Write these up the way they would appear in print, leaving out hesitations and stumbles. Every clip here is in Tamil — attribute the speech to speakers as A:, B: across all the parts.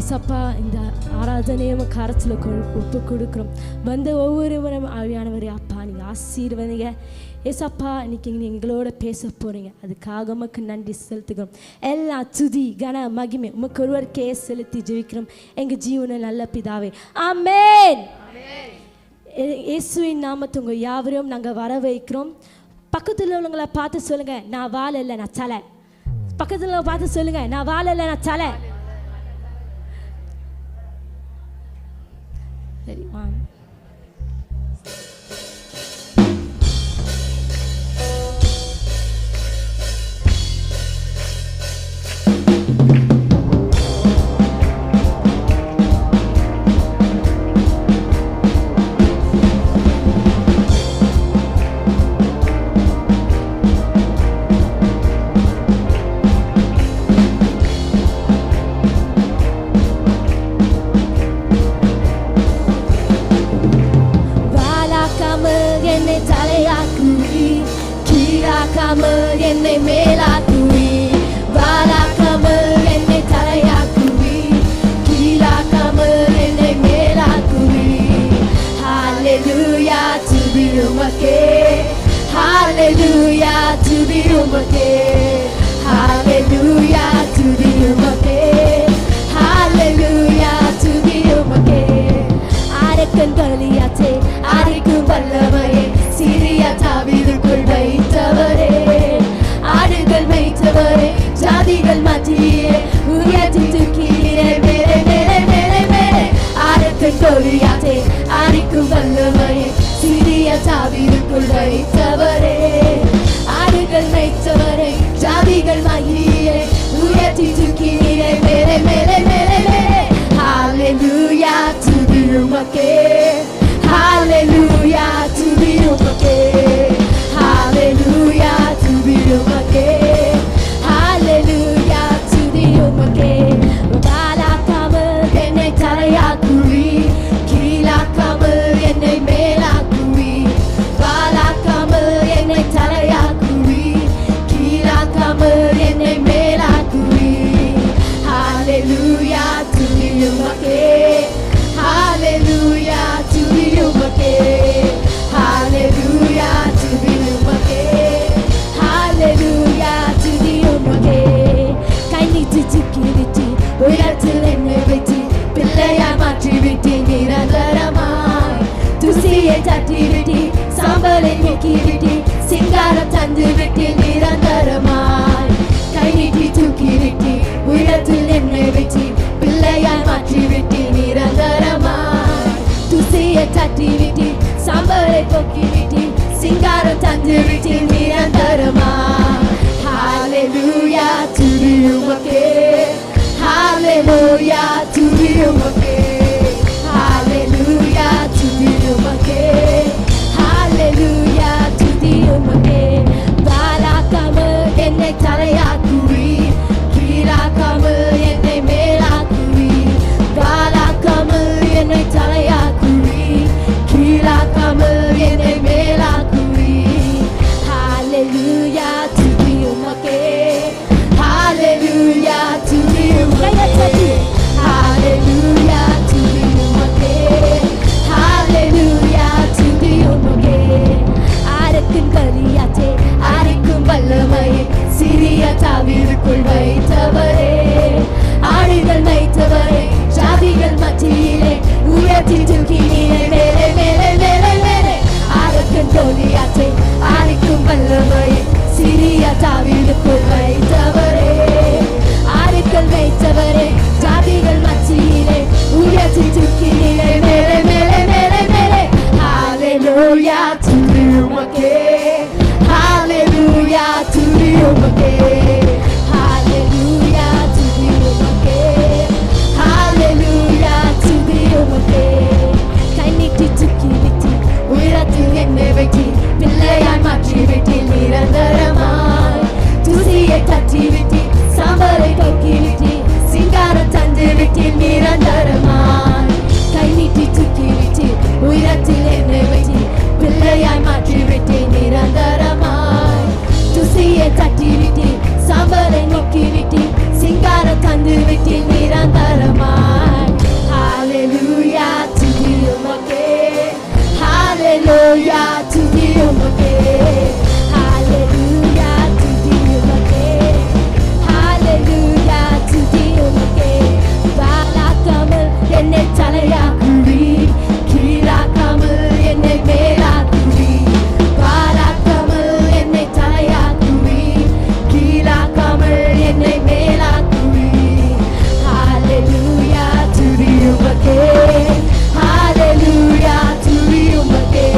A: ஏசப்பா இந்த ஆராதனையும் கரத்தில் ஒப்பு கொடுக்குறோம். வந்த ஒவ்வொருவரும் ஆவியானவரே அப்பா நீங்கள் ஆசீர்வதிங்க. ஏசப்பா இன்னைக்கு எங்களோட பேச போகிறீங்க, அதுக்காக உமக்கு நன்றி செலுத்துகிறோம். எல்லா துதி கன மகிமை உமக்கு ஒருவருக்கே செலுத்தி ஜெபிக்கிறோம் எங்கள் ஜீவன நல்ல பிதாவே, ஆமென். இயேசுவின் நாமத்தை உங்கள் யாவரையும் நாங்கள் வர வைக்கிறோம். பக்கத்தில் உள்ளவங்களை பார்த்து சொல்லுங்க, நான் வாழ இல்லை நான் தலை. பக்கத்தில் பார்த்து சொல்லுங்க, நான் வாழ இல்லை நான் தலை. சரி வாங்க. என்னை மேலாக்குவி, வாராக்காமல் என்னை தலையாக்குவி, கீழாக்காமல் என்னை மேலாக்குவி. ஹalleluya துதி உமக்கே, ஹalleluya துதி உமக்கே, ஹalleluya துதி உமக்கே, ஹalleluya துதி உமக்கே. ஆரக்கன் கலியாச்சே ஆரிக்கும் வல்லமையே, சிறிய தாவீதுக்குள் வைத்தவரே, ஆடுகள் மேய்த்தவரே, ஜாதிகள் மத்தியே உயர்த்தி தூக்கினீரே மேலே மேலே மேலே மேலே. ஆரக்கன் கலியாச்சே ஆரிக்கும் வல்லமையே, சிறிய தாவீதுக்குள் வைத்தவரே, ஆடுகள் மேய்த்தவரே, ஜாதிகள் மத்தியே உயர்த்தி தூக்கினீரே மேலே மேலே மேலே மேலே. ஹalleluya துதி உமக்கே, ஹalleluya துதி உமக்கே, ஹalleluya துதி உமக்கே, ஹalleluya துதி உமக்கே. வாலாக்காமல் என்னை தலையாக்குவி, கீழாக்காமல் என்னை மேலாக்குவி, வாலாக்காமல் என்னை தலையாக்குவி, கீழாக்காமல் என்னை மேலாக்குவி. ஹalleluya துதி உமக்கே, ஹalleluya துதி உமக்கே, ஹalleluya துதி உமக்கே, ஹalleluya துதி உமக்கே. கை நீட்டி தூக்கி விட்டு உயரத்தில் என்னை வைத்து பிள்ளையாய் மாற்றி விட்டு நிரந்தரமாய், துசியை தட்டி விட்டு சாம்பலை நீக்கி விட்டு சிங்காரம் தந்து விட்டு நிரந்தரமாய். கை நீட்டி தூக்கி விட்டு உயரத்தில் என்னை வைத்து பிள்ளையாய் மாற்றி விட்டு நிரந்தரமாய், துசியை தட்டி விட்டு சாம்பலை போக்கி விட்டு சிங்காரம் தந்து விட்டு நிரந்தரமாய். ஹalleluya துதி உமக்கே, ஹalleluya துதி உமக்கே, ஹalleluya துதி உமக்கே, ஹalleluya துதி உமக்கே. வாலாக்காமல் என்னை தலையாக்குவி, கீழாக்காமல் என்னை மேலாக்குவி, வாலாக்காமல் என்னை தலையாக்குவி, கீழாக்காமல் என்னை மேலாக்குவி. ஹalleluya துதி உமக்கே, ஹalleluya துதி உமக்கே, ஹalleluya துதி உமக்கே, ஹalleluya துதி உமக்கே. ஆரக்கின் கலியாச்சே ஆரிக்கும் வல்லமையே, சிறிய தாவீதுக்குள் வைத்தவரே, ஆடுகள் மேய்த்தவரே, ஜாதிகள் மத்தியிலே உயர்த்தி தூக்கினீரே மேலே மேலே மேலே மேலே. ஆரக்கின் கலியாச்சே ஆரிக்கும் வல்லமையே, சிறிய தாவீதுக்குள் வைத்தவரே, ஆடுகள் மேய்த்தவரே, ஜாதிகள் மத்தியிலே உயர்த்தி தூக்கினீரே மேலே மேலே மேலே மேலே. ஹalleluya துதி உமக்கே, ஹalleluya துதி உமக்கே, ஹalleluya துதி உமக்கே, ஹalleluya துதி உமக்கே. தீயை தட்டி விட்டீர், சாம்பலை நீக்கி விட்டீர், சிங்காரம் தந்து விட்டீர் நிரந்தரமாய். ஹalleluya துதி உமக்கே, ஹalleluya துதி உமக்கே, ஹalleluya துதி உமக்கே, ஹalleluya துதி உமக்கே. வாலாக்காமல் என்னை தலையாக்குவீர், கீழாக்காமல் என்னை மேலாக்குவீர். வாலாக்காமல் என்னை தலையாக்குவீர், கீழாக்காமல் என்னை மேலாக்குவீர். ஹalleluya துதி உமக்கே, ஹalleluya துதி உமக்கே,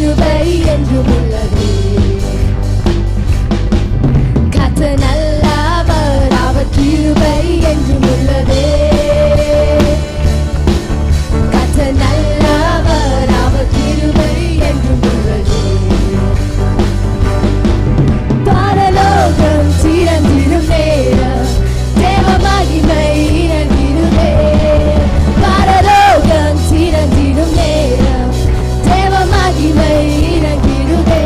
A: கிருபை என்றும் உள்ளது. கர்த்தர் நல்லவர், அவர் கிருபை என்றும் உள்ளது. கர்த்தர் நல்லவர், அவர் கிருபை என்றும் உள்ளது. பரலோகம் திறந்திடும் நேரம் தேவ மகிமை இறங்கிடுமே. பரலோகம் திறந்திடும் நேரம் தேவ மகிமை இறங்கிடுமே.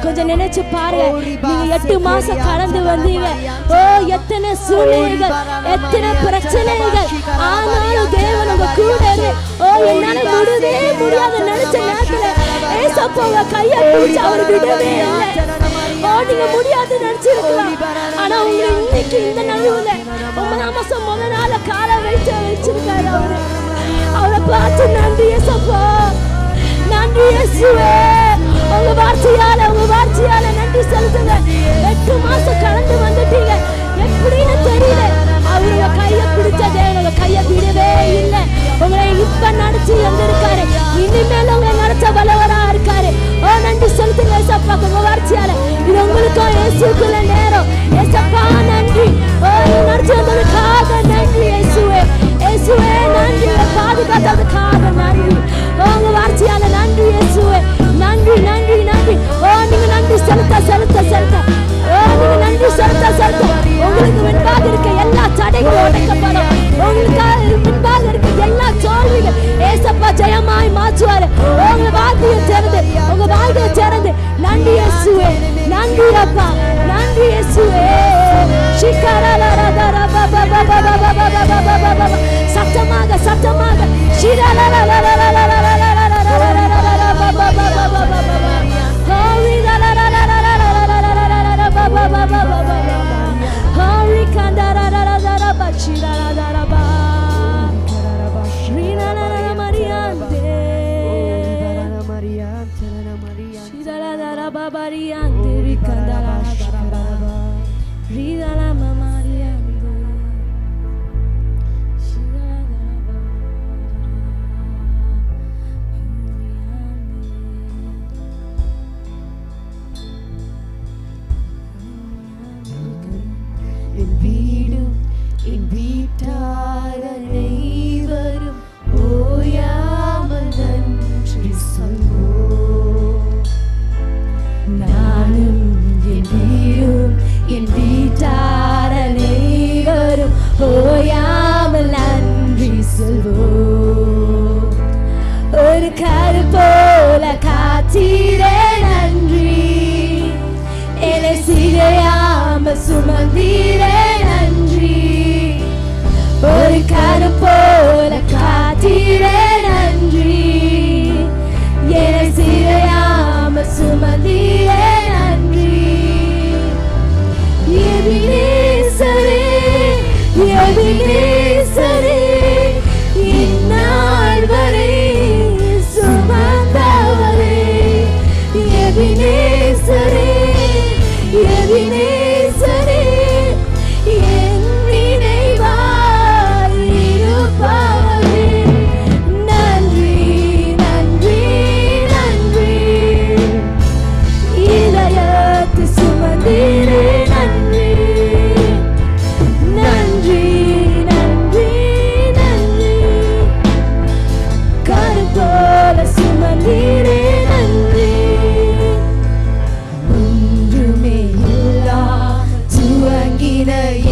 A: கொஞ்சம் நினைச்சு பாருங்க, நீங்க 8 மாசம் கடந்து வந்தீங்க. ஓ, எத்தனை சூழ்நிலைகள், எத்தனை பிரச்சனைகள், ஆனாலும் தேவன் உங்க கூட இருந்து, ஓ என்னால முடியவே முடியாத நினைச்ச நேரத்துல ஏசப்பா உங்க கையை பிடிச்சு அவர் விடவே இல்லை. ஓ, நீங்க முடியாது நினைச்சிருக்கலாம், ஆனா உங்களை இன்னைக்கு இந்த நடுவுல 9ஆம் மாசம் முதல் நாள் காலை வச்சிருக்காரு. அவரை பார்த்து நன்றி ஏசப்பா, நன்றி இயேசுவே. உங்க வார்த்தையால நன்றி செலுத்துங்க. 8 மாசம் கடந்து வந்துட்டீங்க, எப்படின்னு தெரியல. அவருடைய கையை பிடிச்சதே உங்க கையை விடவே இல்லை. உங்களை இப்ப நடத்தி வந்திருக்காரு, இனிமேல் உங்களை நடத்த வல்லவரா இருக்காரு. ஓ, நன்றி செலுத்துங்க ஏசப்பா. உங்க வார்த்தையால இது உங்களுக்கும் இயேசுக்குள்ள நேரம். ஏசப்பா நன்றி. ஓ, நடத்தி வந்ததுக்காக நன்றி இயேசுவே. இயேசுவே நன்றி, பாதுகாத்ததுக்காக நன்றி. உங்க வார்த்தையால நன்றி இயேசுவே. நன்றி நன்றி நன்றி. ஓ, நீங்க நன்றி செலுத்த செலுத்த செலுத்த, ஓ நீங்க நன்றி செலுத்த செலுத்த உங்களுக்கு முன்பாக இருக்க எல்லா தடைகளும் உடைக்கப்படும். உங்களுக்கு முன்பாக இருக்க எல்லா தோல்விகள் ஏசப்பா ஜெயமாய் மாற்றுவாரு. உங்க வார்த்தையை திறந்து, உங்க வாழ்க்கையை திறந்து நன்றி இயேசுவே. நன்றி அப்பா, நன்றி இயேசுவே. சத்தமாக சத்தமாக சுமந்தீரே நன்றி. ஒரு கரு போல காத்தீரே நன்றி. என்னை சிறையாம சுமந்தீரே நன்றி. எபினேசரே எபினேசரே, இந்நாள் வரை சுமந்தவரே. எபினேசரே எபினேசரே, என் நினைவாய் இருப்பவரே. நன்றி நன்றி நன்றி. இதயத்தை சுமந்தீரே நன்றி. நன்றி நன்றி நன்றி. கரு போல சுமந்தீரே நன்றி.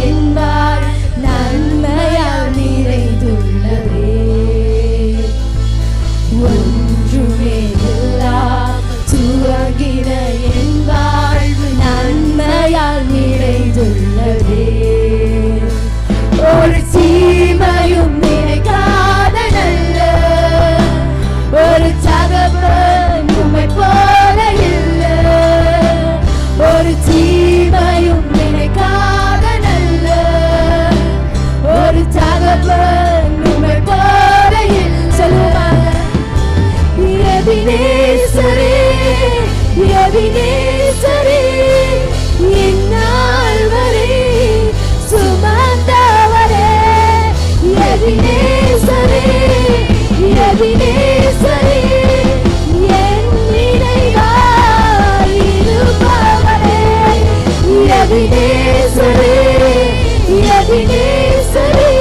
A: என்பார் நன்மையால் நிறைந்துள்ளதே. ஒன்றுமே இல்லா துவங்கின என் வாழ்வு நன்மையால் நிறைந்துள்ளதே. ஒரு தீமையும் நினைக்காத நல்ல ஒரு தகவல் உம்மை போல இல்லை. ஒரு தீமையும் நினைக்காத நல்ல ஒரு தகவல் உம்மை போல இல்லை. சொல்லுவாங்க எபினேசரே எபினேசரே, இந்நாள் வரை சுமந்தவரே. எபினேசரே எபினேசரே, என் நினைவாய் இருப்பவரே. எபினேசரே எபினேசரே,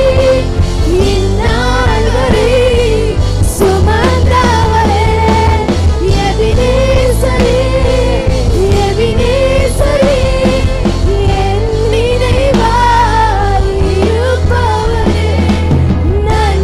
A: இந்நாள் வரை சுமந்தவரே. எபினேசரே எபினேசரே, என் நினைவாய் இருப்பவரே. நன்றி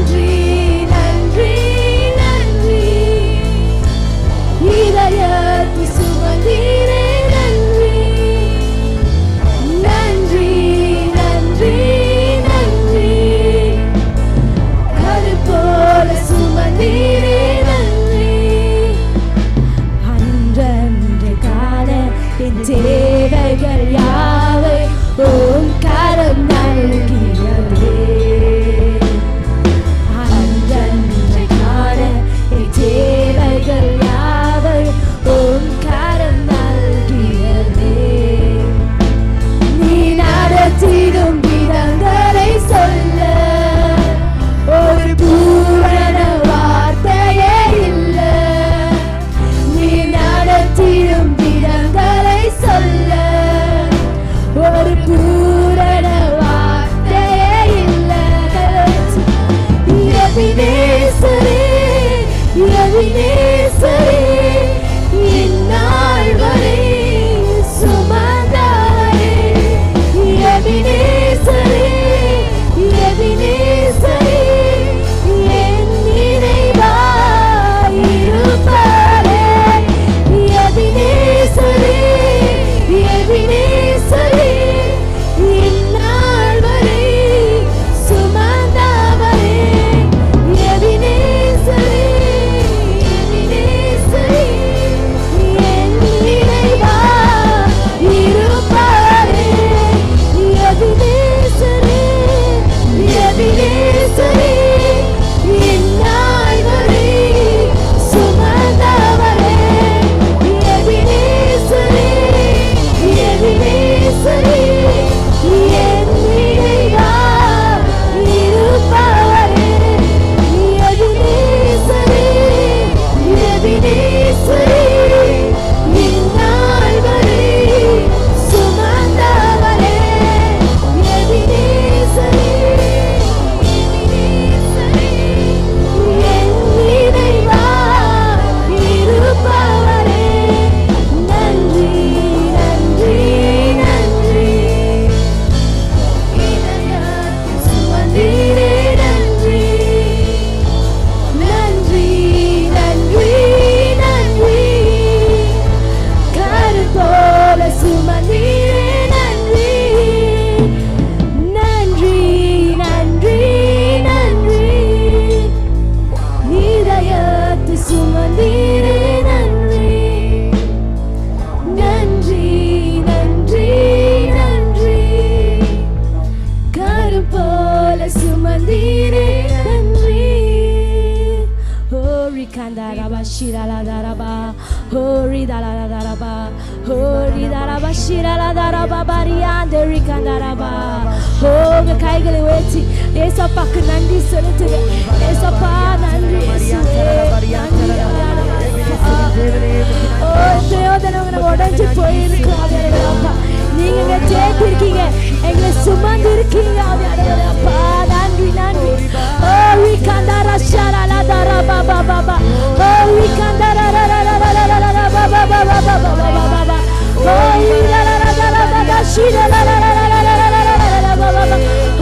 A: rikanda raba shira la daraba, oh rida la daraba, oh rida raba shira la daraba bariande rikanda raba. Oh உங்க கைகளை உயர்த்தி ஏசப்பாக்கு நன்றி செலுத்துங்க. ஏசப்பா நன்றி உடைஞ்சு போயிருக்கோம். நீங்க சேர்த்திருக்கீங்க, எங்களை சுமந்து இருக்கீங்க. அப்பா நன்றி நன்றி. ஓ வி கண்டரா ஷரலா தரா பாபா பாபா, ஓ வி கண்டரா பாபா பாபா பாபா பாபா, ஓ வி லா லா லா லா லா ஷிரா லா லா லா லா லா லா பாபா,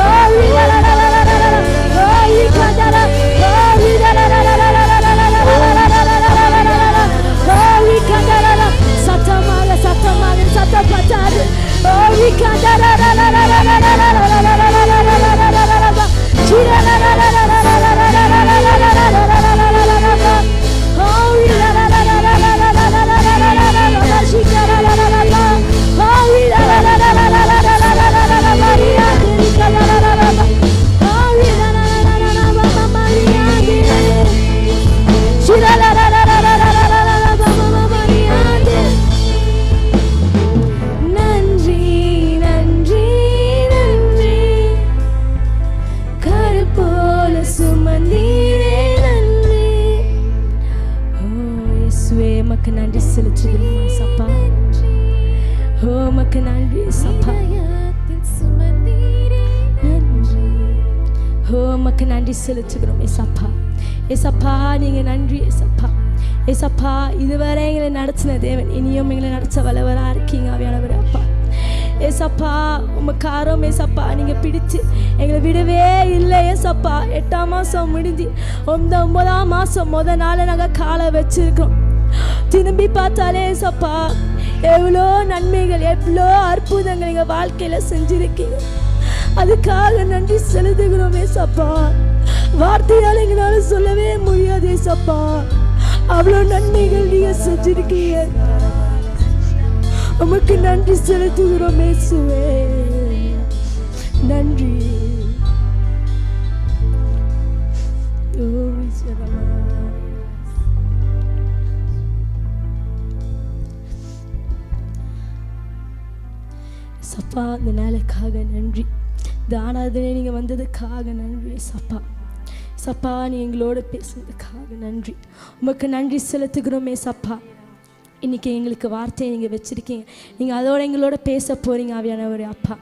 A: ஓ வி லா லா லா லா லா லா, ஓ வி கண்டரா, ஓ வி லா லா லா லா லா லா லா லா, ஓ வி கண்டரா சத்தமாக சத்தமாக சத்தப்பட்டாரு. ஓ வி கண்டரா லா லா லா லா லா லா லா லா லா லா லா லா லா லா ஷிரா லா லா லா லா லா லா லா லா லா லா லா லா லா லா, ஓ வி லா லா லா லா லா லா லா லா லா லா லா லா லா ஷிரா லா லா லா லா, ஓ வி லா லா லா லா லா லா லா லா லா லா லா லா மரியா தெரிகா லா லா லா லா, ஓ வி லா லா லா லா லா லா மரியா ஷிரா லா லா லா லா லா லா லா லா மரியா. நன்றி நன்றி நன்றி கருப்போல சுமந்தீரே நன்றி. ஓ இயேசுவே மக்கு நன்றி செலுத்துகிறோம் ஏசப்பா. ஓ மக்கு நன்றி ஏசப்பா. நன்றி. ஓ மக்கு நன்றி செலுத்துகிறோம் ஏசப்பா. ஏசப்பா நீங்க நன்றி ஏசப்பா. ஏசப்பா இதுவரை எங்களை நடத்தின தேவன், இனியும் எங்களை நடத்த வல்லவரா இருக்கீங்க ஆவியானவர் அப்பா. ஏசப்பா உமக்காரம் ஏசப்பா நீங்க பிடிச்சு எங்களை விடவே இல்லை ஏசப்பா. 8ஆம் மாசம் முடிஞ்சு 9ஆம் மாசம் முத நாள் நாங்க காலை வச்சிருக்கோம். திரும்பி பார்த்தாலே ஏசப்பா எவ்வளோ நன்மைகள் எவ்வளோ அற்புதங்கள் எங்க வாழ்க்கையில செஞ்சிருக்கீங்க. அதுக்காக நன்றி செலுத்துகிறோம் ஏசப்பா. வார்த்தையால் எங்களால சொல்லவே முடியாது ஏசப்பா. அவ்வளோ நன்மைகள் நீங்க செஞ்சிருக்கீங்க. உமக்கு நன்றி செலுத்துகிறோம் இயேசுவே. நன்றி. சப்பா இந்த நாளுக்காக நன்றி. இந்த ஆராதனை நீங்க வந்ததுக்காக நன்றி சப்பா. சப்பா நீ எங்களோட பேசுனதுக்காக நன்றி. உமக்கு நன்றி செலுத்துகிறோமே சப்பா. இன்றைக்கி எங்களுக்கு வார்த்தையை நீங்கள் வச்சுருக்கீங்க, நீங்கள் அதோட எங்களோட பேச போகிறீங்க ஆவியானவர் அப்பா.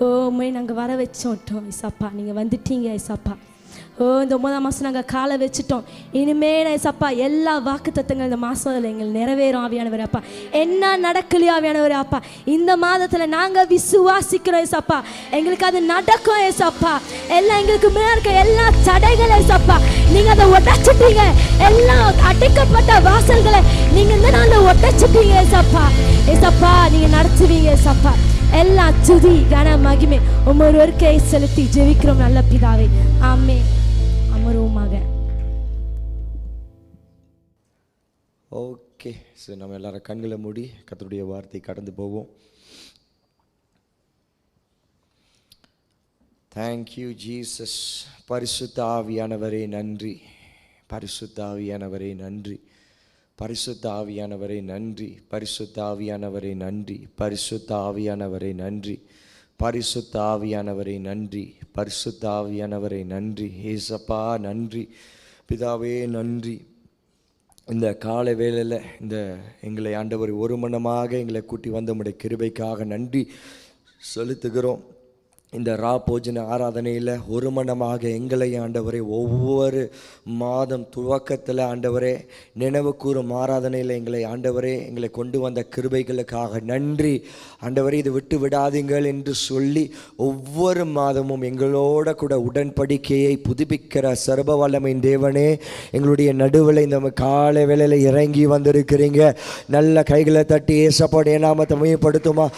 A: ஓ உண்மை நாங்கள் வர வச்சோட்டோம் ஏசப்பா, நீங்கள் வந்துட்டீங்க ஏசப்பா. ஓ இந்த 9ஆம் மாதம் நாங்கள் காலை வச்சுட்டோம். இனிமேல் ஏசப்பா எல்லா வாக்கு தத்தங்கள் இந்த மாதத்தில் எங்கள் நிறைவேறும் ஆவியானவர் அப்பா. என்ன நடக்கலையோ ஆவியானவர் அப்பா, இந்த மாதத்தில் நாங்கள் விசுவாசிக்கிறோம் ஏசப்பா. எங்களுக்கு அது நடக்கும் ஏசப்பா. எல்லாம் எங்களுக்கு மேலே இருக்க எல்லா தடைகள் ஏசப்பா நீங்கள் அதை உடைச்சிட்டீங்க. எல்லாம் அடைக்கப்பட்ட வாசல்களை நீங்கள் இந்த நாளில் உடைச்சிட்டீங்க ஏசப்பா. ஏசப்பா நீங்கள் நடத்துவீங்க ஏசப்பா. எல்லா துதி கன மகிமை ஒவ்வொருவருக்கே செலுத்தி ஜெபிக்கிறோம் நல்ல பிதாவே, ஆமென். அமருவோமாக.
B: ஓகே சார், நம்ம எல்லாரும் கண்களை மூடி கர்த்தருடைய வார்த்தை கடந்து போவோம். Thank you Jesus. பரிசுத்த ஆவியானவரே நன்றி, பரிசுத்த ஆவியானவரே நன்றி, பரிசுத்த ஆவியானவரே நன்றி, பரிசுத்த ஆவியானவரே நன்றி, பரிசுத்த ஆவியானவரே நன்றி, பரிசுத்த ஆவியானவரே நன்றி, பரிசுத்த ஆவியானவரே நன்றி. ஏசப்பா நன்றி பிதாவே நன்றி. இந்த காலை வேளையில் இந்த எங்களை ஆண்டவர் ஒரு மனமாக எங்களை கூட்டி வந்த உம்முடைய கிருபைக்காக நன்றி செலுத்துகிறோம். இந்த போஜன ஆராதனையில் ஒரு மனமாக எங்களை ஆண்டவரே ஒவ்வொரு மாதம் துவக்கத்தில் ஆண்டவரே நினைவு கூறும் ஆராதனையில் எங்களை ஆண்டவரே எங்களை கொண்டு வந்த கிருபைகளுக்காக நன்றி ஆண்டவரே. இது விட்டு விடாதீங்கள் என்று சொல்லி ஒவ்வொரு மாதமும் எங்களோட கூட உடன்படிக்கையை புதுப்பிக்கிற சர்வ வல்லமையின் தேவனே எங்களுடைய நடுவில் இந்த காலை வேளையில் இறங்கி வந்திருக்கிறீங்க. நல்ல கைகளை தட்டி ஏசப்பாடைய நாமத்தை மையப்படுத்துமா.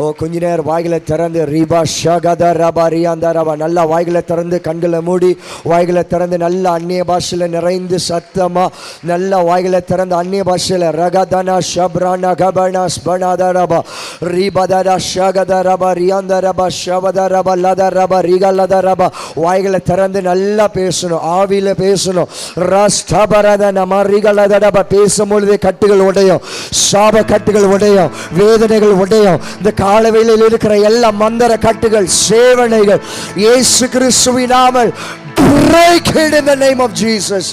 B: ஓ கொஞ்ச நேரம் வாய்களை திறந்து ரீபா ஷாகா ரபரியாந்தரபா. நல்லா வாய்களை திறந்து கண்களை மூடி வாய்களை திறந்து நல்ல அந்நிய பாஷையில் நிறைந்து சத்தமா நல்ல வாய்களை திறந்து அந்நிய பாஷையில் ரகதனா ஷப்ரானா கபனா ஸ்பனாதரபா ரீபதரா ஷகதரபா ரியாந்தரபா ஷபதரபா லதரபா ரிகலதரபா. வாய்களை திறந்து நல்லா பேசணும், ஆவியில பேசணும். ரஸ்டபரதன மரிகலதரபா. பேசும் பொழுதே கட்டுகள் உடையும், சாப கட்டுகள் உடையும், வேதனைகள் உடையும். இந்த காலவேளையில் இருக்கிற எல்லா மந்திர கட்டுகள் சேவனைகள் இயேசு கிறிஸ்துவின் நாமத்தில் break it in the name of Jesus.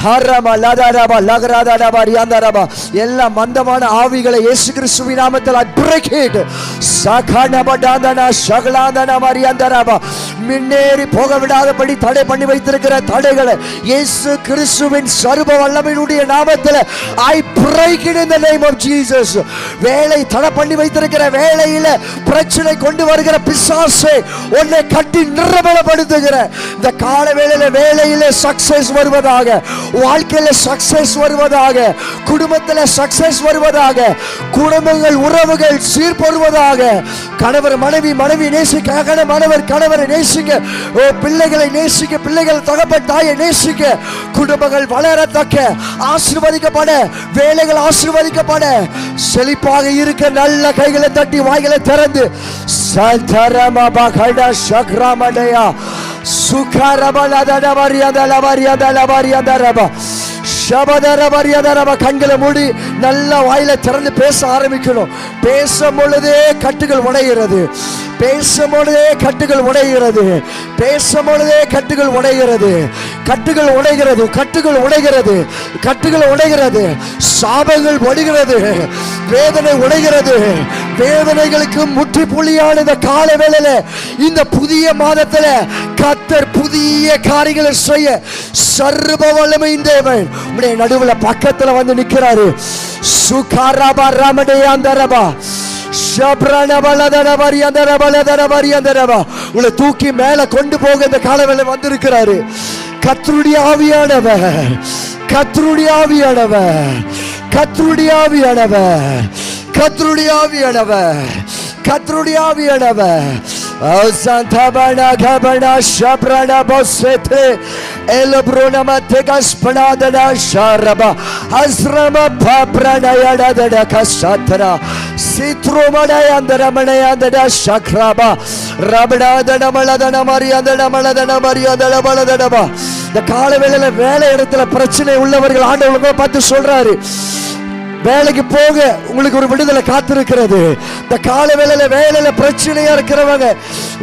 B: ஹரமா லதரபா லகரதரபா ரியாந்தரபா. எல்லா மந்தமான ஆவிகளை இயேசு கிறிஸ்துவின் நாமத்தில் I break it. சகனபடாதனா ஷகலாதனா மரியாந்தரபா. முன்னேறி போக விடாதபடி தடை பண்ணி வைத்திருக்கிற தடைகளை இயேசு கிறிஸ்துவின் சர்வ வல்லமையுடைய நாமத்தில் I break it in the name of Jesus. வேலை தடை பண்ணி வைத்திருக்கிற வேலையில பிரச்சனை கொண்டு வருகிற பிசாசை உன்னை கட்டி நிர்மலப்படுத்துகிற இந்த கால வேலையில சக்சஸ் வருவதாக, வாழ்க்கையில சக்சஸ் வருவதாக, குடும்பத்தில் சக்சஸ் வருவதாக, குடும்பங்கள் உறவுகள் சீர்படுவதாக. கணவர் மனைவி, மனைவி நேசிக்க மணவர் கணவரை நேசிக்க, பிள்ளைகளை நேசிக்க பிள்ளைகள் தகப்பன் தாயை நேசிக்க, குடும்பங்கள் வளரத்தக்க, ஆசீர்வதிக்கப்பட, வேலைகள் ஆசீர்வதிக்கப்பட, செழிப்பாக இருக்க நல்ல கைகளை தட்டி வாய்களை திறந்து சந்தரமா பகடா சக்ரமடயா கண்களை மூடி நல்ல வாயில திறந்து பேச ஆரம்பிக்கணும். பேசும் பொழுதே கட்டுகள் உடைகிறது, பேசும் பொழுதே கட்டுகள் உடைகிறது, பேசும் பொழுதே கட்டுகள் உடைகிறது, கட்டுகள் உடைகிறது, கட்டுகள் உடைகிறது, கட்டுகள் உடைகிறது, சாபங்கள் ஒடுகிறது, வேதனை உடைகிறது. வேதனைகளுக்கு முற்றுப்புள்ளியான இந்த கால வேளையில இந்த புதிய மாதத்துல கர்த்தர் புதிய காரியங்களை செய்ய சர்வ வல்லமையின் தேவன் உடைய நடுவுல பக்கத்துல வந்து நிக்கிறாரு. சுகாரபா ரமடேயாந்தரபா உங்களை தூக்கி மேல கொண்டு போக இந்த காலவேளை வந்திருக்கிறாரு. கர்த்தருடைய ஆவியானவர், கர்த்தருடைய ஆவியானவர், கர்த்தருடைய ஆவியானவர், கர்த்தருடைய ஆவியானவர், கர்த்தருடைய ஆவியானவர். Santabana Gabana Shabrana Bosete Elbruna Mategas Panadana Sharaba Asrama Paprana Yada Kasatra Citromana Yandaramana Shakraba Rabada Maladana Mariana Maladana Mariana Maladaba. The காலவேளையில வேலை இடத்துல பிரச்சனை உள்ளவர்கள் ஆண்டவரை பார்த்து சொல்றாரு, வேலைக்கு போக உங்களுக்கு ஒரு விடுதலை காத்திருக்கிறது. இந்த காலவேளையில வேலையில பிரச்சனையா இருக்கிறவங்க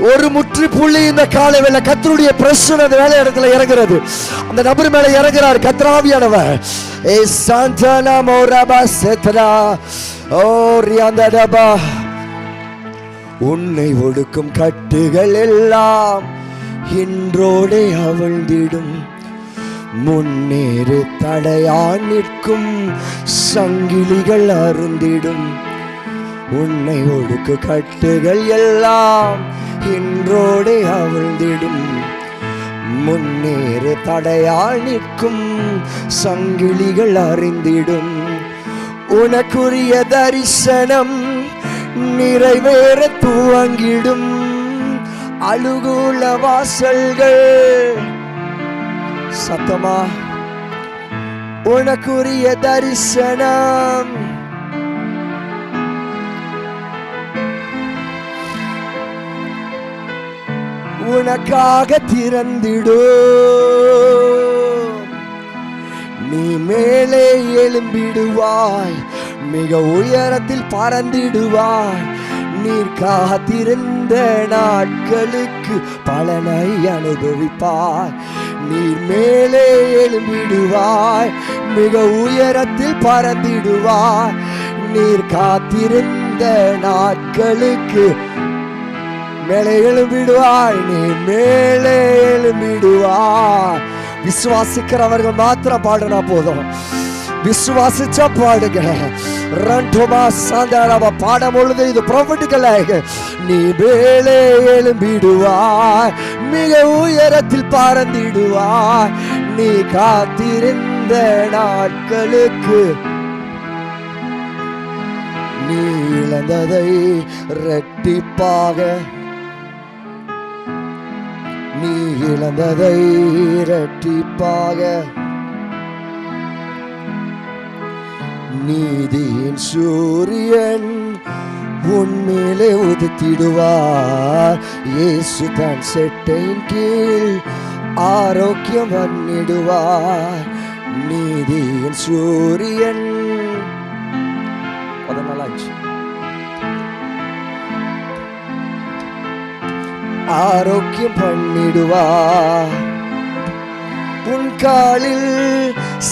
B: ஒரு முற்றுப்புள்ளி இந்த காலவேளை கர்த்தருடைய பிரசன்னம் அந்த வேலை இடத்துல இறங்குறது, அந்த நபர் மேல இறங்குறார் கர்த்தராவியானவர். ஏ சாந்தனா மோரபா செத்ரா ஓ ரியாந்தடபா. உன்னை ஒடுக்கும் கட்டுகள் எல்லாம் இன்றோடே அவிழ்ந்திடும், முன்னேறு தடையா நிற்கும் சங்கிலிகள் அருந்திடும். உன்னை ஒடுக்கு கட்டுகள் எல்லாம் இன்றோடே அவிழ்ந்திடும், முன்னேறு தடையா நிற்கும் சங்கிலிகள் அறிந்திடும். உனக்குரிய தரிசனம் நிறைவேற துவங்கிடும், அழுகுல வாசல்கள் சத்தமா உனக்குரிய தரிசனம் உனக்காக திறந்திடும். நீ மேலே எழும்பிடுவாய், மிக உயரத்தில் பறந்திடுவாய். நீர் காத்திருந்த நாட்களுக்கு பலனை அனுபவிப்பாய். நீர் மேலே எழும்பிடுவாய், மிக உயரத்தில் பறந்திடுவாய். நீர் காத்திருந்த நாட்களுக்கு மேலே எழும்பிடுவாய், நீ மேலே எழும்பிடுவாய். விசுவாசிக்கிறவர்கள் மாத்திரம் பாடுனா போதும், விசுவாசிச்சா பாடுங்க. பாடும் பொழுது இது ப்ராஃபட்டிக்கலாக நீ மேலே எழும்பிடுவாய், மிக உயரத்தில் பறந்திடுவாய். நீ காத்திருந்த நாட்களுக்கு நீ இழந்ததை இரட்டிப்பாக நீ இழந்ததை இரட்டிப்பாக நீதியின் சூரியன் உன்மேலே உதித்திடுவார். இயேசு தன் செட்டையின் கீழ் ஆரோக்கியம் பண்ணிடுவார். நீதியின் சூரியன் ஆரோக்கியம் பண்ணிடுவார். உன் காலில்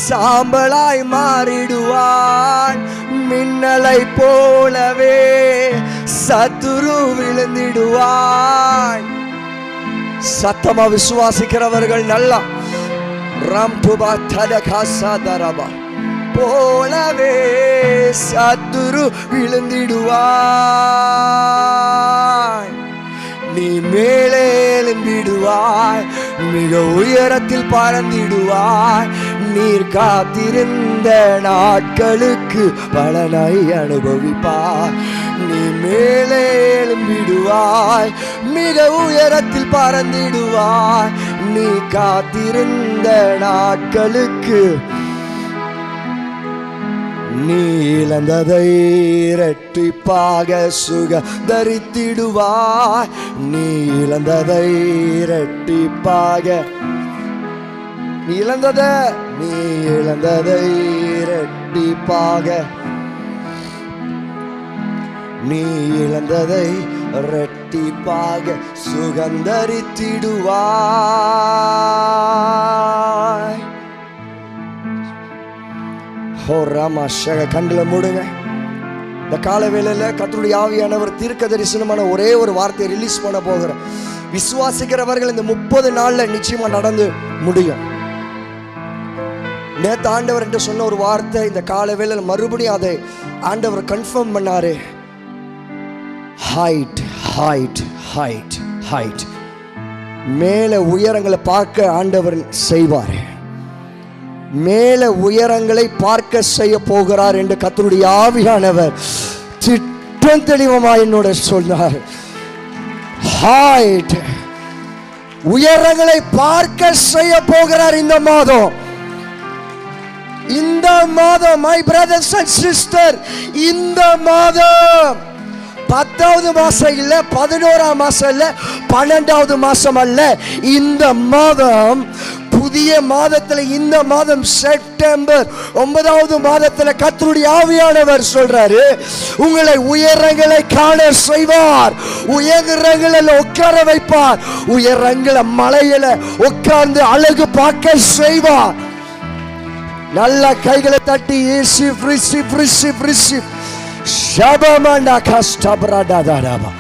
B: சாம்பலாய் மாறிடுவான். மின்னலை போலவே சத்துரு விழுந்திடுவான். சத்தமா விசுவாசிக்கிறவர்கள் நல்லா ரம்புபா தடகாசாதரபா போலவே சத்துரு விழுந்திடுவான். நீ மேலே எழும்பிடுவாய், மிக உயரத்தில் பறந்திடுவாய். நீர் காத்திருந்த நாட்களுக்கு பலனை அனுபவிப்பாய். நீ மேலே எழும்பிடுவாய், மிக உயரத்தில் பறந்திடுவாய். நீ காத்திருந்த நாட்களுக்கு நீ இழந்ததை இரட்டிப்பாக சுகந்தரித்திடுவாய். நீ இழந்ததை இரட்டிப்பாக நீ இழந்ததை இரட்டிப்பாக நீ இழந்ததை இரட்டிப்பாக சுகந்தரித்திடுவாய். கண்களை மூடுங்க. இந்த கால வேளையில கர்த்தருடைய ஆவியானவர் தீர்க்க தரிசனமான ஒரே ஒரு வார்த்தையை ரிலீஸ் பண்ண போகிற விசுவாசிக்கிறவர்கள் இந்த 30 நாள்ல நிச்சயமா நடந்து முடியும். நேற்று ஆண்டவர் என்று சொன்ன ஒரு வார்த்தை இந்த கால வேளையில மறுபடியும் அதை ஆண்டவர் கன்ஃபார்ம் பண்ணாரு. ஹைட் ஹைட் ஹைட் ஹைட் மேல உயரங்களை பார்க்க ஆண்டவர் செய்வார். மேல உயரங்களை பார்க்க செய்ய போகிறார் என்று கர்த்தருடைய ஆவியானவர் திட்டம் தெளிவமாய் என்னோட சொன்னார். ஹைட் உயரங்களை பார்க்க செய்ய போகிறார் இந்த மாதம். இந்த மாதம் மை பிரதர்ஸ் அண்ட் சிஸ்டர், இந்த மாதம் 10வது மாசம் இல்ல, 11ஆம் மாசம் இல்ல, 12வது மாசம் அல்ல. இந்த மாதம் புதிய மாதத்துல, இந்த மாதம் செப்டம்பர் 9வது மாதத்துல கர்த்தருடைய ஆவியானவர் சொல்றாரு, உங்களை உயரங்களை காண செய்வார். உயரங்களில் உட்கார வைப்பார். உயரங்கள மலையில உட்கார்ந்து அழகு பார்க்க செய்வார். நல்ல கைகளை தட்டி ரிசீவ் ரிசீவ் ரிசீவ் ரிசீவ் ஷபமண்டா கஸ்டப்ராடாதாரபா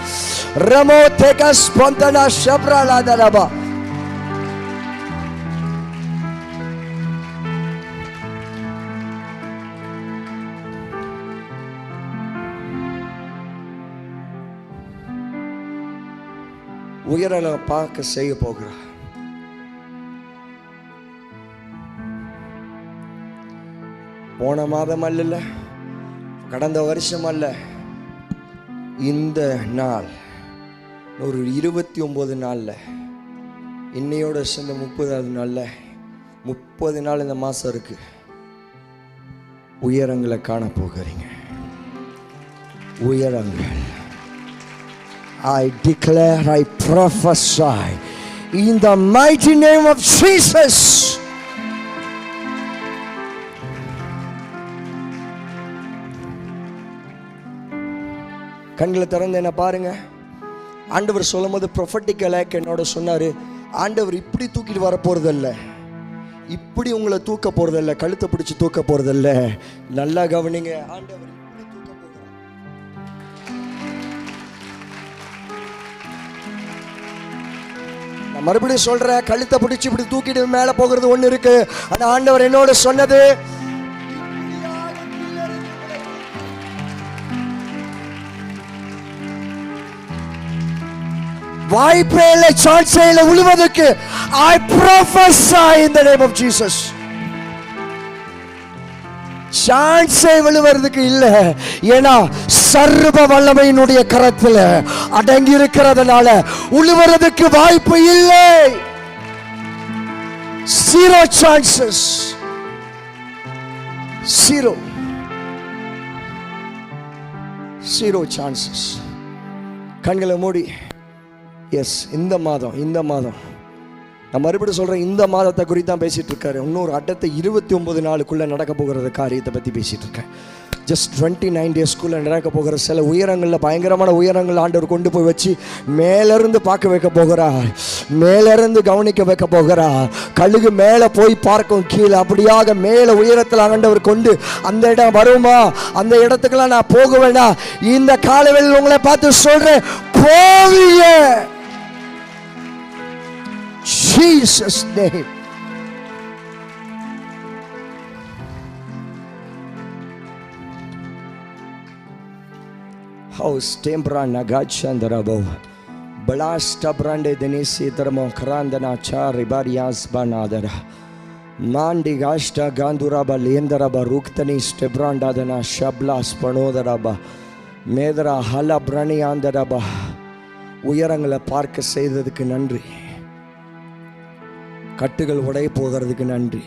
B: ரமோ தேகஸ் பொந்தனா ஷப்ராலாதாரபா. உயரங்களை பார்க்க செய்ய போகிறார். போன மாதம் அல்ல, கடந்த வருஷம் அல்ல, இந்த நாள் ஒரு 29 நாள்ல, இன்னையோட சேர்ந்த 30வது நாள்ல 30 நாள் இந்த மாசம் இருக்கு. உயரங்களை காண போகிறீங்க. உயரங்கள் I declare, I prophesy in the mighty name of Jesus. கண்களை திறந்து என்ன பாருங்க. ஆண்டவர் சொல்லும் போது ப்ரொஃபட்டிக்கலா என்னோட சொன்னாரு, ஆண்டவர் இப்படி தூக்கிட்டு வர போறதில்ல, இப்படி உங்களை தூக்க போறதில்ல, கழுத்தை பிடிச்சு தூக்க போறதில்ல. நல்லா கவனிங்க. ஆண்டவர் இப்படி தூக்க போகிறார். நான் மறுபடியும் சொல்றேன், கழுத்தை பிடிச்சு இப்படி தூக்கிட்டு மேல போகிறது ஒண்ணு இருக்கு. ஆனா ஆண்டவர் என்னோட சொன்னது, வாய்ப்பேல சாட்சியில உழுவதற்கு I prophesy in the name of Jesus. சான்ஸே விழுவதுக்கு இல்லை. ஏன்னா சர்வ வல்லமையினுடைய கரத்தில் அடங்கி இருக்கிறதுனால உழுவதுக்கு வாய்ப்பு இல்லை. 0 chances. 0 chances. கண்களை மூடி. எஸ், இந்த மாதம் நான் மறுபடியும் சொல்கிறேன், இந்த மாதத்தை குறித்து தான் பேசிகிட்டு இருக்காரு. இன்னொரு அடுத்த 29 நாளுக்குள்ளே நடக்க போகிற காரியத்தை பற்றி பேசிகிட்டு இருக்கேன். ஜஸ்ட் 29 டேஸ்க்குள்ளே நடக்க போகிற சில உயரங்களில், பயங்கரமான உயரங்கள் ஆண்டவர் கொண்டு போய் வச்சு மேலேருந்து பார்க்க வைக்க போகிறார், மேலேருந்து கவனிக்க வைக்க போகிறார். கழுகு மேலே போய் பார்க்கும் கீழே, அப்படியாக மேலே உயரத்தில் ஆண்டவர் கொண்டு அந்த இடம் வருமா, அந்த இடத்துக்கெல்லாம் நான் போக வேண்டாம். இந்த காலவெளியில் உங்களை பார்த்து சொல்கிறேன், போவீங்க. Jesus name. House tempra nagachandarabo blasta brande denisi termo krandana chari barias banadara mandi gashta ganduraba lendaraba ruktani stebranda dana shablas panodaraba medra hala brani andaraba. உயரங்களை பார்க்க செய்ததுக்கு நன்றி. கட்டுகள் உடைய போகிறதுக்கு நன்றி.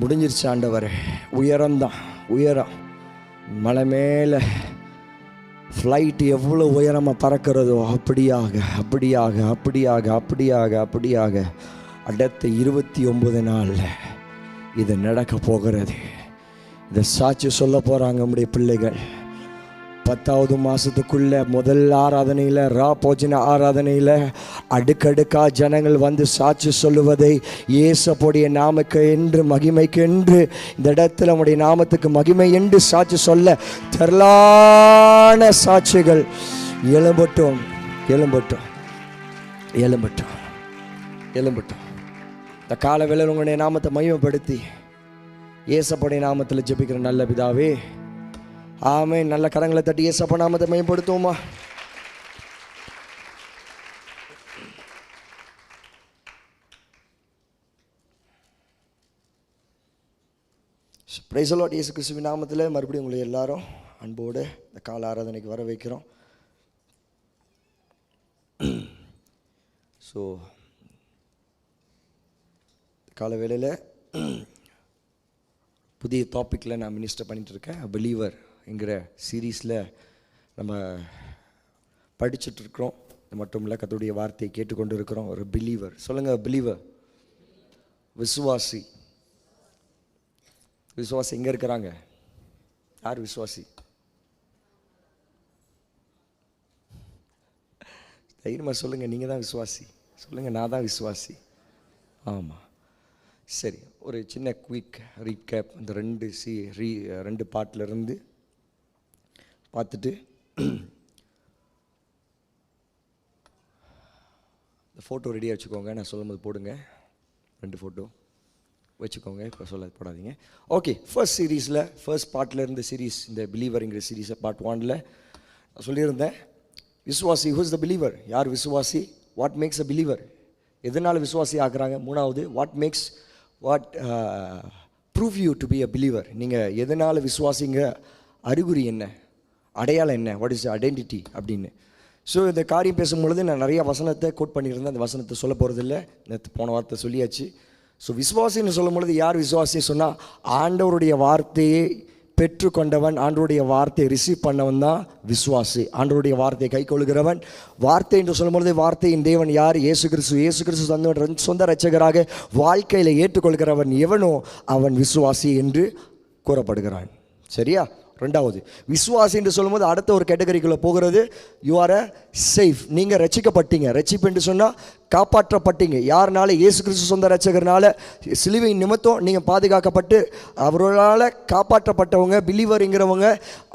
B: முடிஞ்சிருச்சு ஆண்டவரே. உயரம்தான், உயரம். மலை மேலே ஃப்ளைட் எவ்வளோ உயரமாக பறக்கிறதோ அப்படியாக அப்படியாக அப்படியாக அப்படியாக அப்படியாக அடுத்த 29 நாளில் இது நடக்க போகிறது. இதை சாட்சி சொல்ல போகிறாங்க நம்முடைய பிள்ளைகள். 10வது மாதத்துக்குள்ள முதல் ஆராதனையில், போஜன ஆராதனையில் அடுக்கடுக்கா ஜனங்கள் வந்து சாட்சி சொல்லுவதை, இயேசுவுடைய நாமக்கு என்று மகிமைக்கு என்று இந்த இடத்துல நம்முடைய நாமத்துக்கு மகிமை என்று சாட்சி சொல்ல திரளான சாட்சிகள் எழும்பட்டும் எழும்பட்டும் எழும்பட்டும் எழும்பட்டும். இந்த கால வேளையில் உங்களுடைய நாமத்தை மகிமைப்படுத்தி இயேசுவுடைய நாமத்தில் ஜெபிக்கிற நல்ல பிதாவே, ஆமென். நல்ல கரங்களை தட்டி இயேசுவின் நாமத்தை மேம்படுத்துவோமா? Praise the Lord. இயேசு கிறிஸ்துவின் நாமத்தில் மறுபடியும் உங்களை எல்லாரும் அன்போடு இந்த கால ஆராதனைக்கு வர வைக்கிறோம். ஸோ கால வேளையில் புதிய டாப்பிக்கில் நான் மினிஸ்டர் பண்ணிகிட்டு இருக்கேன். பிலீவர் என்கிற சீரீஸில் நம்ம படிச்சுட்ருக்குறோம். இது மட்டும் இல்லை, கர்த்தருடைய வார்த்தையை கேட்டுக்கொண்டு இருக்கிறோம். ஒரு பிலீவர் சொல்லுங்கள். பிலீவர், விசுவாசி. விசுவாசி எங்கே இருக்கிறாங்க? யார் விசுவாசி? தைரியமாக சொல்லுங்கள். நீங்கள் தான் விசுவாசி. சொல்லுங்கள், நான் தான் விசுவாசி. ஆமாம், சரி. ஒரு சின்ன குயிக் ரீகேப் இந்த ரெண்டு பாட்டிலிருந்து பார்த்துட்டு இந்த ஃபோட்டோ ரெடியாக வச்சுக்கோங்க. நான் சொல்லும்போது போடுங்க. 2 ஃபோட்டோ வச்சுக்கோங்க, இப்போ சொல்ல போடாதீங்க. ஓகே, ஃபர்ஸ்ட் சீரீஸில் ஃபர்ஸ்ட் பார்ட்லேருந்து சீரீஸ், இந்த பிலீவருங்கிற சீரீஸை பார்ட் 1ல் நான் சொல்லியிருந்தேன், விசுவாசி. Who is the believer? யார் விசுவாசி? What makes a believer? எதனால் விசுவாசி ஆக்குறாங்க? 3வது, what prove you to be a believer? நீங்கள் எதனால் விசுவாசிங்க? அறிகுறி என்ன? அடையாளம் என்ன? வாட் இஸ் ஐடென்டிட்டி அப்படின்னு. ஸோ இந்த காரியம் பேசும்பொழுது நான் நிறையா வசனத்தை கோட் பண்ணியிருந்தேன். அந்த வசனத்தை சொல்ல போகிறதில்ல, நேற்று போன வார்த்தை சொல்லியாச்சு. ஸோ விசுவாசின்னு சொல்லும் பொழுது யார் விசுவாசி சொன்னால், ஆண்டவருடைய வார்த்தையை பெற்றுக்கொண்டவன், ஆண்டவருடைய வார்த்தையை ரிசீவ் பண்ணவன் தான் விசுவாசி. ஆண்டவருடைய வார்த்தையை கை கொள்கிறவன். வார்த்தை என்று சொல்லும்பொழுது வார்த்தையின் தேவன் யார்? இயேசு கிறிஸ்து. இயேசு கிறிஸ்து சொந்த இரட்சகராக வாழ்க்கையில் ஏற்றுக்கொள்கிறவன் எவனோ அவன் விசுவாசி என்று கூறப்படுகிறான். சரியா? 2வது, விசுவாசி என்று சொல்லும்போது அடுத்த ஒரு கேட்டகரிக்குள்ளே போகிறது. You are a safe. நீங்கள் ரட்சிக்கப்பட்டீங்க. ரட்சிப்பு என்று சொன்னால் காப்பாற்றப்பட்டீங்க. யாருனால? இயேசு கிறிஸ்து சொந்த ரட்சகர்னால சிலுவை நிமித்தம் நீங்கள் பாதுகாக்கப்பட்டு அவர்களால் காப்பாற்றப்பட்டவங்க பிலீவருங்கிறவங்க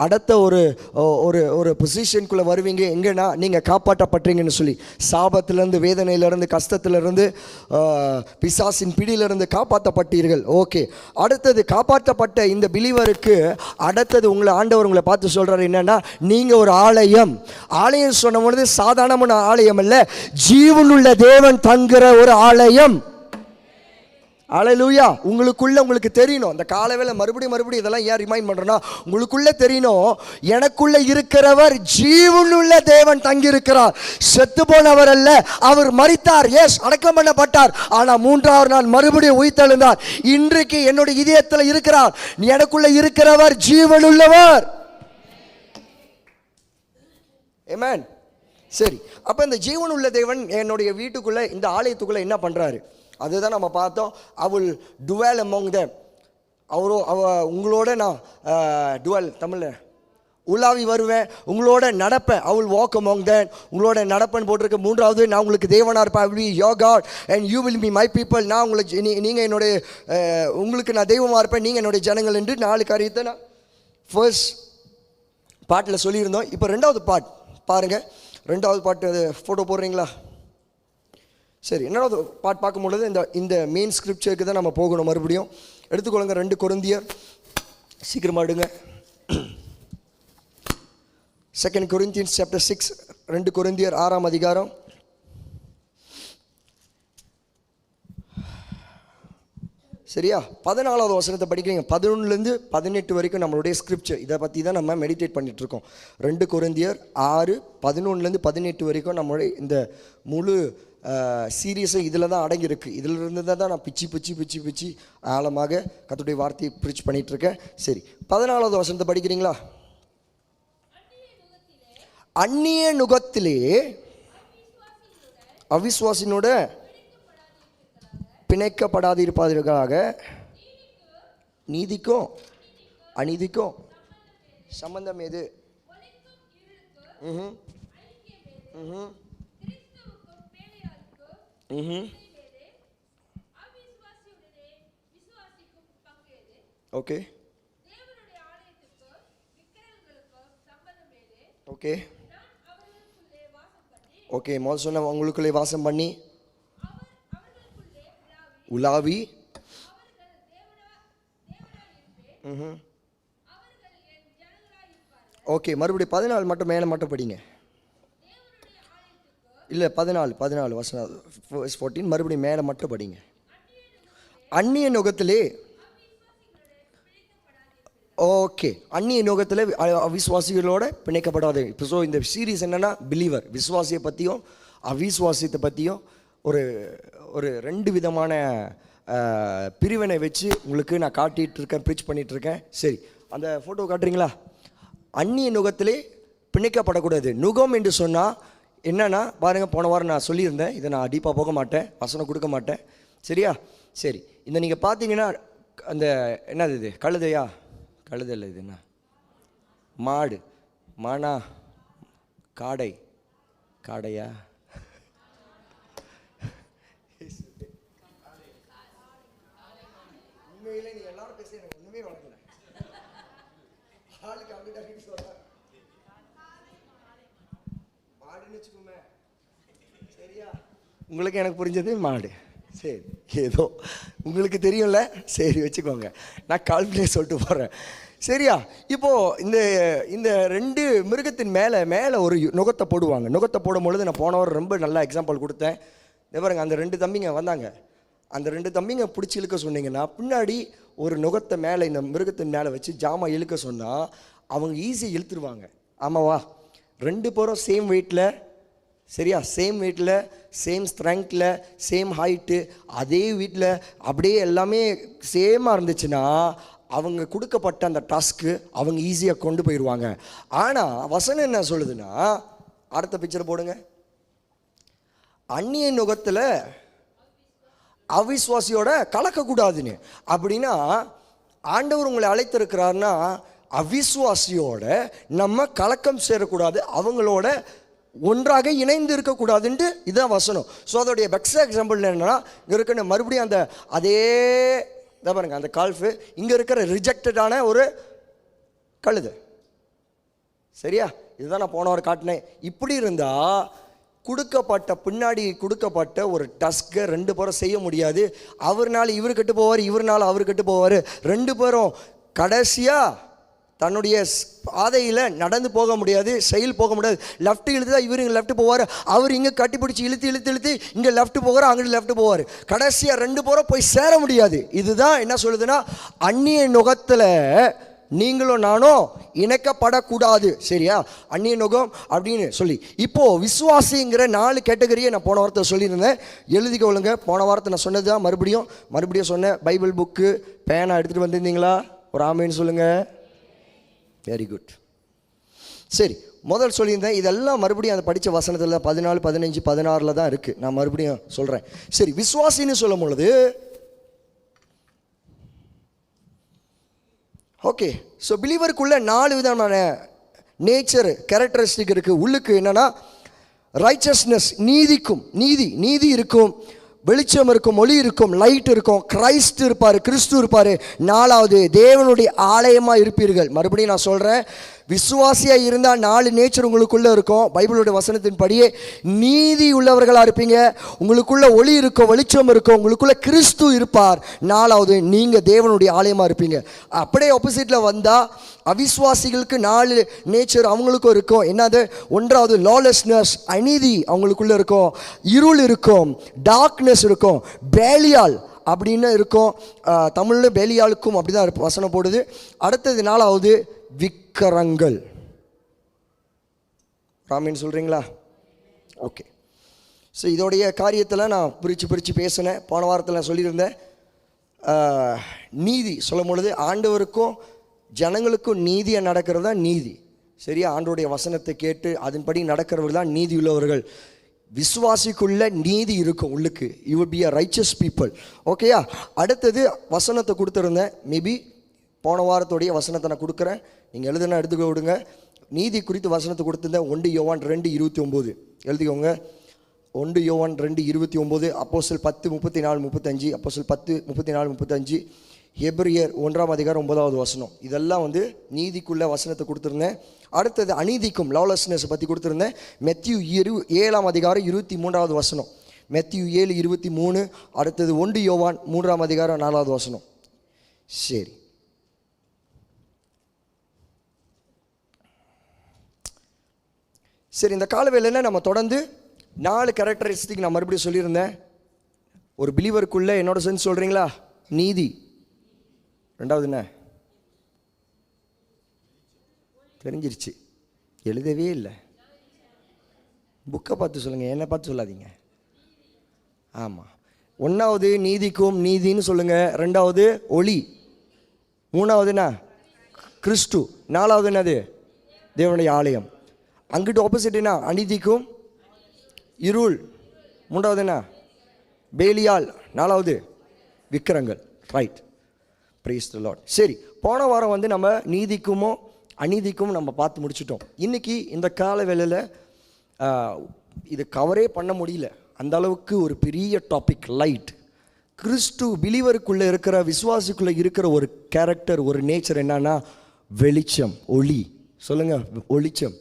B: அடுத்த ஒரு பொசிஷனுக்குள்ளே வருவீங்க. எங்கன்னா நீங்கள் காப்பாற்றப்பட்டீங்கன்னு சொல்லி, சாபத்திலேருந்து, வேதனையிலேருந்து, கஷ்டத்திலிருந்து, பிசாசின் பிடியிலிருந்து காப்பாற்றப்பட்டீர்கள். ஓகே, அடுத்தது காப்பாற்றப்பட்ட இந்த பிலீவருக்கு அடுத்தது ஆண்டவர் உங்களை பார்த்து சொல்கிறார் என்னன்னா, நீங்கள் ஒரு ஆலயம். ஆலயம் சொன்ன பொழுது சாதாரணமான ஆலயம் அல்ல, ஜீவனுள்ள தேவன் தங்குற ஒரு ஆலயம். அல்லேலூயா. உங்களுக்கு தெரியணும். அந்த காலவேளை மறுபடியும் இதெல்லாம் ஏன் ரிமைண்ட் பண்றேன்னா, உங்களுக்குள்ள தெரியணும், எனக்குள்ள இருக்கிறவர் ஜீவனுள்ள தேவன் தங்கியிருக்கிறார். செத்து போனவர் அல்ல, அவர் மரித்தார், எஸ், அடக்கம் பண்ணப்பட்டார். ஆனா 3ஆவது நாள் மறுபடியும் உயிர்த்தெழுந்தார். இன்றைக்கு என்னுடைய இதயத்தில் இருக்கிறார். எனக்குள்ள இருக்கிறவர் ஜீவனுள்ளவர். ஆமென். சரி, அப்ப இந்த ஜீவனுள்ள தேவன் என்னுடைய வீட்டுக்குள்ள, இந்த ஆலயத்துக்குள்ள என்ன பண்றாரு? அதுதான் நம்ம பார்த்தோம். I will dwell among them. உங்களோட நான் டுவெல், தமிழில் உலாவி வருவேன், உங்களோட நடப்பேன். I will walk among them. உங்களோட நடப்பேன் போட்டிருக்கு. 3வது, நான் உங்களுக்கு தேவனாக இருப்பேன். I will be your God and you will be my people. நான் நீங்கள் என்னுடைய உங்களுக்கு நான் தெய்வமாக இருப்பேன், நீங்கள் என்னுடைய ஜனங்கள் என்று 4 காரியத்தை நான் ஃபர்ஸ்ட் பாட்டில் சொல்லியிருந்தோம். இப்போ 2வது பாட் பாருங்கள். 2வது பாட்டு அது ஃபோட்டோ போடுறீங்களா? சரி, என்னோட பாட் பார்க்கும்பொழுது இந்த மெயின் ஸ்கிரிப்சருக்கு தான் நம்ம போகணும். மறுபடியும் எடுத்துக்கொள்ளுங்க. 2 கொரிந்தியர், சீக்கிரமாக எடுங்க. 2 Corinthians chapter 6, 2 கொரிந்தியர் 6ஆம் அதிகாரம். சரியா? 14வது வசனத்தை படிக்கிறீங்க. 11லேருந்து 18 வரைக்கும் நம்மளுடைய ஸ்கிரிப்சர், இதை பற்றி தான் நம்ம மெடிடேட் பண்ணிட்டு இருக்கோம். 2 கொரிந்தியர் 6, 11லேருந்து 18 வரைக்கும் நம்மளுடைய இந்த முழு சீரியஸை இதில் தான் அடங்கியிருக்கு. இதில் இருந்து தான் நான் பிச்சு ஆழமாக கர்த்தருடைய வார்த்தையை ப்ரீச் பண்ணிட்டு இருக்கேன். சரி, 14வது வசனத்தை படிக்கிறீங்களா? அந்நிய நுகத்திலே அவிசுவாசினோட பிணைக்கப்படாதிருப்பாதீர்களாக, நீதிக்கும் அநீதிக்கும் சம்பந்தம் எது? Okay okay okay. முதல் சொன்ன உங்களுக்குள்ளே வாசம் பண்ணி உலாவி. ஓகே, மறுபடியும் 14 மட்டும் மேலே மட்டும் படிங்க. இல்லை, 14 வசனம் 14 மறுபடியும் மேலே மட்டும் படிங்க. அந்நிய நுகத்திலே, ஓகே, அந்நிய நுகத்தில் அவிசுவாசிகளோட பிணைக்கப்படாது. இப்போ ஸோ இந்த சீரீஸ் என்னென்னா, பிலீவர், விசுவாசியை பற்றியும் அவிசுவாசியத்தை பற்றியும் ஒரு 2 விதமான பிரிவினை வச்சு உங்களுக்கு நான் காட்டிகிட்டு இருக்கேன், ப்ரீச் பண்ணிகிட்ருக்கேன். சரி, அந்த ஃபோட்டோ காட்டுறீங்களா? அந்நிய நுகத்திலே பிணைக்கப்படக்கூடாது. நுகம் என்று சொன்னால் என்னன்னா பாருங்கள், போன வாரம் நான் சொல்லியிருந்தேன், இதை நான் டீப்பாக போக மாட்டேன், வசனம் கொடுக்க மாட்டேன். சரியா? சரி, இந்த நீங்கள் பார்த்தீங்கன்னா அந்த என்னது இது? கழுதையா? கழுதை இல்லை, இது என்ன? மாடு, மானா, காடையா? உண்மையிலே நீ எல்லாரும் பேச எனக்கு ஒன்றுமே வழங்கல. ஆளுக்கு அப்படி சொல்ற மாடுன்னு வச்சுக்கோமே. சரியா? உங்களுக்கு எனக்கு புரிஞ்சது மாடு. சரி, ஏதோ உங்களுக்கு தெரியும்ல, சரி வச்சுக்கோங்க. நான் கால்குலே சொல்லிட்டு போகிறேன். சரியா? இப்போது இந்த 2 மிருகத்தின் மேலே ஒரு நுகத்தை போடுவாங்க. நுகத்தை போடும் பொழுது நான் போனவர் ரொம்ப நல்ல எக்ஸாம்பிள் கொடுத்தேன். பாருங்க, அந்த 2 தம்பிங்க வந்தாங்க. அந்த 2 தம்பிங்க பிடிச்சி இழுக்க சொன்னீங்கன்னா, பின்னாடி ஒரு நுகத்தை மேலே இந்த மிருகத்தின் மேலே வச்சு ஜாமான் இழுக்க சொன்னால் அவங்க ஈஸியாக இழுத்துருவாங்க. ஆமாவா? 2 பேரும் சேம் வெயிட்டில், சரியா, சேம் வெயிட்டில், சேம் ஸ்ட்ரெங்த்தில், சேம் ஹைட்டு, அதே வீட்டில் அப்படியே எல்லாமே சேமாக இருந்துச்சுன்னா அவங்க கொடுக்கப்பட்ட அந்த டாஸ்க்கு அவங்க ஈஸியாக கொண்டு போயிடுவாங்க. ஆனால் வசனம் என்ன சொல்லுதுன்னா, அடுத்த பிக்சர் போடுங்க. அந்நிய நுகத்தில் அவிசுவாசியோட கலக்கக்கூடாதுன்னு. அப்படின்னா ஆண்டவர் உங்களை அழைத்திருக்கிறாருன்னா அவிசுவாசியோட நம்ம கலக்கம் சேரக்கூடாது, அவங்களோட ஒன்றாக இணைந்து இருக்கக்கூடாதுன்ட்டு இதுதான் வசனம். ஸோ அதோடைய பெஸ்ட் எக்ஸாம்பிள் என்னன்னா, இங்கே இருக்கிற மறுபடியும் அந்த அதே இதை பாருங்க, அந்த கால்ஃபு இங்கே இருக்கிற ரிஜெக்டடான ஒரு கழுதை. சரியா? இதுதான் நான் போன வாரம் காட்டினேன். இப்படி இருந்தால் பின்னாடி கொடுக்கப்பட்ட ஒரு டஸ்கை 2 பேரும் செய்ய முடியாது. அவர்னால இவர் கெட்டு போவார், இவர்னால அவர் கெட்டு போவார். 2 பேரும் கடைசியாக தன்னுடைய பாதையில் நடந்து போக முடியாது, செயல் போக முடியாது. லெஃப்ட் இழுத்து தான் இவர் இங்கே லெஃப்ட் போவார், அவர் இங்கே கட்டிப்பிடிச்சி இழுத்து இங்கே லெஃப்ட் போவார், அங்கிட்டு லெஃப்ட் போவார். கடைசியாக 2 பேரும் போய் சேர முடியாது. இதுதான் என்ன சொல்லுதுன்னா, அந்நிய நுகத்தில் நீங்களும் நானும் இணைக்கப்படக்கூடாது. சரியா? அந்நிய நுகம் அப்படின்னு சொல்லி இப்போது விசுவாசிங்கிற 4 கேட்டகரியை நான் போன வாரத்தை சொல்லியிருந்தேன். எழுதிக்கொள்ளுங்க. போன வாரத்தை நான் சொன்னது தான் மறுபடியும் சொன்னேன். பைபிள் புக்கு பேனா எடுத்துகிட்டு வந்திருந்தீங்களா? ஒரு ஆமேன்னு சொல்லுங்கள். Very good. சரி, முதல் சொல்லியிருந்தேன். இதெல்லாம் மறுபடியும் அந்த படித்த வசனத்தில் 14, 15, 16 தான் இருக்குது. நான் மறுபடியும் சொல்கிறேன். சரி, விசுவாசின்னு சொல்லும் பொழுது ஓகே. ஸோ பிலீவருக்குள்ளே 4 விதமான நேச்சர் கேரக்டரிஸ்டிக் இருக்குது. உள்ளுக்கு என்னென்னா ரைச்சஸ்னஸ், நீதி இருக்கும், வெளிச்சம் இருக்கும், ஒளி இருக்கும், லைட் இருக்கும், கிரைஸ்ட் இருப்பார், கிறிஸ்து இருப்பார். 4வது தேவனுடைய ஆலயமாக இருப்பீர்கள். மறுபடியும் நான் சொல்கிறேன், விசுவாசியாக இருந்தால் 4 நேச்சர் உங்களுக்குள்ளே இருக்கும். பைபிளுடைய வசனத்தின்படியே நீதி உள்ளவர்களாக இருப்பீங்க, உங்களுக்குள்ளே ஒளி இருக்கும், வெளிச்சம் இருக்கும், உங்களுக்குள்ளே கிறிஸ்து இருப்பார். 4வது நீங்கள் தேவனுடைய ஆலயமாக இருப்பீங்க. அப்படியே ஆப்போசிட்டில் வந்தால் அவிசுவாசிகளுக்கு 4 நேச்சர் அவங்களுக்கும் இருக்கும். என்னது? 1வது லாலெஸ்னஸ், அநீதி அவங்களுக்குள்ளே இருக்கும், இருள் இருக்கும், டார்க்னஸ் இருக்கும், பேலியால் அப்படின்னு இருக்கும். தமிழில் பேலியாளுக்கும் அப்படி தான் வசனம் போடுது. அடுத்தது 4வது விக்கிரங்கள். ராமின்னு சொல்கிறீங்களா? ஓகே. ஸோ இதோடைய காரியத்தில் நான் பிரித்து பேசினேன். போன வாரத்தில் நான் சொல்லியிருந்தேன், நீதி சொல்லும் பொழுது ஆண்டவருக்கும் ஜனங்களுக்கும் நீதியாக நடக்கிறது தான் நீதி. சரியா? ஆண்டோடைய வசனத்தை கேட்டு அதன்படி நடக்கிறவர்கள் தான் நீதி உள்ளவர்கள். விசுவாசிக்குள்ள நீதி இருக்கும் உள்ளுக்கு. You will be a riches people. ஓகேயா? அடுத்தது வசனத்தை கொடுத்துருந்தேன். மேபி போன வாரத்தோடைய வசனத்தை நான் கொடுக்குறேன், நீங்கள் எழுதுனா எடுத்துக்க விடுங்க. நீதி குறித்து வசனத்தை கொடுத்துருந்தேன். 1 யோவான் 2:29 எழுதிக்கோங்க. 1 யோவான் 2:29, அப்போஸ்தலர் 10:34-35, அப்போஸ்தலர் 10:34-35, எபிரியர் 1ஆம் அதிகாரம் 9வது வசனம். இதெல்லாம் நீதிக்குள்ள வசனத்தை கொடுத்துருந்தேன். அடுத்தது அநீதிக்கும் லாலெஸ்னஸ் பற்றி கொடுத்துருந்தேன். மெத்தியூ 7ஆம் அதிகாரம் 23வது வசனம். மெத்தியூ 7:23. அடுத்தது 1 யோவான் 3ஆம் அதிகாரம் 4வது வசனம். சரி, இந்த காலவேளையில் நம்ம தொடர்ந்து 4 கேரக்டரிஸ்டிக் நான் மறுபடியும் சொல்லியிருந்தேன். ஒரு பிலீவருக்குள்ளே என்னோட சென்ஸ் சொல்கிறீங்களா? நீதி. 2வது என்ன? தெரிஞ்சிருச்சு, எழுதவே இல்லை. புக்கை பார்த்து சொல்லுங்கள், என்னை பார்த்து சொல்லாதீங்க. ஆமாம். 1வது நீதிக்கும் நீதின்னு சொல்லுங்கள். 2வது ஒளி. 3வது என்ன? கிறிஸ்து. 4வது என்னது? தேவனுடைய ஆலயம். அங்கிட்டு ஆப்போசிட் என்ன? அநீதிக்கும் இருள். 3வது என்ன? பேலியால். 4வது விக்கிரங்கள். ரைட். Praise the Lord. சரி, போன வாரம் நம்ம நீதிக்குமோ அநீதிக்கும் நம்ம பார்த்து முடிச்சிட்டோம். இன்றைக்கி இந்த கால வேளையில் இது கவரே பண்ண முடியல, அந்த அளவுக்கு ஒரு பெரிய டாபிக். லைட். கிறிஸ்து பிலீவருக்குள்ளே இருக்கிற, விசுவாசிக்குள்ளே இருக்கிற ஒரு கேரக்டர், ஒரு நேச்சர் என்னன்னா வெளிச்சம், ஒளி. சொல்லுங்கள், வெளிச்சம்.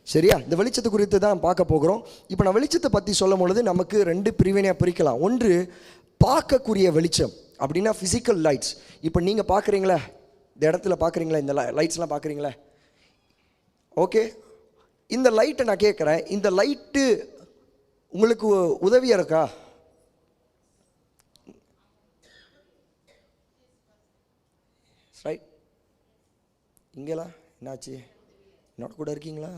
B: சரியா? இந்த வெளிச்சத்தை குறித்து தான் பார்க்க போகிறோம். இப்போ நான் வெளிச்சத்தை பற்றி சொல்லும் பொழுது நமக்கு 2 பிரிவினையாக பிரிக்கலாம். ஒன்று பார்க்கக்கூடிய வெளிச்சம், அப்படின்னா ஃபிசிக்கல் லைட்ஸ். இப்போ நீங்கள் பார்க்குறீங்களா, இந்த இடத்துல பார்க்குறீங்களா, இந்த லைட்ஸ்லாம் பார்க்குறீங்களா? ஓகே, இந்த லைட்டை நான் கேட்குறேன், இந்த லைட்டு உங்களுக்கு உதவியாக இருக்கா? ரைட். இங்கெல்லாம் என்னாச்சு? என்னோட கூட இருக்கீங்களா?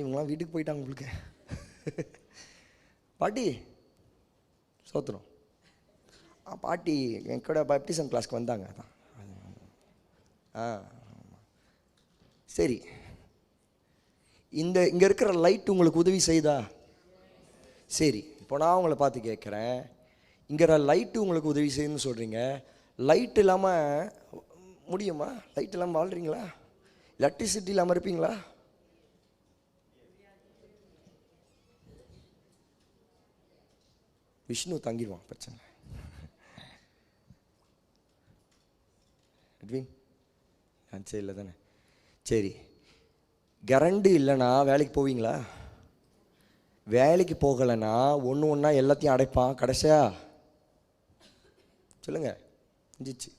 B: இவங்களாம் வீட்டுக்கு போயிட்டாங்க உங்களுக்கு. பாட்டி சோத்துறோம். பாட்டி என் கூட பேப்டிசம் கிளாஸ்க்கு வந்தாங்க. சரி, இங்கே இருக்கிற லைட் உங்களுக்கு உதவி செய்தா? சரி, இப்போ நான் உங்களை பார்த்து கேட்குறேன், இங்கே லைட்டு உங்களுக்கு உதவி செய்யுதுன்னு சொல்கிறீங்க. லைட் இல்லாமல் முடியுமா? லைட் இல்லாமல் வாழ்கிறீங்களா? எலக்ட்ரிசிட்டி இல்லாமல் இருப்பீங்களா? விஷ்ணு தங்கிடுவான், பிரச்சனை. சரி, இல்லை தானே? சரி, கரண்டு இல்லைன்னா வேலைக்கு போவீங்களா? வேலைக்கு போகலைன்னா ஒன்றா எல்லாத்தையும் அடைப்பான். கடைசியா சொல்லுங்கள், செஞ்சிச்சு.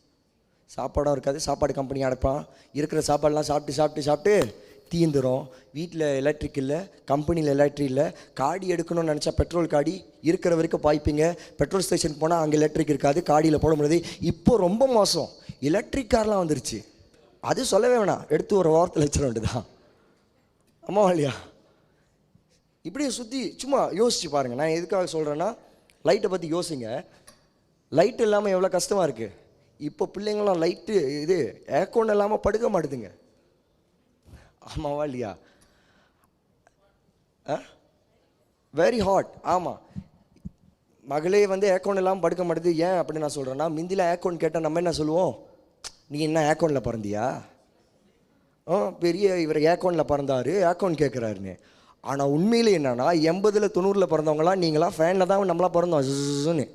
B: சாப்பாடும் இருக்காது, சாப்பாடு கம்பெனி அடைப்பான். இருக்கிற சாப்பாடெலாம் சாப்பிட்டு தீந்துடும். வீட்டில் எலக்ட்ரிக் இல்லை, கம்பெனியில் எலக்ட்ரிக் இல்லை. காடி எடுக்கணும்னு நினச்சா பெட்ரோல் காடி இருக்கிற வரைக்கும் பாய்ப்பீங்க. பெட்ரோல் ஸ்டேஷன் போனால் அங்கே எலக்ட்ரிக் இருக்காது, காடியில் போட முடியாது. இப்போ ரொம்ப மோசம், எலக்ட்ரிக் கார்லாம் வந்துருச்சு. அது சொல்லவே வேணாம், எடுத்து ஒரு வாரத்தில் வச்சிட வேண்டியதான். ஆமாவா இல்லையா? இப்படியே சுற்றி சும்மா யோசிச்சு பாருங்கள். நான் எதுக்காக சொல்கிறேன்னா, லைட்டை பற்றி யோசிங்க. லைட்டு இல்லாமல் எவ்வளோ கஷ்டமாக இருக்குது. இப்போ பிள்ளைங்களாம் லைட்டு இது ஏர்கோன் இல்லாமல் படுக்க மாட்டுதுங்க. ஆமாவா இல்லையா? Very hot. ஆமாம், மகளே வந்து ஏர்கோன் இல்லாமல் படுக்க மாட்டுது. ஏன் அப்படின்னு நான் சொல்கிறேன்னா, மிந்தியில் ஏர்கோன் கேட்டால் நம்ம என்ன சொல்லுவோம்? நீ என்ன ஏர்கோனில் பிறந்தியா? பெரிய இவர் ஏர்கோனில் பிறந்தாரு, ஏர்கோன் கேட்குறாருன்னு. ஆனால் உண்மையிலே என்னன்னா, 80 90 பிறந்தவங்களாம் நீங்களாம் ஃபேனில் தான் நம்மளாம் பிறந்தோம்.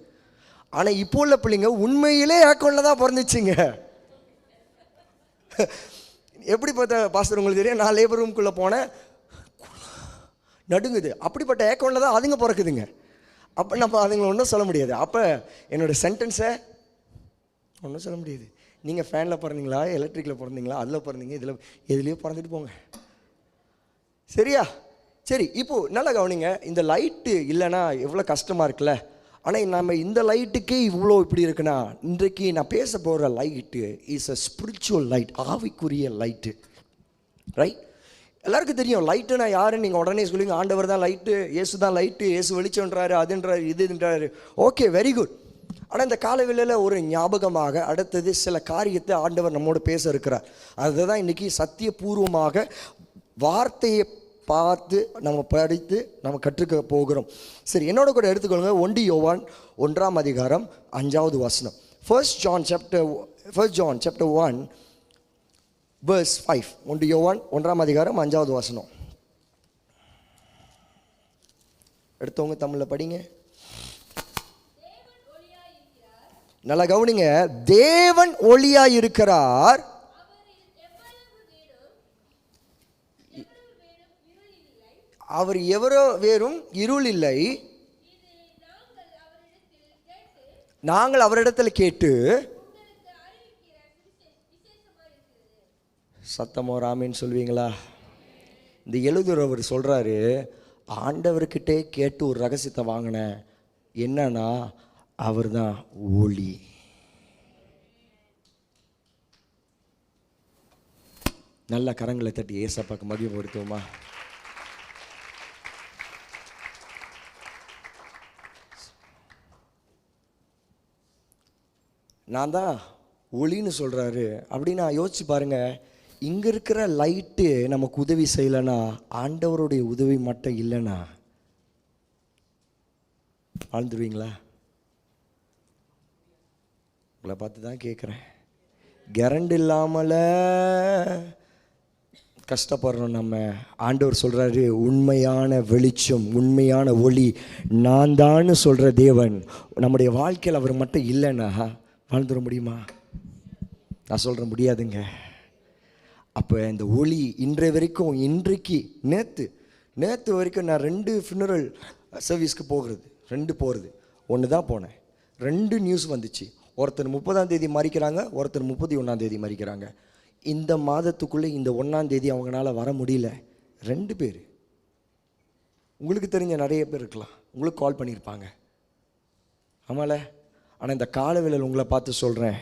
B: ஆனால் இப்போ உள்ள பிள்ளைங்க உண்மையிலே ஏர்கோனில் தான் பிறந்துச்சுங்க. எப்படி பார்த்தா பாஸ்டர் உங்களுக்கு தெரியும், நான் லேபர் ரூம்குள்ளே போனேன், நடுங்குது. அப்படிப்பட்ட ஏர்கோனில் தான் அதுங்க பிறக்குதுங்க. அப்போ நம்ம அதுங்களை ஒன்றும் சொல்ல முடியாது. அப்போ என்னோடய சென்டென்ஸை ஒன்றும் சொல்ல முடியாது. நீங்கள் ஃபேனில் பிறந்தீங்களா, எலக்ட்ரிக்கில் பிறந்தீங்களா, அதில் பிறந்தீங்க, எதுலேயோ பிறந்துட்டு போங்க. சரியா? சரி, இப்போது நல்லா கவனிங்க. இந்த லைட்டு இல்லைன்னா எவ்வளோ கஷ்டமாக இருக்குல்ல. ஆனால் நம்ம இந்த லைட்டுக்கே இவ்வளோ இப்படி இருக்குன்னா, இன்றைக்கு நான் பேச போகிற light is a spiritual light, ஆவிக்குரிய லைட்டு. ரைட்? எல்லாருக்கும் தெரியும் லைட்டுனா யாருன்னு. நீங்கள் உடனே சொல்லுவீங்க, ஆண்டவர் தான் லைட்டு, இயேசு தான் லைட்டு, இயேசு வெளிச்சம்ன்றாரு, அதுன்றாரு, இதுன்றாரு. Okay, very good. ஆனால் இந்த காலவேளையில் ஒரு ஞாபகமாக அடுத்தது சில காரியத்தை ஆண்டவர் நம்மோடு பேச இருக்கிறார். அதுதான் இன்றைக்கி சத்தியபூர்வமாக வார்த்தையை பார்த்து நம்ம படித்து நம்ம கற்றுக்க போகிறோம். சரி, என்னோட கூட எடுத்துக்கொள்ளுங்க. 1 யோவான் 1ஆம் அதிகாரம் 5வது வசனம். 1 John chapter 1 verse 5. 1 யோவான் 1ஆம் அதிகாரம் 5வது வசனம். எடுத்தவங்க தமிழில் படிங்க. நல்லா கவனிங்க. தேவன் ஒளியாய் இருக்கிறார், அவர் எவரோ வேறும் இருள் இல்லை. நாங்கள் அவரிடத்தில் கேட்டு சத்தமோ ராமின்னு சொல்வீங்களா? இந்த எழுதுறவர் சொல்கிறாரு, ஆண்டவர்கிட்டே கேட்டு ஒரு ரகசியத்தை வாங்கினேன். என்னன்னா, அவர் தான் ஒளி. நல்ல கரங்களை தட்டி ஏசப்பாக்கு மகிமைப்படுத்துவோமா? நான் தான் ஒளின்னு சொல்கிறாரு அப்படின்னா யோசிச்சு பாருங்கள். இங்கே இருக்கிற லைட்டு நமக்கு உதவி செய்யலைன்னா, ஆண்டவருடைய உதவி மட்டும் இல்லைன்னா வாழ்ந்துருவீங்களா? உங்களை பார்த்து தான் கேட்குறேன். கரண்ட் இல்லாமல கஷ்டப்படுறோம் நம்ம. ஆண்டவர் சொல்கிறாரு, உண்மையான வெளிச்சம், உண்மையான ஒளி நான் தான் சொல்கிற தேவன் நம்முடைய வாழ்க்கையில் அவர் மட்டும் இல்லைன்னா வாழ்ந்துட முடியுமா? நான் சொல்கிறேன், முடியாதுங்க. அப்போ இந்த ஒளி இன்றைய வரைக்கும், இன்றைக்கு நேற்று வரைக்கும் நான் 2 ஃபினரல் சர்வீஸ்க்கு போகிறது. ஒன்று தான் போனேன். 2 நியூஸ் வந்துச்சு. ஒருத்தர் 30ஆம் தேதி மறிக்கிறாங்க, ஒருத்தர் 31ஆம் தேதி மறிக்கிறாங்க. இந்த மாதத்துக்குள்ளே இந்த 1ஆம் தேதி அவங்களால வர முடியல. 2 பேர். உங்களுக்கு தெரிஞ்ச நிறைய பேர் இருக்கலாம், உங்களுக்கு கால் பண்ணியிருப்பாங்க. ஆமால. ஆனால் இந்த காலவேளையில் உங்களை பார்த்து சொல்கிறேன்,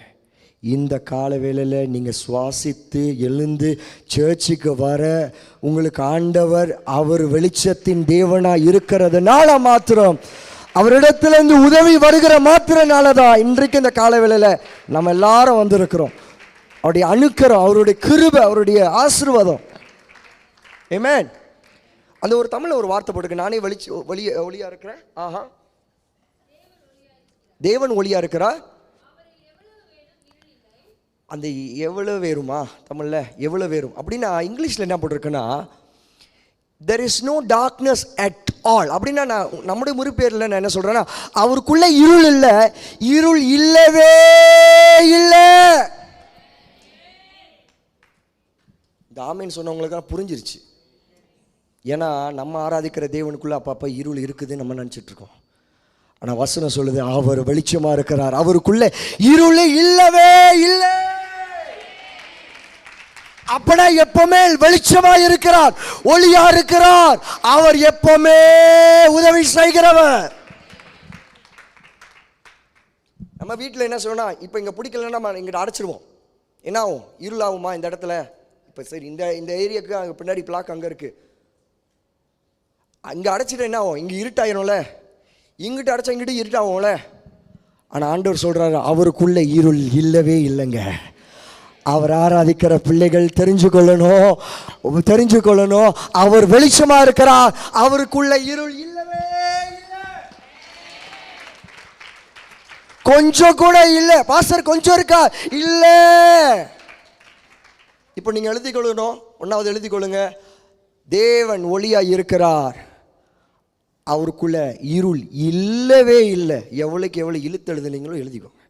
B: இந்த காலவேளையில் நீங்கள் சுவாசித்து எழுந்து சர்ச்சுக்கு வர உங்களுக்கு ஆண்டவர் அவர் வெளிச்சத்தின் தேவனாக இருக்கிறதுனால மாத்திரம், அவரிடத்துலேருந்து உதவி வருகிற மாத்திரனால தான் இன்றைக்கு இந்த காலவேளையில் நம்ம எல்லாரும் வந்திருக்கிறோம். அவருடைய அனுக்கிரம், அவருடைய கிருபை, அவருடைய ஆசீர்வாதம். ஆமென். அந்த ஒரு தமிழில் ஒரு வார்த்தை போட்டுக்க, நானே ஒளியாக இருக்கிறேன். ஆஹா, தேவன் ஒளியாக இருக்கிறார். அந்த எவ்வளோ வேறுமா தமிழில் எவ்வளோ வேறும் அப்படின்னா, இங்கிலீஷில் என்ன போட்டிருக்குன்னா, there is no darkness at all. அப்படின்னா நான் நம்முடைய முறைப்பேரில் நான் என்ன சொல்கிறேன்னா, அவருக்குள்ளே இருள் இல்லை, இருள் இல்லவே இல்லை. இந்த ஆமேன்னு சொன்னவங்களுக்கெல்லாம் புரிஞ்சிருச்சு. ஏன்னா நம்ம ஆராதிக்கிற தேவனுக்குள்ளே அப்பப்போ இருள் இருக்குதுன்னு நம்ம நினச்சிட்ருக்கோம். ஆனால் வசனம் சொல்லுது, அவர் வெளிச்சமாக இருக்கிறார், அவருக்குள்ளே இருள் இல்லவே இல்லை. அப்பனா எப்பவுமே வெளிச்சமா இருக்கிறார், ஒளியா இருக்கிறார். அவர் எப்பவுமே உதவி செய்கிறவர். நம்ம வீட்டில் என்ன சொல்லணும், இப்போ இங்கே பிடிக்கலன்னா நம்ம இங்கிட்ட அடைச்சிடுவோம். என்ன ஆகும்? இருளாகுமா இந்த இடத்துல? இப்போ சரி, இந்த ஏரியாவுக்கு அங்கே பின்னாடி பிளாக் அங்கே இருக்குது, அங்கே அடைச்சிட்டு என்ன ஆகும்? இங்கே இருட்டாயிரும்ல. இங்கிட்ட அடைச்சா இங்கிட்ட இருட்டாகும்ல. ஆனால் ஆண்டவர் சொல்கிறாரு, அவருக்குள்ள இருள் இல்லவே இல்லைங்க. அவர் ஆராதிக்கிற பிள்ளைகள் தெரிஞ்சுக்கொள்ளணும், அவர் வெளிச்சமா இருக்கிறார், அவருக்குள்ள இருள் இல்லவே இல்லை. கொஞ்சம் கூட இல்லை. பாஸ்டர் கொஞ்சம் இருக்கா? இல்லை. இப்போ நீங்க எழுதிக் கொள்ளணும். ஒன்றாவது எழுதிக் கொள்ளுங்க, தேவன் ஒளியா இருக்கிறார், அவருக்குள்ள இருள் இல்லவே இல்லை. எவ்வளோக்கு எவ்வளோ இழுத்து எழுதுனீங்களோ எழுதிக்கோங்க.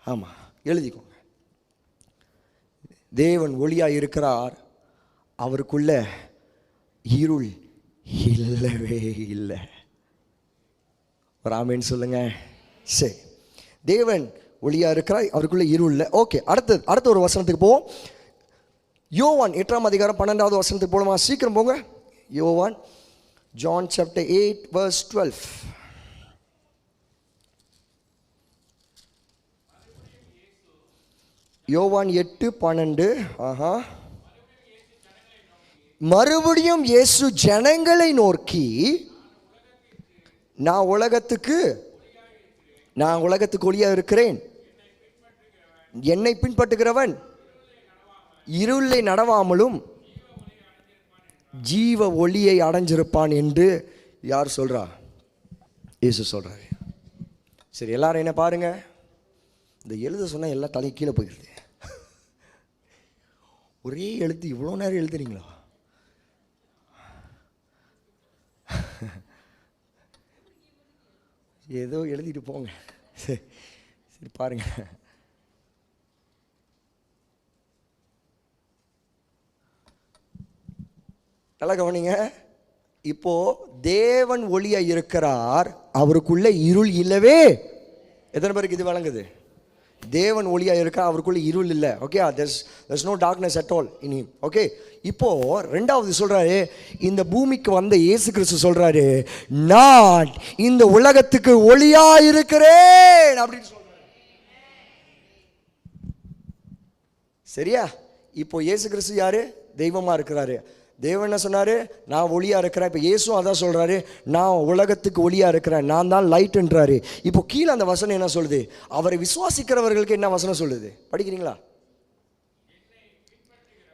B: ஆமாம், எழுதிக்கோங்க. தேவன் ஒளியா இருக்கிறார், அவருக்குள்ள இருள் இல்லவே இல்லை. ஒரு ஆமேன்னு சொல்லுங்க. சரி, தேவன் ஒளியா இருக்கிறார், அவருக்குள்ள இருள் இல்லை. ஓகே, அடுத்த ஒரு வசனத்துக்கு போவோம். யோவான் 8ஆம் அதிகாரம் 12வது வசனத்துக்கு போகலாமா? சீக்கிரம் போங்க. யோவான், John chapter 8 verse 12. யோவான் 8:12. மறுபடியும் இயேசு ஜனங்களை நோக்கி, நான் உலகத்துக்கு ஒளியா இருக்கிறேன், என்னை பின்பற்றுகிறவன் இருளை நடவாமலும் ஜீவ ஒளியை அடைஞ்சிருப்பான் என்று யார் சொல்றா? இயேசு சொல்றாரு. சரி, எல்லாரும் என்ன பாருங்க, இந்த எழுத சொன்னா எல்லா தலையும் கீழே போயிடுது. ஒரே எழுத்து இவ்வளோ நேரம் எழுதுறீங்களா? ஏதோ எழுதிட்டு போங்க. சரி பாருங்க, நல்லா கவனிங்க. இப்போ தேவன் ஒளியா இருக்கிறார், அவருக்குள்ள இருள் இல்லவே. எத்தனை பேருக்கு இது வழங்குது? தேவன் ஒளியா இருக்கிறார், அவருக்குள்ள இருள் இல்லை. Okay, there's no darkness at all in him. Okay, இப்போ ரெண்டாவது சொல்றாரு, இந்த பூமிக்கு வந்த இயேசு கிறிஸ்து சொல்றாரு, நான் இந்த உலகத்துக்கு ஒளியா இருக்கிறேன் அப்படின்னு சொல்றாரு. சரியா? இப்போ இயேசு கிறிஸ்து யாரு? தெய்வமா இருக்கிறாரு. தேவன் என்ன சொன்னாரு? நான் ஒளியா இருக்கிறேன். இப்போ இயேசுவும் அதான் சொல்றாரு, நான் உலகத்துக்கு ஒளியா இருக்கிறேன், நான் தான் லைட்ன்றாரு. இப்போ கீழே அந்த வசனம் என்ன சொல்லுது? அவரை விசுவாசிக்கிறவர்களுக்கு என்ன வசனம் சொல்லுது? படிக்கிறீங்களா?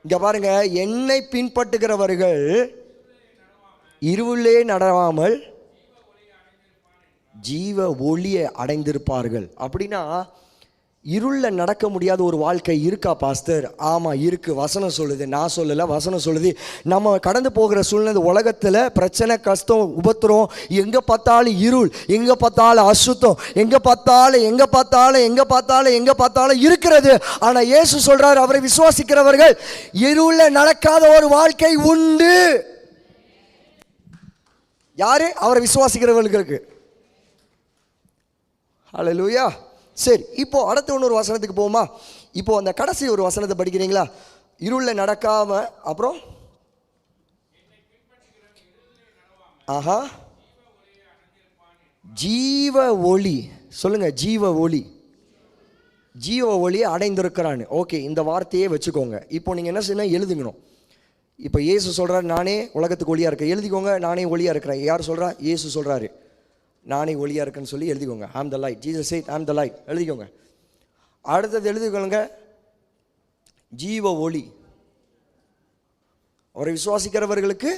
B: இங்க பாருங்க, என்னை பின்பற்றுகிறவர்கள் இருளிலே நடவாமல் ஜீவ ஒளியை அடைந்திருப்பார்கள். அப்படின்னா இருளில் நடக்க முடியாத ஒரு வாழ்க்கை இருக்கா பாஸ்டர்? ஆமாம் இருக்கு. வசனம் சொல்லுது, நான் சொல்லலை, வசனம் சொல்லுது. நம்ம கடந்து போகிற சூழ்நிலை, உலகத்தில் பிரச்சனை, கஷ்டம், உபத்திரம், எங்கே பார்த்தாலும் இருள், எங்கே பார்த்தாலும் அசுத்தம், எங்கே பார்த்தாலும் இருக்கிறது. ஆனால் இயேசு சொல்றாரு, அவரை விசுவாசிக்கிறவர்கள் இருளில் நடக்காத ஒரு வாழ்க்கை உண்டு. யாரு? அவரை விசுவாசிக்கிறவர்களுக்கு. ஹல்லேலூயா. சரி, இப்போ அடுத்த இன்னொரு வசனத்துக்கு போமா. இப்போ அந்த கடைசி ஒரு வசனத்தை படிக்கிறீங்களா? இருளில் நடக்காம, அப்புறம் ஜீவ ஒளி. சொல்லுங்க, ஜீவ ஒளி. ஜீவ ஒளியை அடைந்திருக்கிறான்னு. ஓகே, இந்த வார்த்தையே வச்சுக்கோங்க. இப்போ நீங்கள் என்ன செய்யணும்? எழுதுங்கணும். இப்போ இயேசு சொல்கிறார், நானே உலகத்துக்கு ஒளியாக இருக்கேன். எழுதிக்கோங்க, நானே ஒளியாக இருக்கிறேன். யார் சொல்கிறா? இயேசு சொல்கிறாரு, நானே ஒளியாக இருக்கேன்னு சொல்லி எழுதிக்கோங்க. I am the light. Jesus said I am the light. எழுதிக்கோங்க. அடுத்தது எழுதிக்கொள்ளுங்க, ஜீவ ஒளி. அவரை விசுவாசிக்கிறவர்களுக்கு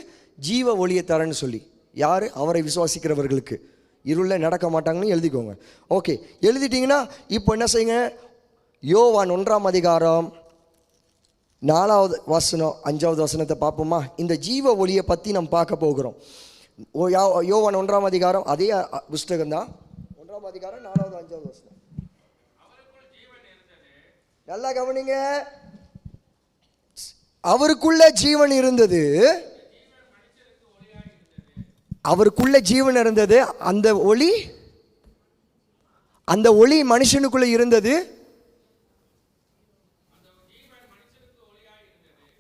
B: ஜீவ ஒளியை தரேன்னு சொல்லி. யார்? அவரை விசுவாசிக்கிறவர்களுக்கு. இருளில் நடக்க மாட்டாங்கன்னு எழுதிக்கோங்க. ஓகே, எழுதிட்டீங்கன்னா இப்போ என்ன செய்யுங்க? யோவான் 1ஆம் அதிகாரம் 4வது வசனம் 5வது வசனத்தை பார்ப்போமா? இந்த ஜீவ ஒளியை பற்றி நம்ம பார்க்க போகிறோம். யோவான் 1ஆம் அதிகாரம், அதே புஸ்தகம் தான், 1ஆம் அதிகாரம் 4வது 5வது வசனம். நல்லா கவனிங்க. அவருக்குள்ள ஜீவன் இருந்தது, அவருக்குள்ள ஜீவன் இருந்தது. அந்த ஒளி மனுஷனுக்குள்ள இருந்தது.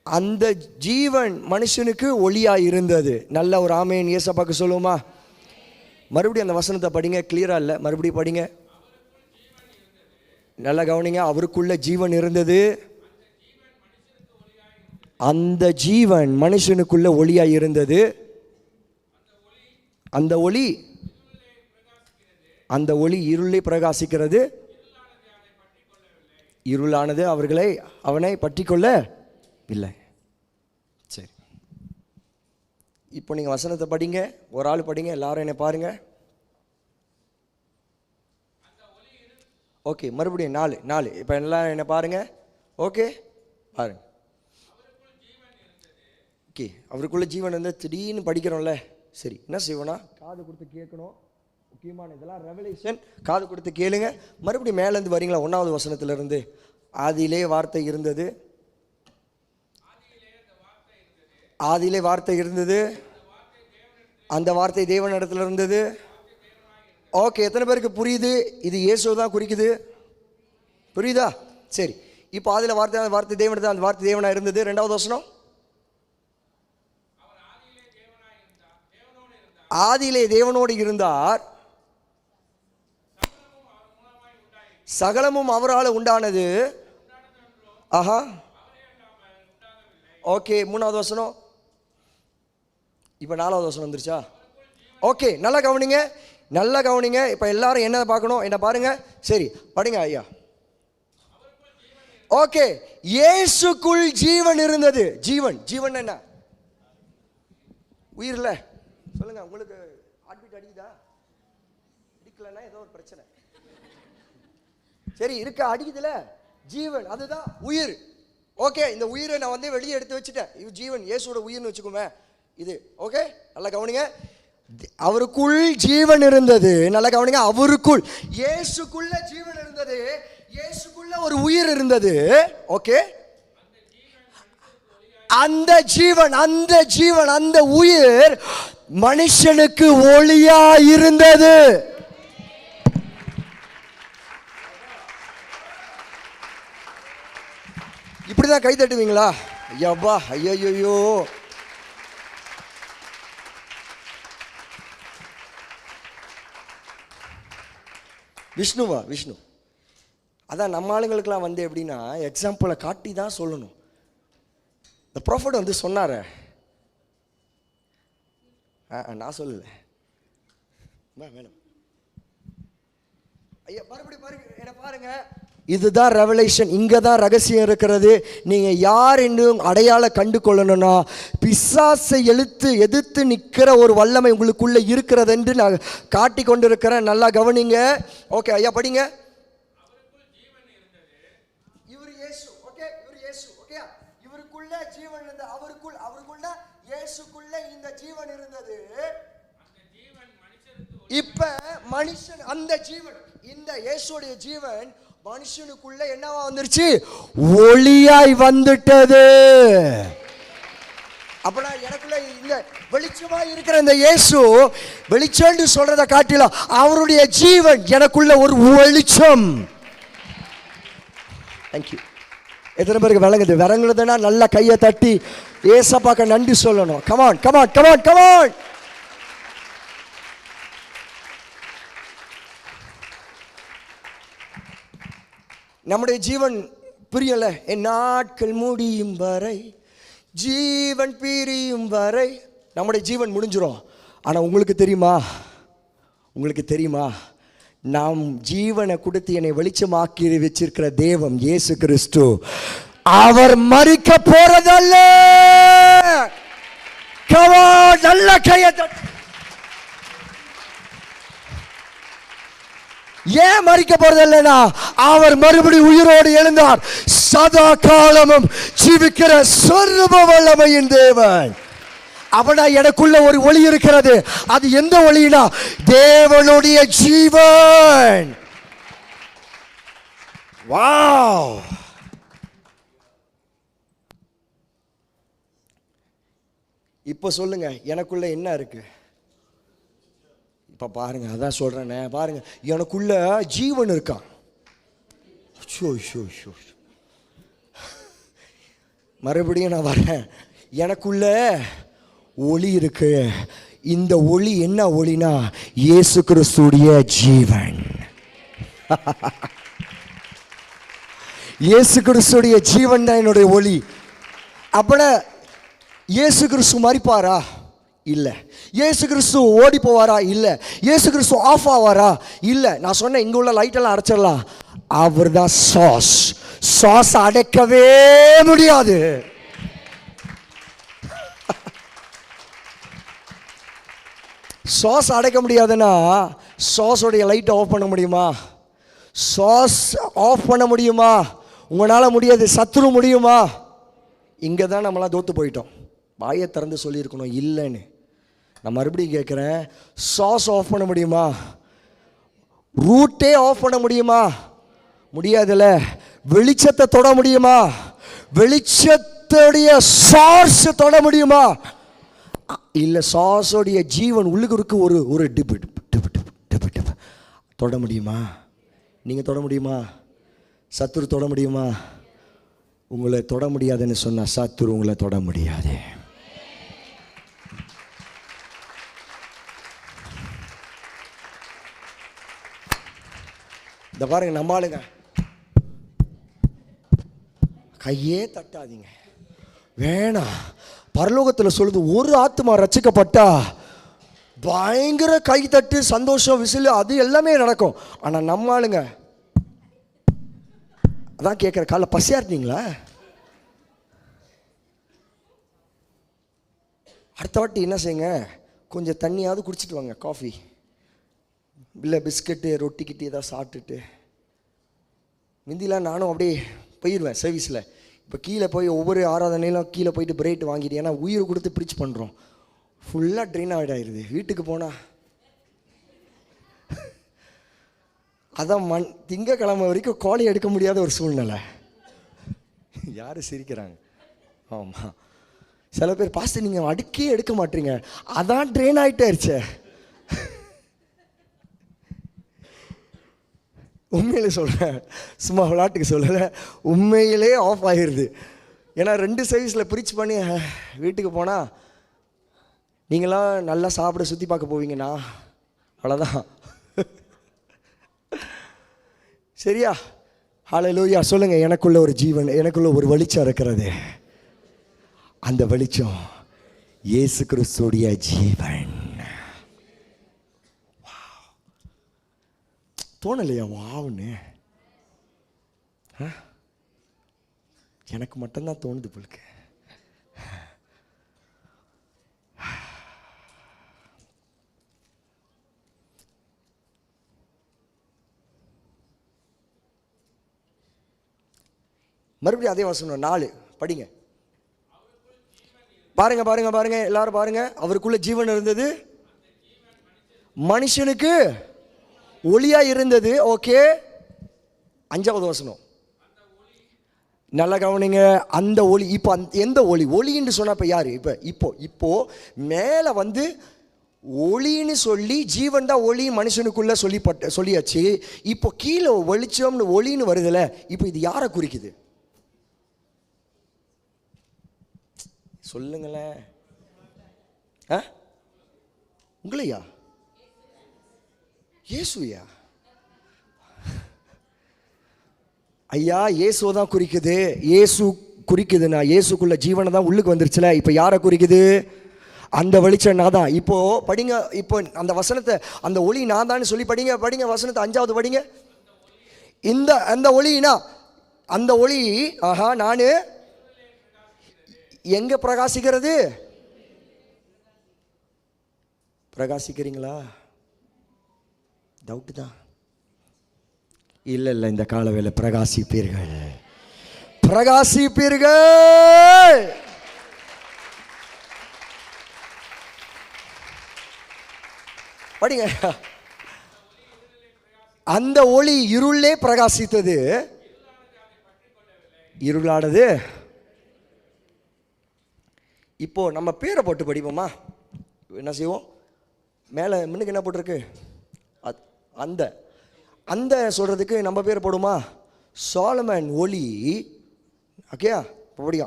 B: அந்த ஜீவன் மனுஷனுக்கு ஒளியாக இருந்தது. நல்ல ஒரு ஆமேன் ஏசப்பாக்கு சொல்லுவோமா? மறுபடியும் அந்த வசனத்தை படிங்க, கிளியராக இல்லை, மறுபடியும் படிங்க, நல்லா கவனிங்க. அவருக்குள்ள ஜீவன் இருந்தது, அந்த ஜீவன் மனுஷனுக்குள்ள ஒளியாக இருந்தது. அந்த ஒளி இருளை பிரகாசிக்கிறது, இருளானது அவனை பற்றி கொள்ளவில்லை. சரி, இப்போ நீங்கள் வசனத்தை படிங்க, ஒரு ஆள் படிங்க, எல்லாரும் என்னை பாருங்க. ஓகே, மறுபடியும் 4 இப்போ எல்லாரும் என்ன பாருங்க. ஓகே, பாருங்க. ஓகே, அவருக்குள்ள ஜீவன் வந்து திடீர்னு படிக்கிறோம்ல, சரி என்ன செய்வோன்னா காது கொடுத்து கேட்கணும். முக்கியமான இதெல்லாம் ரெவலேஷன், காது கொடுத்து கேளுங்க. மறுபடியும் மேலேருந்து வரீங்களா 1வது வசனத்திலிருந்து. ஆதியிலே வார்த்தை இருந்தது, ஆதியிலே வார்த்தை இருந்தது, அந்த வார்த்தை தேவனிடத்தில் இருந்தது. ஓகே, எத்தனை பேருக்கு புரியுது? இது இயேசு தான் குறிக்குது, புரியுதா? சரி, இப்போ அதில் வார்த்தை தேவனிடத்தில், அந்த வார்த்தை தேவனா இருந்தது. 2வது வசனம், ஆதியிலே தேவனோடு இருந்தார், சகலமும் அவரால் உண்டானது. ஆஹா, ஓகே, 3வது வசனம். இப்போ 4வது வசனம் வந்துருச்சா? ஓகே, நல்லா கவனிங்க, நல்லா கவனிங்க. இப்போ எல்லாரும் என்ன பார்க்கணும், என்ன பாருங்க. சரி, படிங்க ஐயா. ஓகே, இயேசுக்குள் ஜீவன் இருந்தது. ஜீவன் என்ன? உயிர்ல சொல்லுங்க. உங்களுக்கு ஹார்ட்பீட் அடிக்குதா? அடிக்கலன்னா ஏதோ ஒரு பிரச்சனை. சரி, அடிக்குதுல ஜீவன், அதுதான் உயிர். ஓகே, இந்த உயிரை நான் வந்து வெளியே எடுத்து வச்சுட்டேன். இது ஜீவன், இயேசுவோட உயிர்னு வச்சுக்கோமே இது. ஓகே, நல்லா கவனிங்க. அவருக்குள் ஜீவன் இருந்தது. நல்லா கவனிங்க, அவருக்குள், இயேசுக்குள்ள ஜீவன் இருந்தது, இயேசுக்குள்ள ஒரு உயிர் இருந்தது. ஓகே, அந்த ஜீவன் அந்த உயிர் மனுஷனுக்கு ஒளியா இருந்தது. இப்படிதான் கை தட்டுவீங்களா? ஐயாப்பா, ஐயோ, விஷ்ணு. அதான் நம்ம ஆளுங்களுக்கெல்லாம் வந்து எப்படின்னா எக்ஸாம்பிளை காட்டி தான் சொல்லணும். இந்த ப்ராஃபட் வந்து சொன்னார, நான் சொல்லல வேணும். ஐயா மறுபடியும் பாருங்க, இதுதான் ரெவலேஷன். இங்கே தான் ரகசியம் இருக்கிறது. நீங்கள் யார் இன்னும் அடையாளம் கண்டு கொள்ளணும்னா, பிசாசை எதிர்த்து நிற்கிற ஒரு வல்லமை உங்களுக்குள்ளே இருக்கிறது என்று நான் காட்டி கொண்டு இருக்கிறேன். நல்லா கவனிங்க. ஓகே ஐயா, படிங்க. இவர் இயேசு. ஓகே, இவர் இயேசு. ஓகே, இவருக்குள்ள ஜீவன் இருந்தது, அவருக்குள்ள இயேசுக்குள்ள இந்த ஜீவன் இருந்தது. இப்ப மனுஷன், அந்த ஜீவன், இந்த இயேசுடைய ஜீவன் மனுஷனுக்குள்ள என்னவா வந்துருச்சு? ஒளியாய் வந்துட்டது. அப்பனா எனக்குள்ள இந்த வெளிச்சமா இருக்கிற இந்த இயேசு, வெளிச்சம்னு சொல்றத காட்டிலும் அவருடைய ஜீவன் எனக்குள்ள ஒரு வெளிச்சம். தேங்க்யூ. எத்தனை பேருக்கு விளங்குது? விளங்குறதுன்னா நல்லா கையை தட்டி ஏசப்பாக்க நன்றி சொல்லணும். Come on come on come on come on. நம்முடைய ஜீவன் பிரியல, என் நாட்கள் முடியும் வரை, ஜீவன் பிரியும் வரை நம்முடைய ஜீவன் முடிஞ்சிடும். ஆனால் உங்களுக்கு தெரியுமா, நாம் ஜீவனை கொடுத்து என்னை வெளிச்சமாக்கி வச்சிருக்கிற தேவன் இயேசு கிறிஸ்து, அவர் மரிக்க போறதல்ல. நல்ல கையை தட்டு. ஏன் மரிக்க போறதில்லைனா, அவர் மறுபடியும் உயிரோடு எழுந்தார். சதா காலமும் ஜீவிக்கிற சர்வ வல்லமையின் தேவன். அவனா எனக்குள்ள ஒரு ஒளி இருக்கிறது. அது எந்த ஒளினா, தேவனுடைய ஜீவன். வாவ். இப்ப சொல்லுங்க, எனக்குள்ள என்ன இருக்கு? இப்போ பாருங்க, அதான் சொல்கிறேனே, பாருங்க, எனக்குள்ள ஜீவன் இருக்கான். மறுபடியும் நான் வரேன். எனக்குள்ள ஒளி இருக்கு. இந்த ஒளி என்ன ஒளினா, இயேசு கிறிஸ்துடைய ஜீவன். இயேசு கிறிஸ்துடைய ஜீவன் தான் என்னுடைய ஒளி. அப்பனா இயேசு கிறிஸ்து மரிப்பாரா? இல்லை. இயேசு கிறிஸ்து ஓடி போவாரா? இல்லை. இயேசு கிறிஸ்து ஆஃப் ஆவாரா? இல்லை. நான் சொன்னேன், இங்கே உள்ள லைட்டெல்லாம் அடைச்சிடலாம். அவர் தான் சாஸ். சாஸ் அடைக்கவே முடியாது. சாஸ் அடைக்க முடியாதுன்னா சாஸோடைய லைட்டை ஆஃப் பண்ண முடியுமா? சாஸ் ஆஃப் பண்ண முடியுமா? உங்களால் முடியாது. சத்துரு முடியுமா? இங்கே தான் நம்மளாம் தோற்று போயிட்டோம். வாயை திறந்து சொல்லியிருக்கணும் இல்லைன்னு. நான் மறுபடியும் கேட்குறேன், சாஸ் ஆஃப் பண்ண முடியுமா? ரூட்டே ஆஃப் பண்ண முடியுமா? முடியாதுல்ல. வெளிச்சத்தை தொட முடியுமா? வெளிச்சத்துடைய சார்ஸ் தொட முடியுமா? இல்லை. சாஸோடைய ஜீவன் உள்ளுக்கு ஒரு டிப்பு டிப்பு டிப்பு டிப்பு டிப்பு தொட முடியுமா? நீங்கள் தொட முடியுமா? சத்துரு தொட முடியுமா? உங்களை தொட முடியாதுன்னு சொன்னால் சத்துரு உங்களை தொட முடியாது. இந்த பாருங்க, நம்ம ஆளுங்க கையே தட்டாதீங்க, வேணாம். பரலோகத்தில் சொல்லுது, ஒரு ஆத்மா ரட்சிக்கப்பட்டா பயங்கர கை தட்டு, சந்தோஷம், விசில், அது எல்லாமே நடக்கும். ஆனால் நம்ம ஆளுங்க அதான் கேட்குற, காலைல பசியாக இருந்தீங்களா? அடுத்த வாட்டி என்ன செய்யுங்க, கொஞ்சம் தண்ணியாவது குடிச்சிட்டு வாங்க, காஃபி இல்லை பிஸ்கட்டு ரொட்டி கிட்டி ஏதாவது சாப்பிட்டுட்டு. முந்திலாம் நானும் அப்படியே போயிடுவேன் சர்வீஸில். இப்போ கீழே போய் ஒவ்வொரு ஆராதனையிலும் கீழே போயிட்டு பிரேட் வாங்கிட்டு, ஏன்னா உயிரை கொடுத்து ப்ரீச் பண்ணுறோம். ஃபுல்லாக ட்ரெயின் ஆகிடாயிருது. வீட்டுக்கு போனால் அதான் திங்கக்கிழமை வரைக்கும் கோழி எடுக்க முடியாத ஒரு சூழ்நிலை. யார் சிரிக்கிறாங்க? ஆமாம். சில பேர் பாஸ்டர் நீங்கள் அடுக்கே எடுக்க மாட்டீங்க, அதான் ட்ரெயின் ஆகிட்டாயிருச்சே. உண்மையிலே சொல்கிறேன், சும்மா விளாட்டுக்கு சொல்லலை, உண்மையிலே ஆஃப் ஆகிடுது. ஏன்னா 2 சர்வீஸில் ப்ரீச் பண்ணி வீட்டுக்கு போனால் நீங்களாம் நல்லா சாப்பிட சுற்றி பார்க்க போவீங்கண்ணா, அவ்வளோதான். சரியா? ஹல்லேலூயா சொல்லுங்கள். எனக்குள்ள ஒரு ஜீவன், எனக்குள்ள ஒரு வெளிச்சம் இருக்கிறது. அந்த வெளிச்சம் இயேசு கிறிஸ்துடைய ஜீவன். தோணலையா வாவுன்னு? எனக்கு மட்டும்தான் தோணுது போலுக்கு. மறுபடியும் அதே வசனம் 4 படிங்க. பாருங்க பாருங்க பாருங்க, எல்லாரும் பாருங்க. அவருக்குள்ள ஜீவன் இருந்தது, மனுஷனுக்கு ஒளியா இருந்தது. ஓகே, 5வது வசனம் நல்லா கவனிங்க. அந்த ஒளி, இப்போ எந்த ஒளி? ஒளின்னு சொன்னா இப்போ யாரு? இப்போ மேலே வந்து ஒளின்னு சொல்லி, ஜீவன் தான் ஒளி மனுஷனுக்குள்ள சொல்லியாச்சு. இப்போ கீழே வெளிச்சம்னு ஒளின்னு வருதுல, இப்போ இது யாரை குறிக்குது சொல்லுங்களேன்? உங்களையா? இயேசுயா? ஐயா, இயேசுவை தான் குறிக்குது. இயேசு குறிக்குதுன்னா இயேசுக்குள்ள ஜீவனை தான் உள்ளுக்கு வந்துருச்சுல. இப்போ யாரை குறிக்குது? அந்த வெளிச்சம் நான் தான். இப்போ படிங்க, இப்போ அந்த வசனத்தை, அந்த ஒளி நான் தான் சொல்லி படிங்க. படிங்க வசனத்தை 5வது படிங்க. அந்த ஒளினா, அந்த ஒளி நான் எங்க பிரகாசிக்கிறது? பிரகாசிக்கிறீங்களா? டவுட்டு தான். இல்லை இல்லை, இந்த கால வேலை பிரகாசிப்பீர்கள், பிரகாசிப்பீர்கள். படிங்க. அந்த ஒளி இருளே பிரகாசித்தது, இருளானது. இப்போ நம்ம பேரை போட்டு படிப்போமா? என்ன செய்வோம்? மேலே முன்னுக்கு என்ன போட்டிருக்கு? அந்த சொல்கிறதுக்கு நம்ம பேர் போடுமா? சாலமன் ஒளி. ஓகே, படிங்க.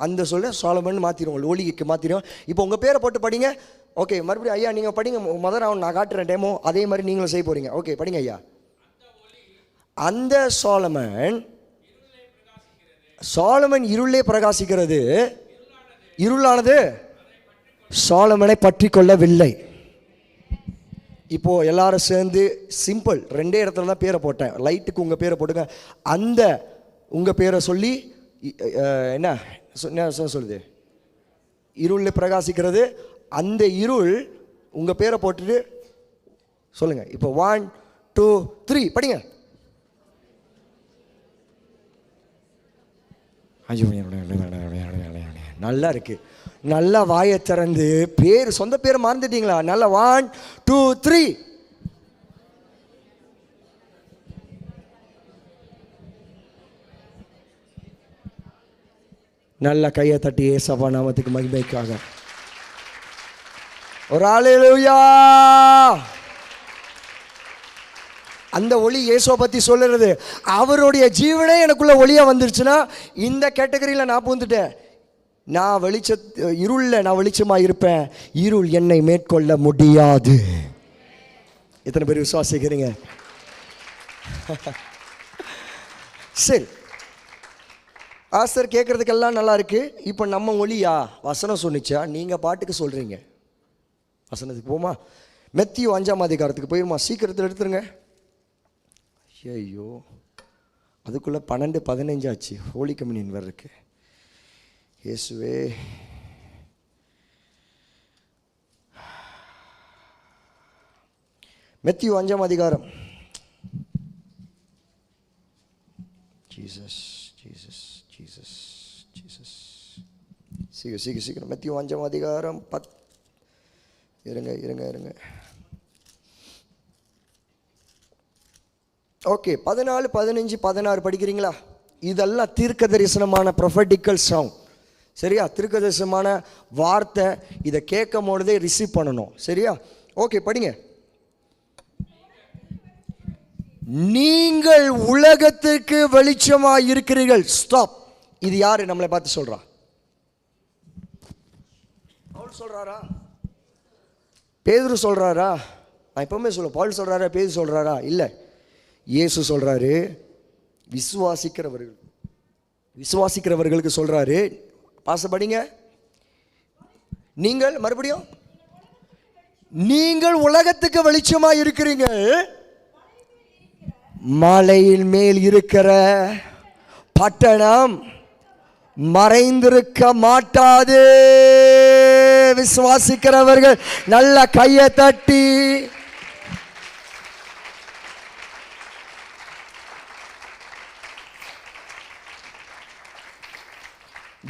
B: அந்த சொல்ல சாலமன் மாற்றிடுவோம், ஒளிக்கு மாற்றிடுவோம். இப்போ உங்கள் பேரை போட்டு படிங்க. ஓகே, மறுபடியும் ஐயா நீங்கள் படிங்க. மதர் நான் காட்டுறேன் டேமோ, அதே மாதிரி நீங்களும் செய்ய போகிறீங்க. ஓகே, படிங்க ஐயா. அந்த சாலமன் இருளே பிரகாசிக்கிறது, இருளானது சாலமனை பற்றி கொள்ளவில்லை. இப்போது எல்லாரும் சேர்ந்து சிம்பிள் 2 இடத்துல தான் பேரை போட்டேன். லைட்டுக்கு உங்கள் பேரை போட்டுங்க. அந்த உங்கள் பேரை சொல்லி என்ன சொல்லுது? இருளில் பிரகாசிக்கிறது. அந்த இருள் உங்கள் பேரை போட்டுட்டு சொல்லுங்கள். இப்போ 1 2 3 படிங்க. நல்லா இருக்கு. நல்லா வாயை திறந்து பேர், சொந்த பேரை மறந்துட்டீங்களா? நல்லா 1 2 3. நல்ல கையை தட்டி ஏசப்பா நாமத்துக்கு மகிமைக்காக ஒரு அல்லேலூயா. அந்த ஒளி இயேசுவை பற்றி சொல்லுறது. அவருடைய ஜீவனே எனக்குள்ள ஒளியாக வந்துருச்சுன்னா இந்த கேட்டகரியில் நான் பூந்துட்டேன். நான் இருளில் நான் வெளிச்சமாக இருப்பேன். இருள் என்னை மேற்கொள்ள முடியாது. எத்தனை பேர் விசுவாசிக்கிறீங்க? சரி, ஆஸ்தர் கேட்குறதுக்கெல்லாம் நல்லா இருக்கு. இப்போ நம்ம ஒளியா வசனம் சொன்னிச்சா? நீங்கள் பாட்டுக்கு சொல்கிறீங்க. வசனத்துக்கு போமா? மத்தேயு 5ஆம் அதிகாரத்துக்கு போயிருமா? சீக்கிரத்தில் எடுத்துருங்க. ஐயோ, அதுக்குள்ளே 12:15 ஆச்சு. ஹோலி கம்யூனியன் வேறு இருக்கு. இயேசுவே, மத்தேயு 5ஆம் அதிகாரம். Jesus Jesus Jesus Jesus. சீக்கிரம் மத்தேயு 5ஆம் அதிகாரம் 10. இருங்க. ஓகே, 14 15 16 படிக்கிறீங்களா? இதெல்லாம் தீர்க்க தரிசனமான ப்ரொஃபெட்டிக்கல் சாங். சரியா? தீர்க்க தரிசனமான வார்த்தை. இதை கேட்கும் பொழுதே ரிசீவ் பண்ணணும். சரியா? ஓகே, படிங்க. நீங்கள் உலகத்துக்கு வெளிச்சமாக இருக்கிறீர்கள். ஸ்டாப். இது யாரு நம்மளை பார்த்து சொல்றா? பவுல் சொல்றாரா? பேதுரு சொல்றாரா? நான் எப்பவுமே சொல்லுவேன், பவுல் சொல்றாரா பேதுரு சொல்றாரா? இல்லை, இயேசு சொல்றாரு. விசுவாசிக்கிறவர்களுக்கு சொல்றாரு. பாசப்படிங்க. நீங்கள் மறுபடியும் நீங்கள் உலகத்துக்கு வெளிச்சமா இருக்கிறீங்க. மலையின் மேல் இருக்கிற பட்டணம் மறைந்திருக்க மாட்டாது. விசுவாசிக்கிறவர்கள் நல்ல கையை தட்டி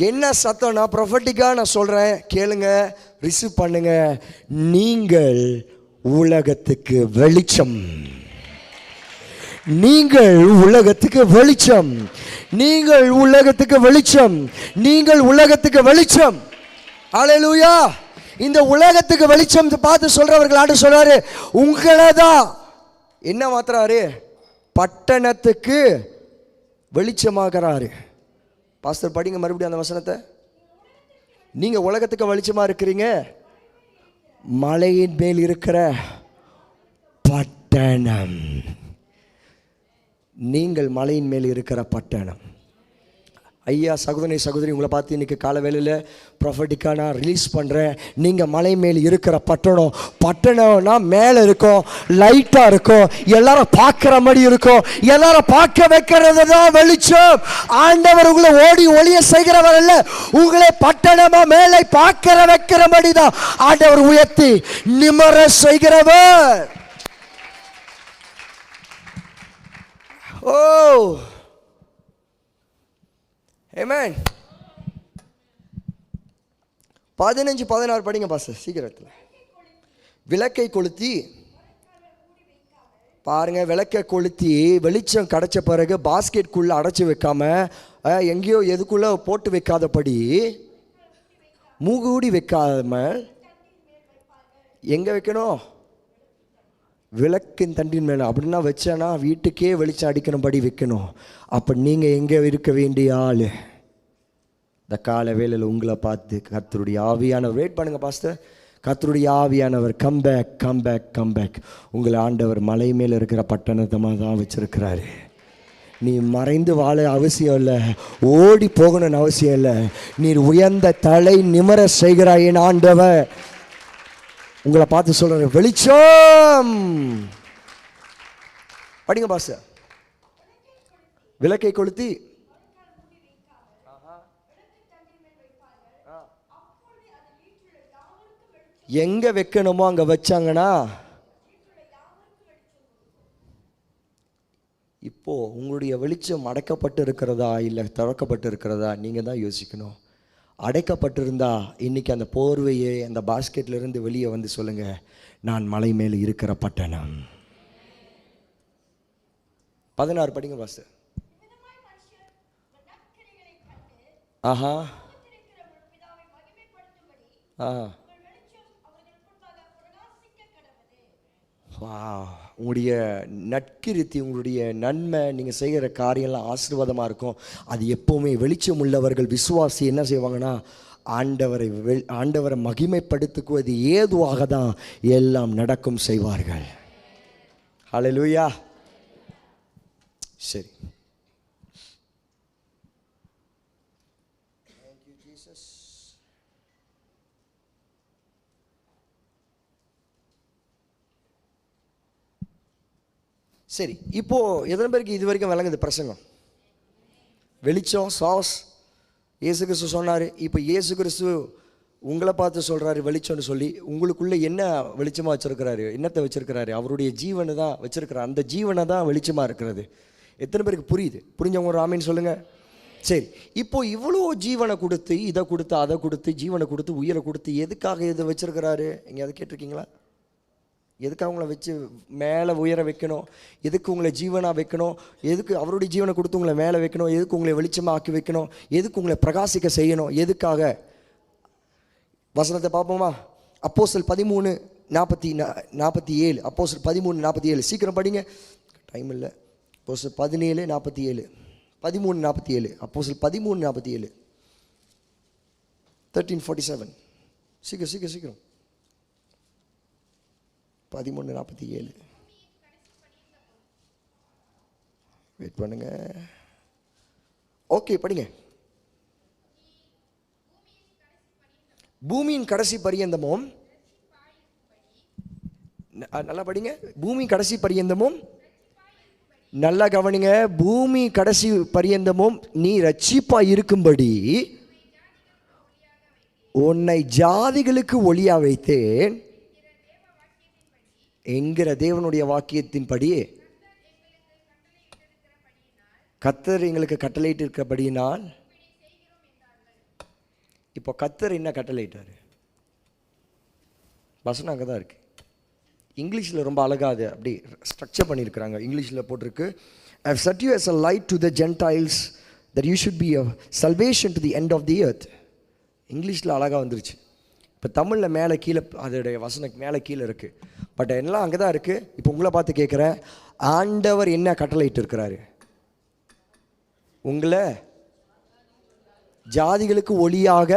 B: என்ன சத்தம்? நான் ப்ரொஃபட்டிக்காக நான் சொல்கிறேன், கேளுங்க, ரிசீவ் பண்ணுங்க. நீங்கள் உலகத்துக்கு வெளிச்சம். நீங்கள் உலகத்துக்கு வெளிச்சம். நீங்கள் உலகத்துக்கு வெளிச்சம். நீங்கள் உலகத்துக்கு வெளிச்சம். அல்லேலூயா. இந்த உலகத்துக்கு வெளிச்சம் பார்த்து சொல்றவர்கள் ஆண்டு சொல்றாரு, உங்களை தான் என்ன மாத்துறாரு? பட்டணத்துக்கு வெளிச்சமாகிறாரு. பாஸ்டர் படிங்க மறுபடியும் அந்த வசனத்தை. நீங்க உலகத்துக்கு வெளிச்சமா இருக்கிறீங்க. மலையின் மேல் இருக்கிற பட்டணம். நீங்கள் மலையின் மேல் இருக்கிற பட்டணம். ஐயா, சகோதரி, உங்களை பார்த்து இன்றைக்கி காலை வேளையில் ப்ரொஃபட்டிக்காக நான் ரிலீஸ் பண்ணுறேன். நீங்கள் மலை மேல் இருக்கிற பட்டணம்னா மேலே இருக்கும், லைட்டாக இருக்கும், எல்லாரும் பார்க்குற மாதிரி இருக்கும், எல்லாரும் பார்க்க வைக்கிறது தான் வெளிச்சம். ஆண்டவர் உங்களை ஓடி ஒளிய செய்கிறவர் அல்ல, உங்களை பட்டணமாக மேலே பார்க்கிற வைக்கிற மாதிரி தான் ஆண்டவர் உயர்த்தி நிமர செய்கிறவர். ஓ ஆமென். 15 16 படிங்க பாஸ்டர் சீக்கிரத்தில். விளக்கை கொளுத்தி பாருங்க, விளக்கை கொளுத்தி வெளிச்சம் கிடைச்ச பிறகு பாஸ்கெட்குள்ளே அடைச்சி வைக்காம எங்கேயோ எதுக்குள்ளே போட்டு வைக்காதபடி, மூகூடி வைக்காம எங்கே வைக்கணும்? விளக்கின் தண்டின் மேலே. அப்படின்னா வச்சேன்னா வீட்டுக்கே வெளிச்சம் அடிக்கணும்படி வைக்கணும். அப்போ நீங்கள் எங்கே இருக்க வேண்டிய ஆள்? இந்த கால வேளையில் உங்களை பார்த்து கர்த்தருடைய ஆவியானவர், வெயிட் பண்ணுங்க பாஸ்டர், கர்த்தருடைய ஆவியானவர் come back come back come back. உங்களை ஆண்டவர் மலை மேலே இருக்கிற பட்டணத்தமாக தான் வச்சிருக்கிறாரு. நீ மறைந்து வாழ அவசியம் இல்லை, ஓடி போகணும்னு அவசியம் இல்லை. நீர் உயர்ந்த தலை நிமர செய்கிறாய் என் ஆண்டவர். உங்களை பார்த்து சொல்ற வெளிச்சம். படிங்க பாஸ்டர். விளக்கை கொளுத்தி எங்க வைக்கணுமோ அங்க வச்சாங்கன்னா, இப்போ உங்களுடைய வெளிச்சம் அடைக்கப்பட்டு இருக்கிறதா இல்லை திறக்கப்பட்டு இருக்கிறதா நீங்க தான் யோசிக்கணும். அடைக்கப்பட்டிருந்தா இன்னைக்கு அந்த போர்வையை அந்த பாஸ்கெட்ல இருந்து வெளியே வந்து சொல்லுங்க, நான் மலை மேலே இருக்கிற பட்டணம். 16 படிங்க பாஸ்டர். ஆஹா உங்களுடைய நற்கிருத்தி, உங்களுடைய நன்மை, நீங்கள் செய்கிற காரியம்லாம் ஆசீர்வாதமாக இருக்கும். அது எப்போவுமே வெளிச்சம் உள்ளவர்கள் விசுவாசி என்ன செய்வாங்கன்னா, ஆண்டவரை மகிமைப்படுத்துக்குவது ஏதுவாக தான் எல்லாம் நடக்கும் செய்வார்கள். ஹல்லேலூயா. சரி, சரி. இப்போது எத்தனை பேருக்கு இது வரைக்கும் விளங்குது பிரசங்கம்? வெளிச்சம் சாஸ் இயேசு கிறிஸ்து சொன்னார். இப்போ இயேசு கிறிஸ்து உங்களை பார்த்து சொல்கிறாரு வெளிச்சம்னு சொல்லி. உங்களுக்குள்ளே என்ன வெளிச்சமாக வச்சுருக்கிறாரு? என்னத்தை வச்சுருக்கிறாரு? அவருடைய ஜீவனை தான் வச்சுருக்கிறார். அந்த ஜீவனை தான் வெளிச்சமாக இருக்கிறது. எத்தனை பேருக்கு புரியுது? புரிஞ்சவங்க ஒரு ஆமீன் சொல்லுங்கள். சரி, இப்போ இவ்வளோ ஜீவனை கொடுத்து, இதை கொடுத்து, அதை கொடுத்து, ஜீவனை கொடுத்து, உயிரை கொடுத்து, எதுக்காக இதை வச்சுருக்கிறாரு? எங்கேயாவது கேட்டிருக்கீங்களா? எதுக்கு உங்களை வச்சு மேலே உயர வைக்கணும்? எதுக்கு உங்களை ஜீவனாக வைக்கணும்? எதுக்கு அவருடைய ஜீவனை கொடுத்து உங்களை மேலே வைக்கணும்? எதுக்கு உங்களை வெளிச்சமாக ஆக்கி வைக்கணும்? எதுக்கு உங்களை பிரகாசிக்க செய்யணும்? எதுக்காக? வசனத்தை பார்ப்போமா? அப்போஸ்தலர் 13:47. அப்போஸ்தலர் 13:47. சீக்கிரம் படிங்க, டைம் இல்லை. அப்போஸ்தலர் 17:47. 13:47. அப்போஸ்தலர் 13:47. 13:47. சீக்கிரம் சீக்கிரம் சீக்கிரம். 13:47. வெயிட் பண்ணுங்க. ஓகே, படிங்க. பூமியின் கடைசி பரியந்தமும், நல்லா படிங்க, பூமி கடைசி பரியந்தமும், நல்லா கவனிங்க, பூமி கடைசி பரியந்தமும் நீ ரட்சிப்பா இருக்கும்படி உன்னை ஜாதிகளுக்கு ஒளியா வைத்தேன் என்கிற தேவனுடைய வாக்கியத்தின்படி, கர்த்தர் எங்களுக்கு கட்டளையிட்டு இருக்கிறபடியினால். இப்போ கர்த்தர் என்ன கட்டளையிட்டாரு? வசனம் அங்கே தான் இருக்கு. இங்கிலீஷில் ரொம்ப அழகாக அது அப்படி ஸ்ட்ரக்சர் பண்ணியிருக்கிறாங்க. இங்கிலீஷில் போட்டிருக்கு, I've set you as a light to the Gentiles that you should be a salvation to the end of the earth. இங்கிலீஷில் அழகாக வந்துருச்சு. இப்போ தமிழில் மேலே கீழே அதோடைய வசனம் மேலே கீழே இருக்குது. பட் எல்லாம் அங்கே தான் இருக்குது. இப்போ உங்களை பார்த்து கேட்குறேன், ஆண்டவர் என்ன கட்டளையிட்டு இருக்கிறாரு? உங்களை ஜாதிகளுக்கு ஒளியாக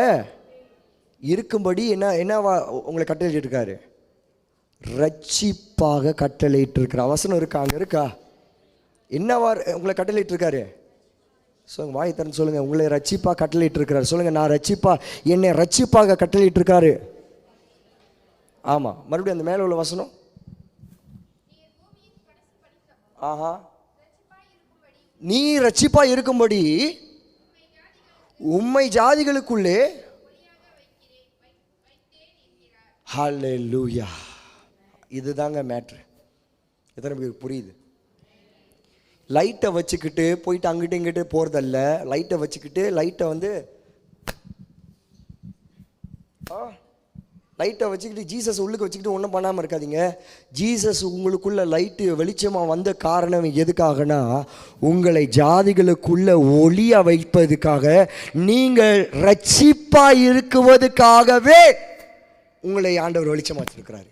B: இருக்கும்படி என்ன உங்களை கட்டளையிட்டு இருக்காரு? ரட்சிப்பாக கட்டளையிட்டு இருக்கிற வசனம் இருக்கா? அங்கே இருக்கா? என்னவா உங்களை கட்டளையிட்டு இருக்காரு? சொல்லுங்க, வாய் திறந்து சொல்லுங்க. உங்களை ரட்சிப்பாக கட்டளையிட்டு இருக்கிறாரு. சொல்லுங்க, நான் ரட்சிப்பா, என்னை ரட்சிப்பாக கட்டளையிட்டு இருக்காரு. ஆமாம், மறுபடியும் அந்த மேலே உள்ள வசனம். ஆஹா, நீ ரட்சிப்பா இருக்கும்படி உம்மை ஜாதிகளுக்குள்ளே. ஹல்லேலூயா. இதுதாங்க மேட்ரு. எத்தனை பேருக்கு புரியுது? லைட்டை வச்சுக்கிட்டு போயிட்டு அங்கிட்டு இங்கிட்டு போகிறதல்ல. லைட்டை வச்சுக்கிட்டு லைட்டை வச்சுக்கிட்டு ஜீசஸ் உள்ளுக்கு வச்சுக்கிட்டு ஒன்றும் பண்ணாமல் இருக்காதீங்க. ஜீசஸ் உங்களுக்குள்ள லைட்டு வெளிச்சமாக வந்த காரணம் எதுக்காகனா, உங்களை ஜாதிகளுக்குள்ள ஒளியாக வைப்பதுக்காக, நீங்கள் ரட்சிப்பாக இருக்குவதுக்காகவே உங்களை ஆண்டவர் வெளிச்சமாக வச்சிருக்கிறாரு.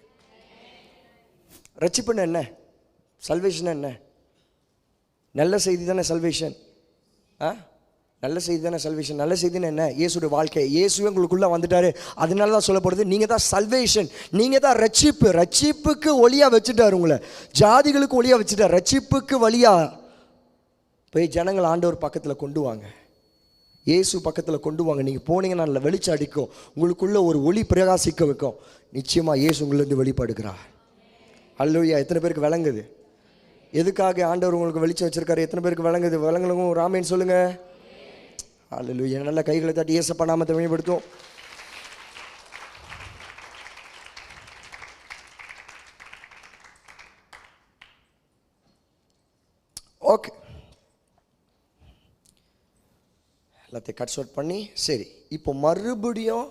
B: ரட்சிப்புன்னு என்ன? சல்வேஷன் என்ன? நல்ல செய்தி தானே சல்வேஷன். நல்ல செய்தி தானே சல்வேஷன். நல்ல செய்தின்னு என்ன? இயேசுடைய வாழ்க்கை. இயேசுவே உங்களுக்குள்ளே வந்துட்டாரு. அதனால தான் சொல்லப்படுது, நீங்கள் தான் சல்வேஷன், நீங்கள் தான் ரட்சிப்பு. ரட்சிப்புக்கு ஒளியாக வச்சுட்டார் உங்களை, ஜாதிகளுக்கு ஒளியாக வச்சுட்டார். ரட்சிப்புக்கு வழியாக போய் ஜனங்கள் ஆண்டவர் பக்கத்தில் கொண்டு வாங்க, இயேசு பக்கத்தில் கொண்டு வாங்க. நீங்கள் போனீங்கன்னா நல்ல வெளிச்சம் அடிக்கும், உங்களுக்குள்ளே ஒரு ஒளி பிரகாசிக்க வைக்கும். நிச்சயமாக இயேசு உங்களிருந்து வெளிப்படுகிறார். அல்லேலூயா. எத்தனை பேருக்கு விளங்குது எதுக்காக ஆண்டவர் உங்களுக்கு வெளிச்சம் வச்சிருக்காரு? எத்தனை பேருக்கு விளங்குது? விளங்குறவங்க ராமேன்னு சொல்லுங்கள். அல்லேலூயா. நல்ல கைகளை தட்டி இயேசப்பா நாமத்தை மேம்படுத்தும். ஓகே, எல்லாத்தையும் கட் ஷார்ட் பண்ணி, சரி இப்போ மறுபடியும்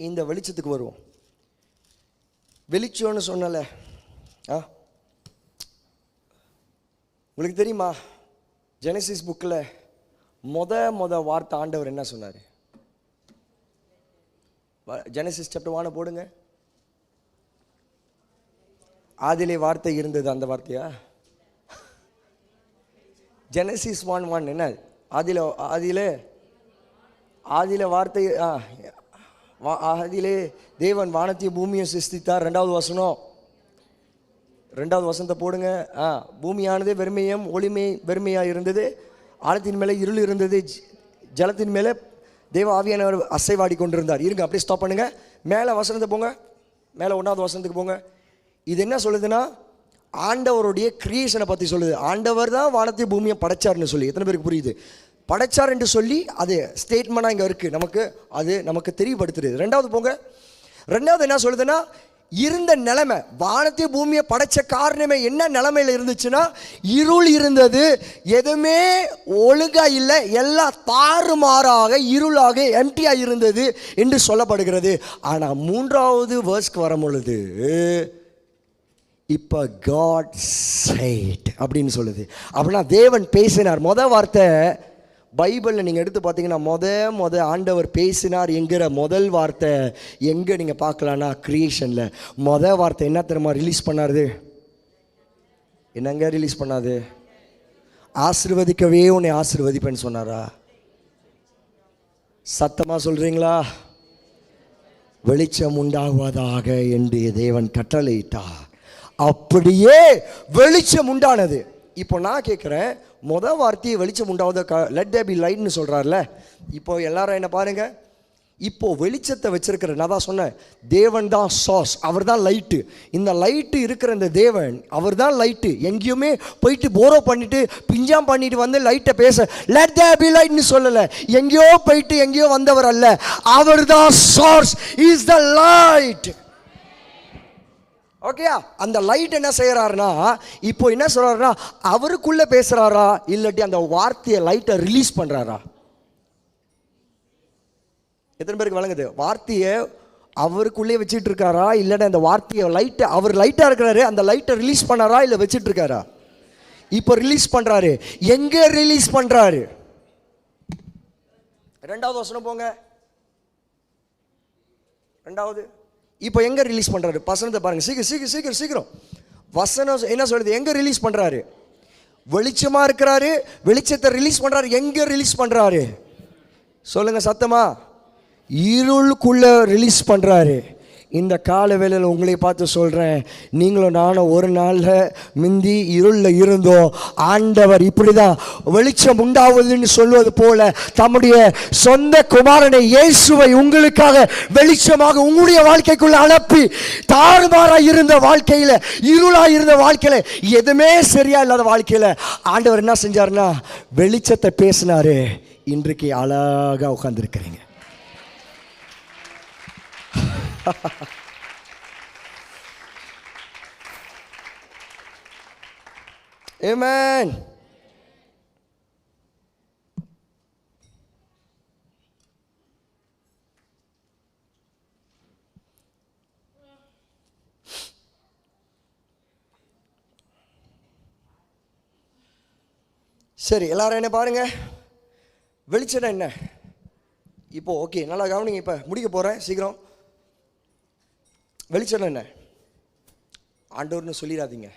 B: இந்த வெளிச்சத்துக்கு வருவோம். வெளிச்சம்னு சொன்னல, உங்களுக்கு தெரியுமா ஜெனசிஸ் புக்கில் மொத வார்த்தை ஆண்டவர் என்ன சொன்னார்? ஜெனசிஸ் சாப்டர் 1 போடுங்க. ஆதிலே வார்த்தை இருந்தது, அந்த வார்த்தையா? ஜெனசிஸ் 1:1 என்ன? ஆதியிலே வார்த்தை, ஆதியிலே தேவன் வானத்தையும் பூமியை சிருஷ்டித்தார். 2வது வசனம், 2வது வசனத்தை போடுங்க. பூமியானது வெறுமையும் ஒளிமை வெறுமையாக இருந்தது, ஆழத்தின் மேலே இருள் இருந்தது, ஜலத்தின் மேலே தேவ ஆவியானவர் அசைவாடி கொண்டிருந்தார். இருங்க, அப்படியே ஸ்டாப் பண்ணுங்க. மேலே வசனத்தை போங்க, மேலே 1வது வசனத்துக்கு போங்க. இது என்ன சொல்லுதுன்னா, ஆண்டவருடைய கிரியேஷனை பற்றி சொல்லுது. ஆண்டவர் தான் வானத்தை பூமியை படைச்சார்னு சொல்லி. எத்தனை பேருக்கு புரியுது? படைச்சார் என்று சொல்லி அது ஸ்டேட்மெண்ட்டாக இங்கே இருக்குது, நமக்கு அது நமக்கு தெரியப்படுத்துது. 2வது போங்க. 2வது என்ன சொல்லுதுன்னா, இருந்த நிலைமை, வானத்தை பூமியை படைச்ச காரணமே என்ன நிலைமையில் இருந்துச்சுன்னா, இருள் இருந்தது, எதுவுமே ஒழுங்கா இல்லை, எல்லாம் தாறுமாறாக இருளாக எம்டியாக இருந்தது என்று சொல்லப்படுகிறது. ஆனால் 3வது வேர்ஸ்க்கு வரும் பொழுது இப்போ God said அப்படின்னு சொல்லுது. அப்படின்னா தேவன் பேசினார். வார்த்தை பைபிளில் நீங்கள் எடுத்து பார்த்தீங்கன்னா ஆண்டவர் பேசினார் என்கிற முதல் வார்த்தை எங்கே நீங்கள் பார்க்கலான்னா, கிரியேஷனில் வார்த்தை என்ன தெரியுமா ரிலீஸ் பண்ணாரு? என்னங்க ரிலீஸ் பண்ணாது? ஆசீர்வதிக்கவே உன்னை ஆசீர்வதிப்பேன்னு சொன்னாரா? சத்தமாக சொல்கிறீங்களா? வெளிச்சம் உண்டாகுவதாக என்று தேவன் கட்டளையிட்டார், அப்படியே வெளிச்சம் உண்டானது. இப்போ நான் கேட்குறேன், வார்த்தையை வெளிச்சம் உண்டாவது லெட் தேர் பி லைட்னு சொல்கிறார்ல. இப்போ எல்லாரும் என்ன பாருங்க, இப்போ வெளிச்சத்தை வச்சிருக்கிற, நான் தான் சொன்னேன், தேவன் தான் சாஸ், அவர் தான் லைட்டு. இந்த லைட்டு இருக்கிற இந்த தேவன், அவர் தான் லைட்டு. எங்கேயுமே போயிட்டு போரோ பண்ணிட்டு பிஞ்சாம் பண்ணிட்டு வந்து லைட்டை பேச லெட் தேர் பி லைட்னு சொல்லலை. எங்கேயோ போயிட்டு எங்கேயோ வந்தவர் அல்ல, அவர் தான் சார்ஸ், இஸ் த லைட். ஓகே, அந்த லைட் என்ன செய்யறாருன்னா, இப்போ என்ன சொல்றாருன்னா, அவருக்குள்ள பேசுறாரா இல்லாட்டி அந்த வார்த்தையை லைட்டை ரிலீஸ் பண்றாரா? எத்தனை பேருக்கு வழங்குது? வார்த்தையை அவருக்குள்ளே வச்சுட்டு இருக்காரா இல்லாட்டி அந்த வார்த்தையை லைட்டை, அவர் லைட்டா இருக்கிறாரு, அந்த லைட்டை ரிலீஸ் பண்ணாரா இல்லை வச்சுட்டு இருக்காரா? இப்போ ரிலீஸ் பண்றாரு. எங்க ரிலீஸ் பண்றாரு? 2வது வசனம் போங்க. 2வது இப்போ எங்க ரிலீஸ் பண்றாரு? வசனத்தை பாருங்க, சீக்கிரம். வசனம் என்ன சொல்லுது? எங்க ரிலீஸ் பண்றாரு? வெளிச்சமா இருக்கிறாரு, வெளிச்சத்தை ரிலீஸ் பண்றாரு. எங்க ரிலீஸ் பண்றாரு சொல்லுங்க சத்தமா? இருளுக்குள்ள ரிலீஸ் பண்றாரு. இந்த கால வேளையில் உங்களை பார்த்து சொல்கிறேன், நீங்களும் நானும் ஒரு நாளில் முந்தி இருளில் இருந்தோம். ஆண்டவர் இப்படி தான் வெளிச்சம் உண்டாவதுன்னு சொல்வது போல தம்முடைய சொந்த குமாரனை இயேசுவை உங்களுக்காக வெளிச்சமாக உங்களுடைய வாழ்க்கைக்குள்ள அனுப்பி, தாறுமாறாக இருந்த வாழ்க்கையில், இருளாக இருந்த வாழ்க்கையில், எதுவுமே சரியா இல்லாத வாழ்க்கையில் ஆண்டவர் என்ன செஞ்சாருன்னா வெளிச்சத்தை பேசினாரு. இன்றைக்கு அழகாக உட்கார்ந்துருக்கிறீங்க. Amen. சரி, எல்லாரும் என்ன பாருங்க, வெளிச்சம் என்ன இப்போ? ஓகே, நல்லா கவனிங்க. இப்போ முடிக்க போறேன் சீக்கிரம். வெளிச்சம் என்ன? ஆண்டவர்னு சொல்லிடாதீங்க,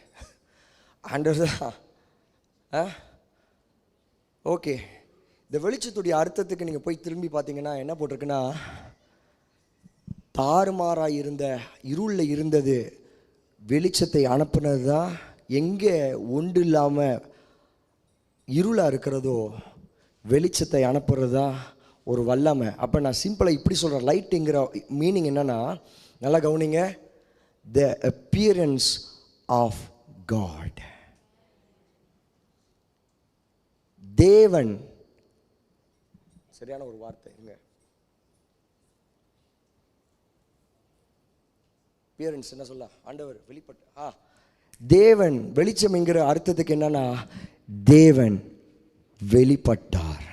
B: ஆண்டவர் தான். ஓகே, இந்த வெளிச்சத்துடைய அர்த்தத்துக்கு நீங்கள் போய் திரும்பி பார்த்தீங்கன்னா என்ன போட்டிருக்குன்னா, தாறுமாறாக இருந்த இருளில் இருந்தது வெளிச்சத்தை அனுப்புனது தான். எங்கே ஒன்று இல்லாமல் இருளாக இருக்கிறதோ வெளிச்சத்தை அனுப்புறது தான் ஒரு வல்லமை. அப்போ நான் சிம்பிளாக இப்படி சொல்கிறேன். லைட்டுங்கிற மீனிங் என்னென்னா, நல்லா கவனிங்க, த அப்பியரன்ஸ் ஆஃப் காட். தேவன், சரியான ஒரு வார்த்தை இங்க, அப்பியரன்ஸ் என்ன சொல்ல, ஆண்டவர் வெளிப்பட்ட, தேவன் வெளிச்சம் என்கிற அர்த்தத்துக்கு என்னன்னா, தேவன் வெளிப்பட்டார்.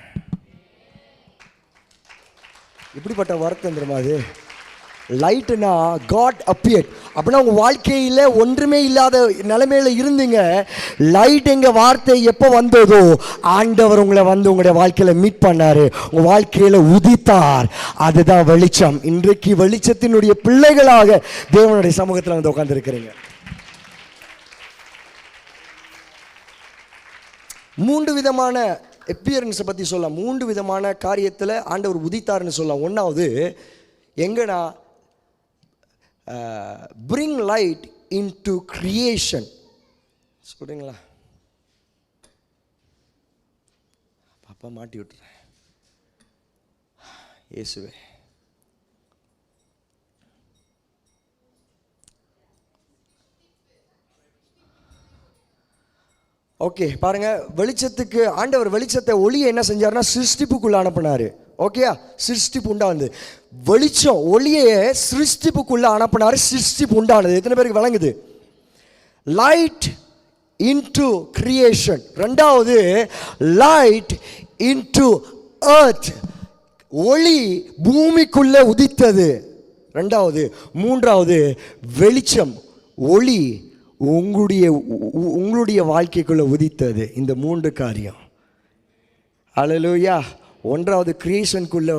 B: இப்படிப்பட்ட வார்த்தை தெரியுமா அது? லைட்னா காட் அப்பியர்ட். அப்படின்னா உங்கள் வாழ்க்கையில் ஒன்றுமே இல்லாத நிலைமையில இருந்தீங்க. லைட் எங்கள் வார்த்தை எப்போ வந்ததோ ஆண்டவர் உங்களை வந்து உங்களுடைய வாழ்க்கையில் மீட் பண்ணார், உங்கள் வாழ்க்கையில் உதித்தார். அதுதான் வெளிச்சம். இன்றைக்கு வெளிச்சத்தினுடைய பிள்ளைகளாக தேவனுடைய சமூகத்தில் வந்து உட்கார்ந்துருக்கிறீங்க. 3 விதமான எப்பியரன்ஸை பற்றி சொல்லலாம். 3 விதமான காரியத்தில் ஆண்டவர் உதித்தார்னு சொல்லலாம். ஒன்றாவது எங்கன்னா, பிரிங் லைட் இன்டு கிரியேஷன். சொல்கிறீங்களா? பாப்பா மாட்டி விட்டுறேன். இயேசுவே, ஓகே பாருங்க, வெளிச்சத்துக்கு ஆண்டவர் வெளிச்சத்தை ஒளியை என்ன செஞ்சார்னா சிருஷ்டிப்புக்குள்ள அனுப்பினாரு. ஓகேயா? சிருஷ்டிப்பு உண்டானது. வெளிச்சம் ஒளியை சிருஷ்டிப்புக்குள்ள அனுப்பினாரு, சிருஷ்டிப்பு உண்டானது. எத்தனை பேருக்கு விளங்குது? Light into creation. ரெண்டாவது லைட் இன்டு எர்த், ஒளி பூமிக்குள்ள உதித்தது. ரெண்டாவது. மூன்றாவது வெளிச்சம் ஒளி உங்களுடைய வாழ்க்கைக்குள்ள உதித்தது. இந்த 3 காரியம். அல்லேலூயா. ஒன்றாவது கிரியேஷனுக்குள்ள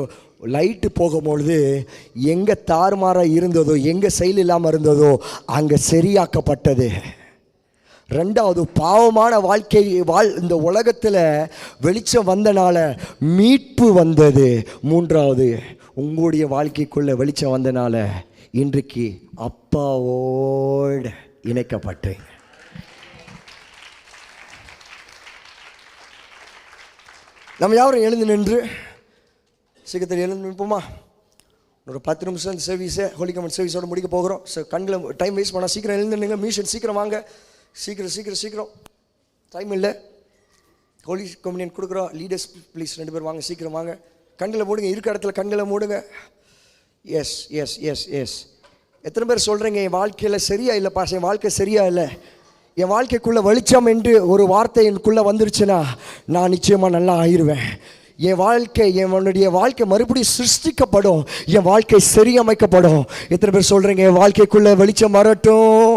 B: லைட்டு போகும்பொழுது எங்கே தாறுமாறாக இருந்ததோ, எங்கே செயல் இல்லாமல் இருந்ததோ அங்கே சரியாக்கப்பட்டது. ரெண்டாவது பாவமான வாழ்க்கை இந்த உலகத்தில் வெளிச்சம் வந்தனால மீட்பு வந்தது. மூன்றாவது உங்களுடைய வாழ்க்கைக்குள்ள வெளிச்சம் வந்தனால இன்றைக்கு அப்பாவோடு இணைக்கப்பட்டேன். நம்ம யாரும் எழுந்து நின்று சீக்கிரத்தில் எழுந்து நிற்போமா? ஒரு 10 நிமிஷம் இந்த சர்வீஸை ஹோலி கமெண்ட் சர்வீஸோடு முடிக்க போகிறோம். கண்ணில் டைம் வேஸ்ட் பண்ணால் சீக்கிரம் எழுந்துடுங்க. மியூஷன் சீக்கிரம் வாங்க, சீக்கிரம் டைம் இல்லை. ஹோலி கம்யூனியன் கொடுக்குறோம். லீடர்ஸ் ப்ளீஸ் 2 பேர் வாங்க, சீக்கிரம் வாங்க. கண்ணில் மூடுங்க, இருக்க இடத்துல கண்ணில் மூடுங்க. Yes yes yes yes. எத்தனை பேர் சொல்கிறீங்க, என் வாழ்க்கையில் சரியா இல்லை பாஸ், என் வாழ்க்கை சரியா இல்லை, என் வாழ்க்கைக்குள்ளே வெளிச்சம் என்று ஒரு வார்த்தை எனக்குள்ளே வந்துருச்சுன்னா நான் நிச்சயமாக நல்லா ஆயிடுவேன். என் வாழ்க்கை, என்னுடைய வாழ்க்கை மறுபடியும் சிருஷ்டிக்கப்படும், என் வாழ்க்கை சரியமைக்கப்படும். எத்தனை பேர் சொல்கிறீங்க, என் வாழ்க்கைக்குள்ளே வெளிச்சம் வரட்டும்?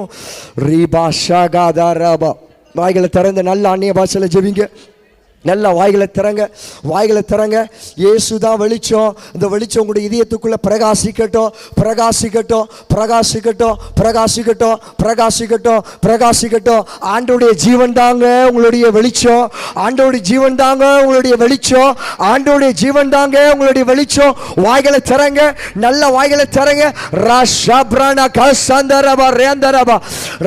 B: ரீபா ஷாகாதா ராபா. வாய்களை திறந்து நல்ல அந்நிய பாஷையில் ஜெபிங்க. நல்லா வாய்களை திறங்க. இயேசு தான் வெளிச்சம். இந்த வெளிச்சம் உங்களுடைய இதயத்துக்குள்ள பிரகாசிக்கட்டும். ஆண்டோடைய ஜீவன் தாங்க உங்களுடைய வெளிச்சம். ஆண்டோடைய ஜீவன் தாங்க உங்களுடைய வெளிச்சம். ஆண்டோடைய ஜீவன் தாங்க உங்களுடைய வெளிச்சம். வாய்களை திறங்க, நல்ல வாய்களை திறங்க. ரஷப்ரானா கசந்தரபா ரேந்தரபா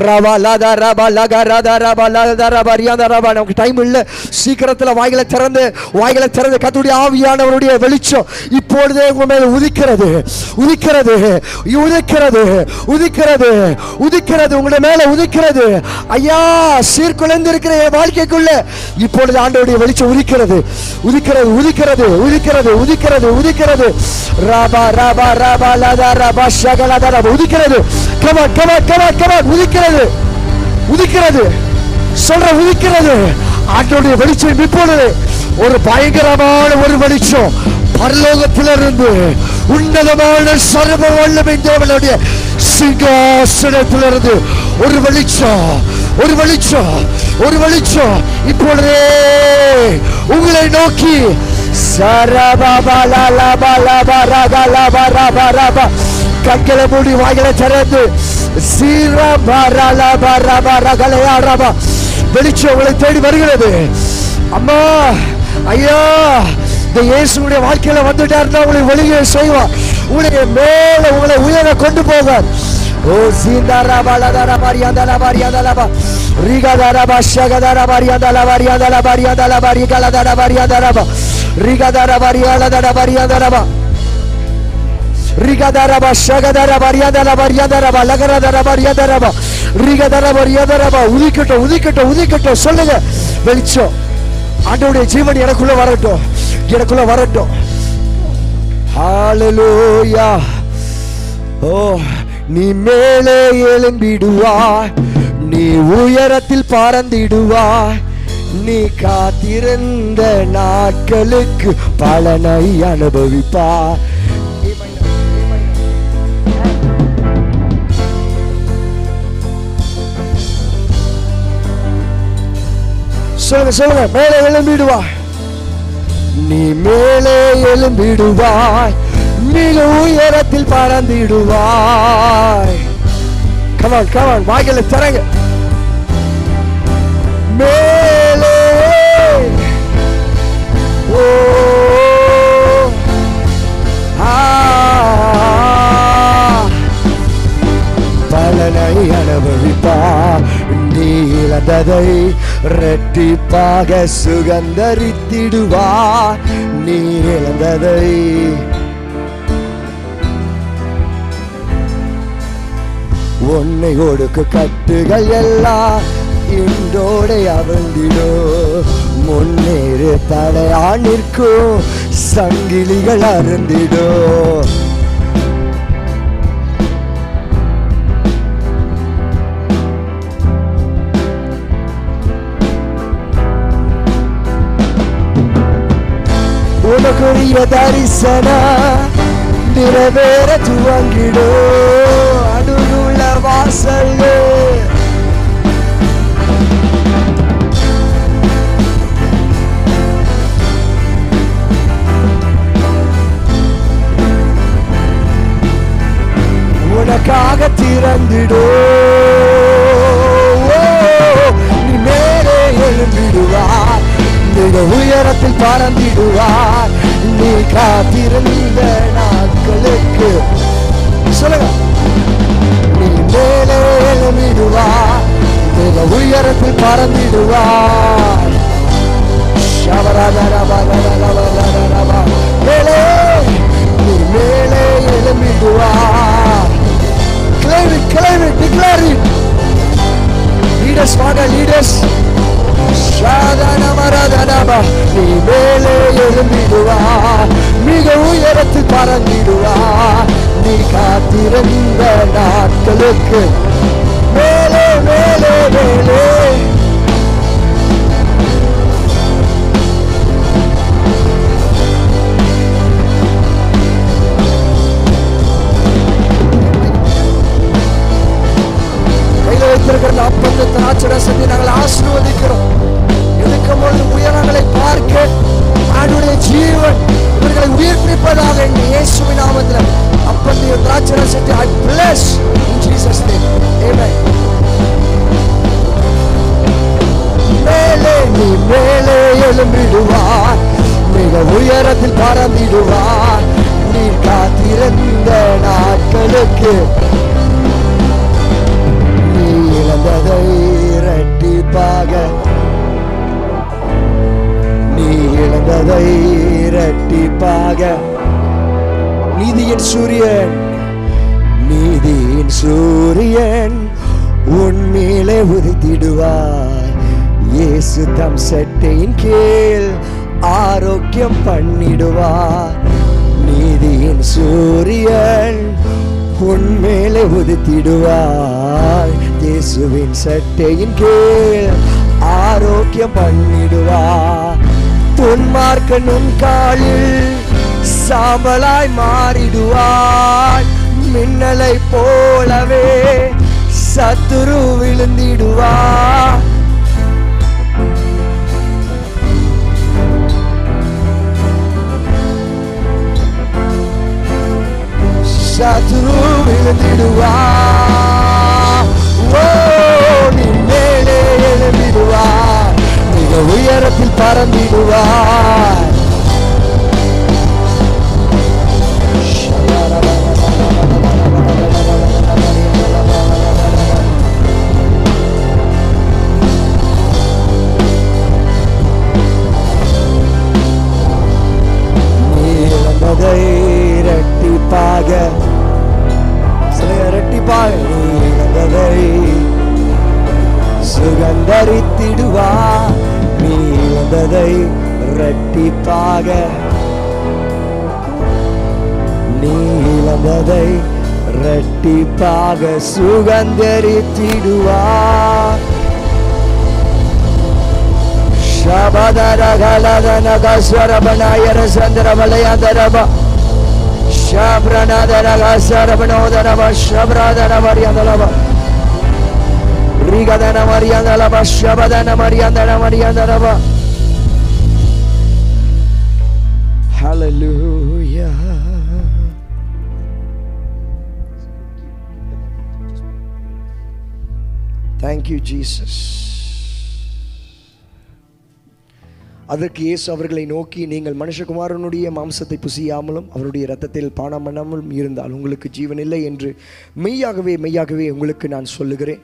B: ரபா லதா ரபா லகா ரதா ரபா லதா ரபா ரியாந்தா ரபா. நமக்கு டைம் இல்லை. சீக்கிரத்தில் வாய்களை திறந்து கர்த்தருடைய ஆவியானவருடைய வெளிச்சம் இப்பொழுதே உங்க மேல உதிக்கிறது. உங்க மேல உதிக்கிறது. ஐயா, சீர்குலைந்து இருக்கிற என் வாழ்க்கைக்குள்ள இப்பொழுது ஆண்டவருடைய வெளிச்சம் உதிக்கிறது. ரபா ரபா ரபா லதா ரபா ஷகலதா ரபா உதிக்கிறது. கமான் உதிக்கிறது. சொல்ற உதிக்கிறது. ஆண்டவருடைய வெளிச்சம் இப்பொழுது ஒரு பயங்கரமான ஒரு வெளிச்சம் பரலோகத்திலிருந்து, உன்னதமான சர்வ வல்லமை தேவனுடைய சிங்காசனத்திலிருந்து ஒரு வெளிச்சம் இப்பொழுதே உங்களை நோக்கி கண்களை மூடி வாய்களை திறந்து வெளிச்சம் உங்களை தேடி வருகிறது. அம்மா, ஐயா,
C: இந்த இயேசுடைய வாழ்க்கையில வந்துட்டாருன்னா உங்களை வெளியே செய்வார். உங்களை மேல உங்களை உயர கொண்டு போவார். ஓ சீந்தாராபா லதாராபா ரியாந்தாலாபா ரியாந்தாலாபா ரிகாதாராபா ஷகதாராபா ரியாந்தாலாபா ரியாந்தாலாபா ரியாந்தாலாபா ரிகாலாதாராபா ரியாந்தாலாபா ரிகாதாராபா ரியாலாதாராபா ரியாந்தாலாபா ரிகாதாராபா ஷகதாராபா ரியாந்தாலாபா ரியாந்தாலாபா லகராதாராபா ரியாந்தாலாபா ரிகாதாராபா ரியாந்தாலாபா. உதிக்கட்டும் உதிக்கட்டும் உதிக்கட்டும். சொல்லுங்க, வெளிச்சம் ஆண்டவருடைய ஜீவன் எனக்குள்ள வரட்டும், எனக்குள்ள வரட்டும். ஹalleluya. ஓ நீ மேலே எழும்பிடுவாய், நீ உயரத்தில் பறந்திடுவாய், நீ காத்திருந்த நாட்களுக்கு பலனை அனுபவிப்பாய். சொல்லுங்க சொல்லுங்க, மேலே எழும்பிடுவாய், நீ மேலே எழும்பிடுவாய், மிக உயரத்தில் பறந்திடுவாய். கமான் கமான், வாய்களை தரங்க. மேலே ஓ பலனை அனுபவிப்பார். நீ இழந்ததை இரட்டிப்பாக சுகந்தரித்திடுவார். நீ இழந்ததை உன்னை ஒடுக்கு கட்டுகள் எல்லாம் இன்றோடு அவிழ்ந்திடோ. முன்னேறு தடையா நிற்கும் சங்கிலிகள் அருந்திடோ. உனக்குரிய தரிசனா நிறைவேற துவங்கிடோ. அடுகுள்ள வாசல் உனக்காக திறந்திடோ. நீ மேலே எழும்பிடுவார், மிக உயரத்தில் பறந்திடுவார். நீ காத்திருந்த நாட்களுக்கு சொல்லுங்க, நீ மேலே எழும்பிடுவார், மிக உயரத்தில் பறந்திடுவார். மேலே நீ மேலே எழும்பிடுவார். கிளவி கிளவி டிக்ளேரி லீடர்ஸ் வாங்க லீடர்ஸ். நீ மேலே எழும்பிடுவார், மிக உயரத்தில் பறந்திடுவார். நீ காத்திருந்த நாட்களுக்கு மேலே மேலே மேலே. கையில் வைத்திருக்கிற அப்பத்தை திராட்சை ரசத்தை நாங்கள் ஆசீர்வதிக்கிறோம். இருக்கும் பொழுது உயரங்களை பார்க்க ஆண்டவருடைய ஜீவன் இவர்களை உயிர்ப்பிப்பதாக இயேசுவின் நாமத்தில் அப்பத்தை திராட்சை ரசத்தை I bless in Jesus name. Amen. மேலே நீ மேலே எழும்பிடுவார், மிக உயரத்தில் பறந்திடுவார். நீ காத்திருந்த நாட்களுக்கு நீ இழந்ததை இரட்டிப்பாக, நீ இழந்ததை இரட்டிப்பாக. நீதியின் சூரியன், நீதியின் சூரியன் உன்மேலே உதித்திடுவாய். இயேசு தம் சட்டையின் கீழ் ஆரோக்கியம் பண்ணிடுவார். நீதியின் சூரியன் உன்மேலே உதித்திடுவார். இயேசுவின் சட்டையின் கீழ் ஆரோக்கியம் பண்ணிடுவார். துன்மார்க்கன் உன் காலில் சாம்பலாய் மாறிடுவார். மின்னலை போலவே சத்துரு விழுந்திடுவார். சத்துரு விழுந்திடுவார். ஓ நீ மேலே எழும்பிடுவார், மிக உயரத்தில் பறந்திடுவார். இரட்டிப்பாக இரட்டிப்பாக நீ இழந்ததை சுகந்தரித்திடுவா. நீ இழந்ததை இரட்டிப்பாக, நீ இழந்ததை இரட்டிப்பாக சுகந்தரித்திடுவா. Shabadaragaladagaswarabanayer Sandravalayandharaba Shabranadaragasarabanodaraba Shabradaravariyandalaba Rigadana Mariandalaba Shabadana Mariandana Mariandaraba. Hallelujah. Thank you, Jesus. அதற்கு இயேசு அவர்களை நோக்கி, நீங்கள் மனுஷகுமாரனுடைய மாம்சத்தை புசியாமலும் அவருடைய இரத்தத்தில் பானம் பண்ணாமலும் இருந்தால் உங்களுக்கு ஜீவன் இல்லை என்று மெய்யாகவே மெய்யாகவே உங்களுக்கு நான் சொல்லுகிறேன்.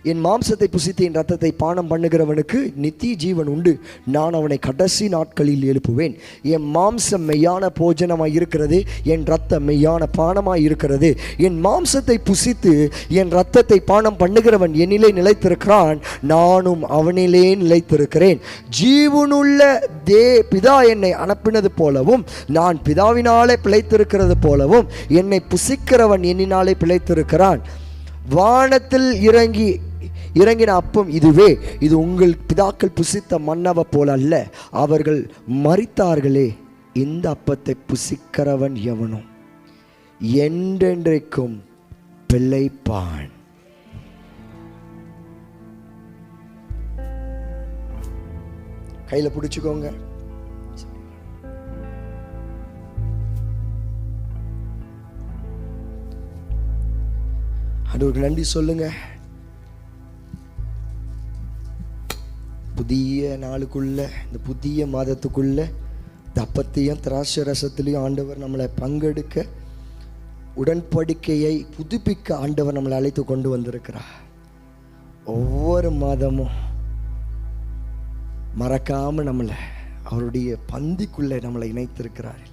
C: என் மாம்சத்தை புசித்து என் இரத்தத்தை பானம் பண்ணுகிறவனுக்கு நித்திய ஜீவன் உண்டு. நான் அவனை கடைசி நாட்களில் எழுப்புவேன். என் மாம்சம் மெய்யான போஜனமாய் இருக்கிறது, என் இரத்தம் மெய்யான பானமாய் இருக்கிறது. என் மாம்சத்தை புசித்து என் இரத்தத்தை பானம் பண்ணுகிறவன் என்னிலே நிலைத்திருக்கிறான், நானும் அவனிலே நிலைத்திருக்கிறேன். ஜீவனுள்ள பிதா என்னை அனுப்பினது போலவும் நான் பிதாவினாலே பிழைத்திருக்கிறது போலவும் என்னை புசிக்கிறவன் என்னினாலே பிழைத்திருக்கிறான். வானத்தில் இறங்கின அப்பம் இதுவே, இது உங்கள் பிதாக்கள் புசித்த மன்னவ போல அல்ல. அவர்கள் மரித்தார்களே, இந்த அப்பத்தை புசிக்கிறவன் எவனும் என்றென்றைக்கும் பிழைப்பான். கையில பிடிச்சுக்கோங்க. ஆண்டவருக்கு நன்றி சொல்லுங்க. புதிய நாளுக்குள்ள, இந்த புதிய மாதத்துக்குள்ள தப்பத்தையும் திராட்சை ரசத்திலையும் ஆண்டவர் நம்மளை பங்கெடுக்க, உடன்படிக்கையை புதுப்பிக்க ஆண்டவர் நம்மளை அழைத்து கொண்டு வந்திருக்கிறார். ஒவ்வொரு மாதமும் மறக்காம நம்மளை அவருடைய பந்திக்குள்ள நம்மளை இணைத்திருக்கிறார்.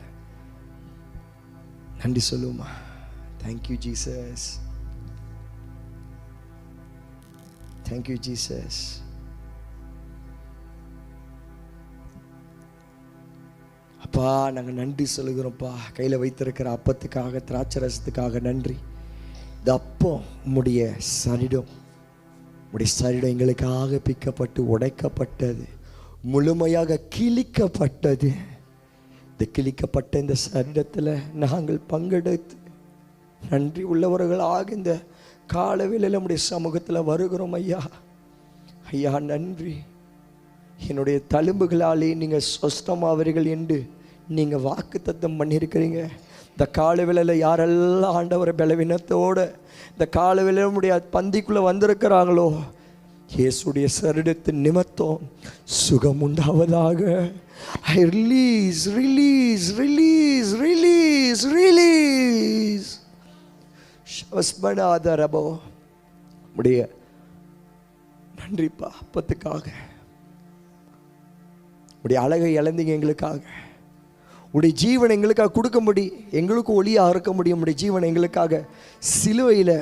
C: நன்றி சொல்லுமா. Thank you Jesus, thank you Jesus. அப்பா, நாங்கள் நன்றி சொல்லுகிறோம்ப்பா. கையில் வைத்திருக்கிற அப்பத்துக்காக, திராட்சை ரசத்துக்காக நன்றி. இந்த அப்பம் உம்முடைய சரீரம், உடைய சரீரம் எங்களுக்காக பிக்கப்பட்டு உடைக்கப்பட்டது, முழுமையாக கிழிக்கப்பட்டது. இந்த கிழிக்கப்பட்ட இந்த சரீரத்தில் நாங்கள் பங்கெடுத்து நன்றி உள்ளவர்களாக இந்த காலவேளையில் நம்முடைய சமூகத்தில் வருகிறோம். ஐயா, ஐயா நன்றி. என்னுடைய தழும்புகளாலே நீங்கள் சொஸ்தமாவீர்கள் என்று நீங்கள் வாக்குத்தத்தம் பண்ணியிருக்கிறீங்க. இந்த காலவேளையில் யாரெல்லாம் ஆண்டவரை பலவீனத்தோடு இந்த காலவேளையில் நம்முடைய பந்திக்குள்ளே வந்திருக்கிறாங்களோ, இயேசுடைய சரீரத்தின் நிமித்தம் சுகம் உண்டாவதாக. I release release release release release ஸ்மடாதரபோ. உடைய நன்றிப்பா அப்பத்துக்காக, உடைய அழகை இழந்தீங்க எங்களுக்காக. உடைய ஜீவனை எங்களுக்காக கொடுக்க முடியும், எங்களுக்கு ஒளியாக இருக்க முடியும். உடைய ஜீவனை எங்களுக்காக சிலுவையில்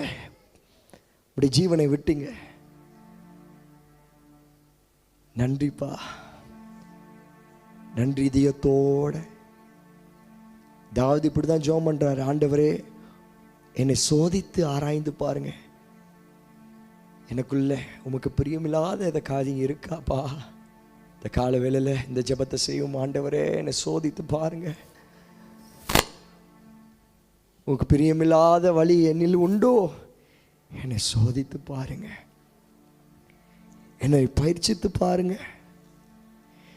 C: உடைய ஜீவனை விட்டீங்க. நன்றிப்பா, நன்றி இதயத்தோட. தாவீது இப்படி தான் ஜெபம் பண்றாரு, ஆண்டவரே என்னை சோதித்து ஆராய்ந்து பாருங்க, எனக்குள்ள உமக்கு பிரியமில்லாத இந்த காரியம் இருக்காப்பா. இந்த கால வேளையில் இந்த ஜெபத்தை செய்யும். ஆண்டவரே என்னை சோதித்து பாருங்க, உமக்கு பிரியமில்லாத வழி என்னில் உண்டோ, என்னை சோதித்து பாருங்க, என்னை பயிற்சித்து பாருங்க.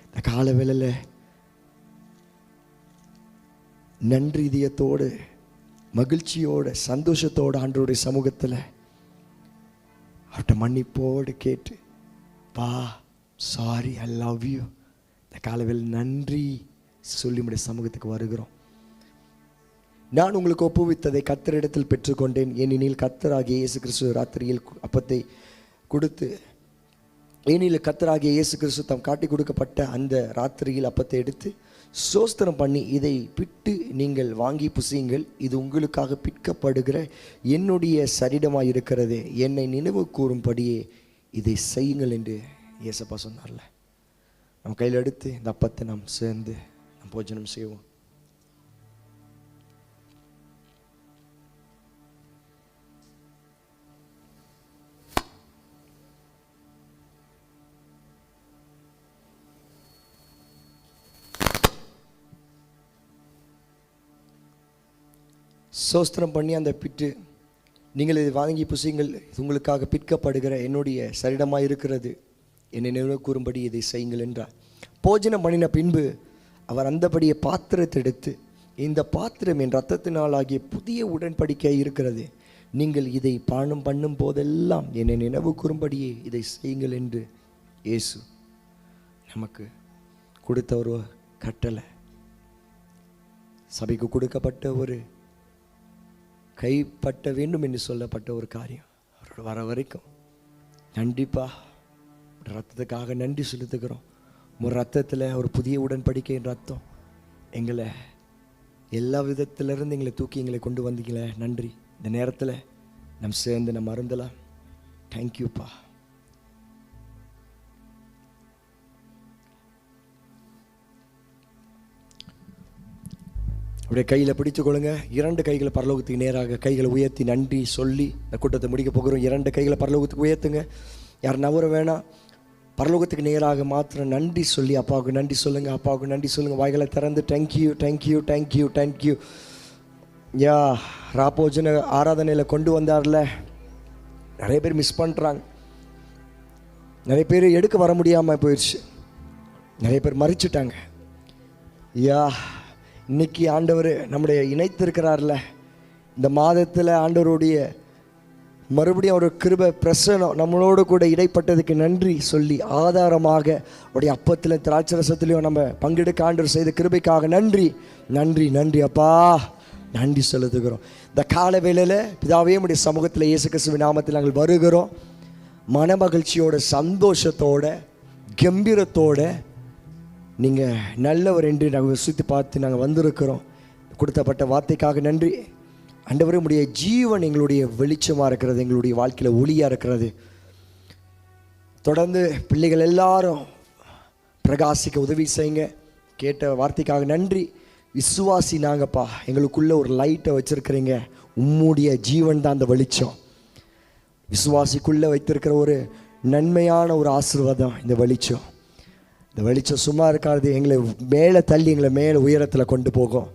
C: இந்த கால வேளையில் நன்றி இதயத்தோடு, மகிழ்ச்சியோடு, சந்தோஷத்தோடு ஆண்டவருடைய சமூகத்தில் அவர்கிட்ட மன்னிப்போடு கேட்டு, பா சாரி, ஐ லவ் யூ, இந்த காலவில் நன்றி சொல்லி நம்முடைய சமூகத்துக்கு வருகிறோம். நான் உங்களுக்கு ஒப்புவித்ததை கர்த்தரிடத்தில் பெற்றுக்கொண்டேன், ஏனெனில் கர்த்தராகிய இயேசு கிறிஸ்து ராத்திரியில் அப்பத்தை கொடுத்து, ஏனெனில் கர்த்தராகிய இயேசு கிறிஸ்து தாம் காட்டி கொடுக்கப்பட்ட அந்த ராத்திரியில் அப்பத்தை எடுத்து
B: ஸ்தோத்திரம் பண்ணி இதை பிட்டு நீங்கள் வாங்கி புசியுங்கள், இது உங்களுக்காக பிற்கப்படுகிற என்னுடைய சரீரமாக இருக்கிறது, என்னை நினைவு கூறும்படியே இதை செய்யுங்கள் என்று இயேசப்பா சொன்னார்ல. நம்ம கையில் எடுத்து இந்த அப்பத்தை நாம் சேர்ந்து நாம் போஜனம் செய்வோம். ஸ்தோத்திரம் பண்ணி அந்த பிட்டு நீங்கள் இதை வாங்கி புசியுங்கள், இது உங்களுக்காக பிற்கப்படுகிற என்னுடைய சரீரமாக இருக்கிறது, என்னை நினைவு கூறும்படி இதை செய்யுங்கள் என்றார். போஜனம் பண்ணின பின்பு அவர் அந்தபடியே பாத்திரத்தை எடுத்து, இந்த பாத்திரம் என் இரத்தத்தினால் ஆகிய புதிய உடன்படிக்கை இருக்கிறது, நீங்கள் இதை பானம் பண்ணும் போதெல்லாம் என்னை நினைவு கூறும்படியே இதை செய்யுங்கள் என்று இயேசு நமக்கு கொடுத்த ஒரு கட்டளை, சபைக்கு கொடுக்கப்பட்ட ஒரு கைப்பற்ற வேண்டும் என்று சொல்லப்பட்ட ஒரு காரியம். அவரோட வர வரைக்கும் கண்டிப்பாக ரத்தத்துக்காக நன்றி செலுத்துக்கிறோம். ஒரு ரத்தத்தில் ஒரு புதிய உடன்படிக்கையின் ரத்தம் எங்களை எல்லா விதத்திலிருந்து எங்களை தூக்கி எங்களை கொண்டு வந்தீங்களே, நன்றி. இந்த நேரத்தில் நம்ம சேர்ந்து நம்ம அருந்தலாம். தேங்க்யூப்பா. அப்படியே கையில் பிடித்து கொள்ளுங்க. 2 கைகளை பரலோகத்துக்கு நேராக கைகளை உயர்த்தி நன்றி சொல்லி இந்த கூட்டத்தை முடிக்க போகிறோம். 2 கைகளை பரலோகத்துக்கு உயர்த்துங்க. யார் நவர வேணாம், பரலோகத்துக்கு நேராக மாத்திரம் நன்றி சொல்லி அப்பாவுக்கு நன்றி சொல்லுங்கள், அப்பாவுக்கு நன்றி சொல்லுங்கள். வாய்களை திறந்து தேங்க்யூ தேங்க்யூ தேங்க்யூ தேங்க்யூ. யா ராப்போஜன ஆராதனையில் கொண்டு வந்தார்ல, நிறைய பேர் மிஸ் பண்ணுறாங்க, நிறைய பேர் எடுக்க வர முடியாமல் போயிடுச்சு, நிறைய பேர் மறிச்சிட்டாங்க. யா இன்னைக்கு ஆண்டவர் நம்முடைய இணைத்திருக்கிறார்ல, இந்த மாதத்தில் ஆண்டவருடைய மறுபடியும் ஒரு கிருபை பிரசனம் நம்மளோடு கூட இடைப்பட்டதுக்கு நன்றி சொல்லி ஆதாரமாக அவருடைய அப்பத்தில் திராட்சரசத்துலேயும் நம்ம பங்கெடுக்க ஆண்டவர் செய்த கிருபைக்காக நன்றி நன்றி நன்றி அப்பா நன்றி செலுத்துகிறோம். இந்த கால வேளையில் பிதாவே உடைய சமூகத்தில் இயேசு கிறிஸ்துவின் நாமத்தில் நாங்கள் வருகிறோம். மன மகிழ்ச்சியோட, சந்தோஷத்தோட, கம்பீரத்தோட நீங்கள் நல்லவர் என்று நாங்கள் சுற்றி பார்த்து நாங்கள் வந்திருக்கிறோம். கொடுத்தப்பட்ட வார்த்தைக்காக நன்றி ஆண்டவரே. உடைய ஜீவன் எங்களுடைய வெளிச்சமாக இருக்கிறது, எங்களுடைய வாழ்க்கையில் ஒளியாக இருக்கிறது. தொடர்ந்து பிள்ளைகள் எல்லாரும் பிரகாசிக்க உதவி செய்யுங்க. கேட்ட வார்த்தைக்காக நன்றி. விசுவாசி நாங்கப்பா, எங்களுக்குள்ளே ஒரு லைட்டை வச்சுருக்கிறீங்க, உம்முடைய ஜீவன் தான் அந்த வெளிச்சம். விசுவாசிக்குள்ளே வைத்திருக்கிற ஒரு நன்மையான ஒரு ஆசீர்வாதம் இந்த வெளிச்சம். இந்த வெளிச்சம் சும்மா இருக்காது, எங்களை மேலே தள்ளி எங்களை மேலே உயரத்தில் கொண்டு போகும்.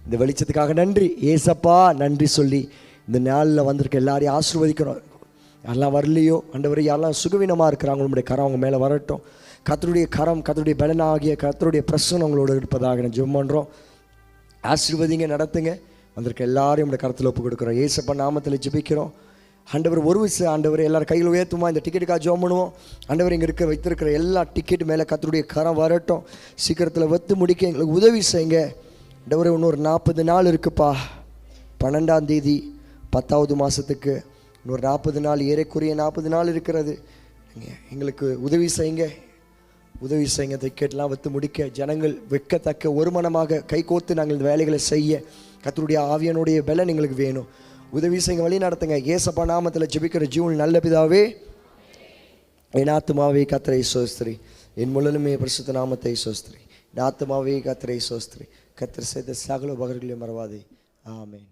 B: இந்த வெளிச்சத்துக்காக நன்றி ஏசப்பா, நன்றி சொல்லி இந்த நாளில் வந்திருக்க எல்லாரையும் ஆசீர்வதிக்கிறோம். யாரெல்லாம் வரலையோ ஆண்டவரே, யாரெல்லாம் சுகவீனமாக இருக்கிறாங்க, உங்களுடைய கரம் அவங்க மேலே வரட்டும். கர்த்தருடைய கரம், கர்த்தருடைய பலனாகிய கர்த்தருடைய பிரசன்னம் உங்களோடு இருப்பதாக நான் ஜெபம் பண்ணுறோம். ஆசீர்வதிங்க, நடத்துங்க. வந்திருக்க எல்லாரையும் உங்களுடைய கரத்தில் ஒப்பு கொடுக்குறோம். ஏசப்பா நாமத்தில் ஜெபிக்கிறோம். ஆண்டவர் ஒரு விஷயம் ஆண்டவர் எல்லாரும் கையில் உயர்த்துமா, இந்த டிக்கெட்டுக்காக ஜெபம் பண்ணுவோம். ஆண்டவர் இங்கே வைத்திருக்கிற எல்லா டிக்கெட்டு மேலே கர்த்தருடைய கரம் வரட்டும். சீக்கிரத்தில் வைத்து முடிக்க எங்களுக்கு உதவி செய்யுங்க. ஆண்டவர் இன்னொரு 40 நாள் இருக்குப்பா, 12ஆம் தேதி 10வது மாதத்துக்கு இன்னொரு 40 நாள், ஏறக்குறைய 40 நாள் இருக்கிறது. எங்களுக்கு உதவி செய்யுங்க, உதவி செய்யுங்க. டிக்கெட்லாம் வைத்து முடிக்க ஜனங்கள் வெட்கத்தக்க ஒரு மனமாக கை கோர்த்து நாங்கள் இந்த வேலைகளை செய்ய கர்த்தருடைய ஆவியானுடைய பலன் எங்களுக்கு வேணும். உதவி செய்யுங்க, வழி நடத்துங்க. ஏசப்பா நாமத்தில் ஜெபிக்கிற ஜீவன் நல்ல பிதாவே. என் ஆத்துமாவே கர்த்தரை ஸ்தோத்திரி, என் முழுமே பரிசுத்த நாமத்தை ஸ்தோத்திரி. என் ஆத்துமாவே கர்த்தரை ஸ்தோத்திரி, கர்த்தர் செய்த சகல உபகாரங்களையும் மறவாதே. ஆமென்.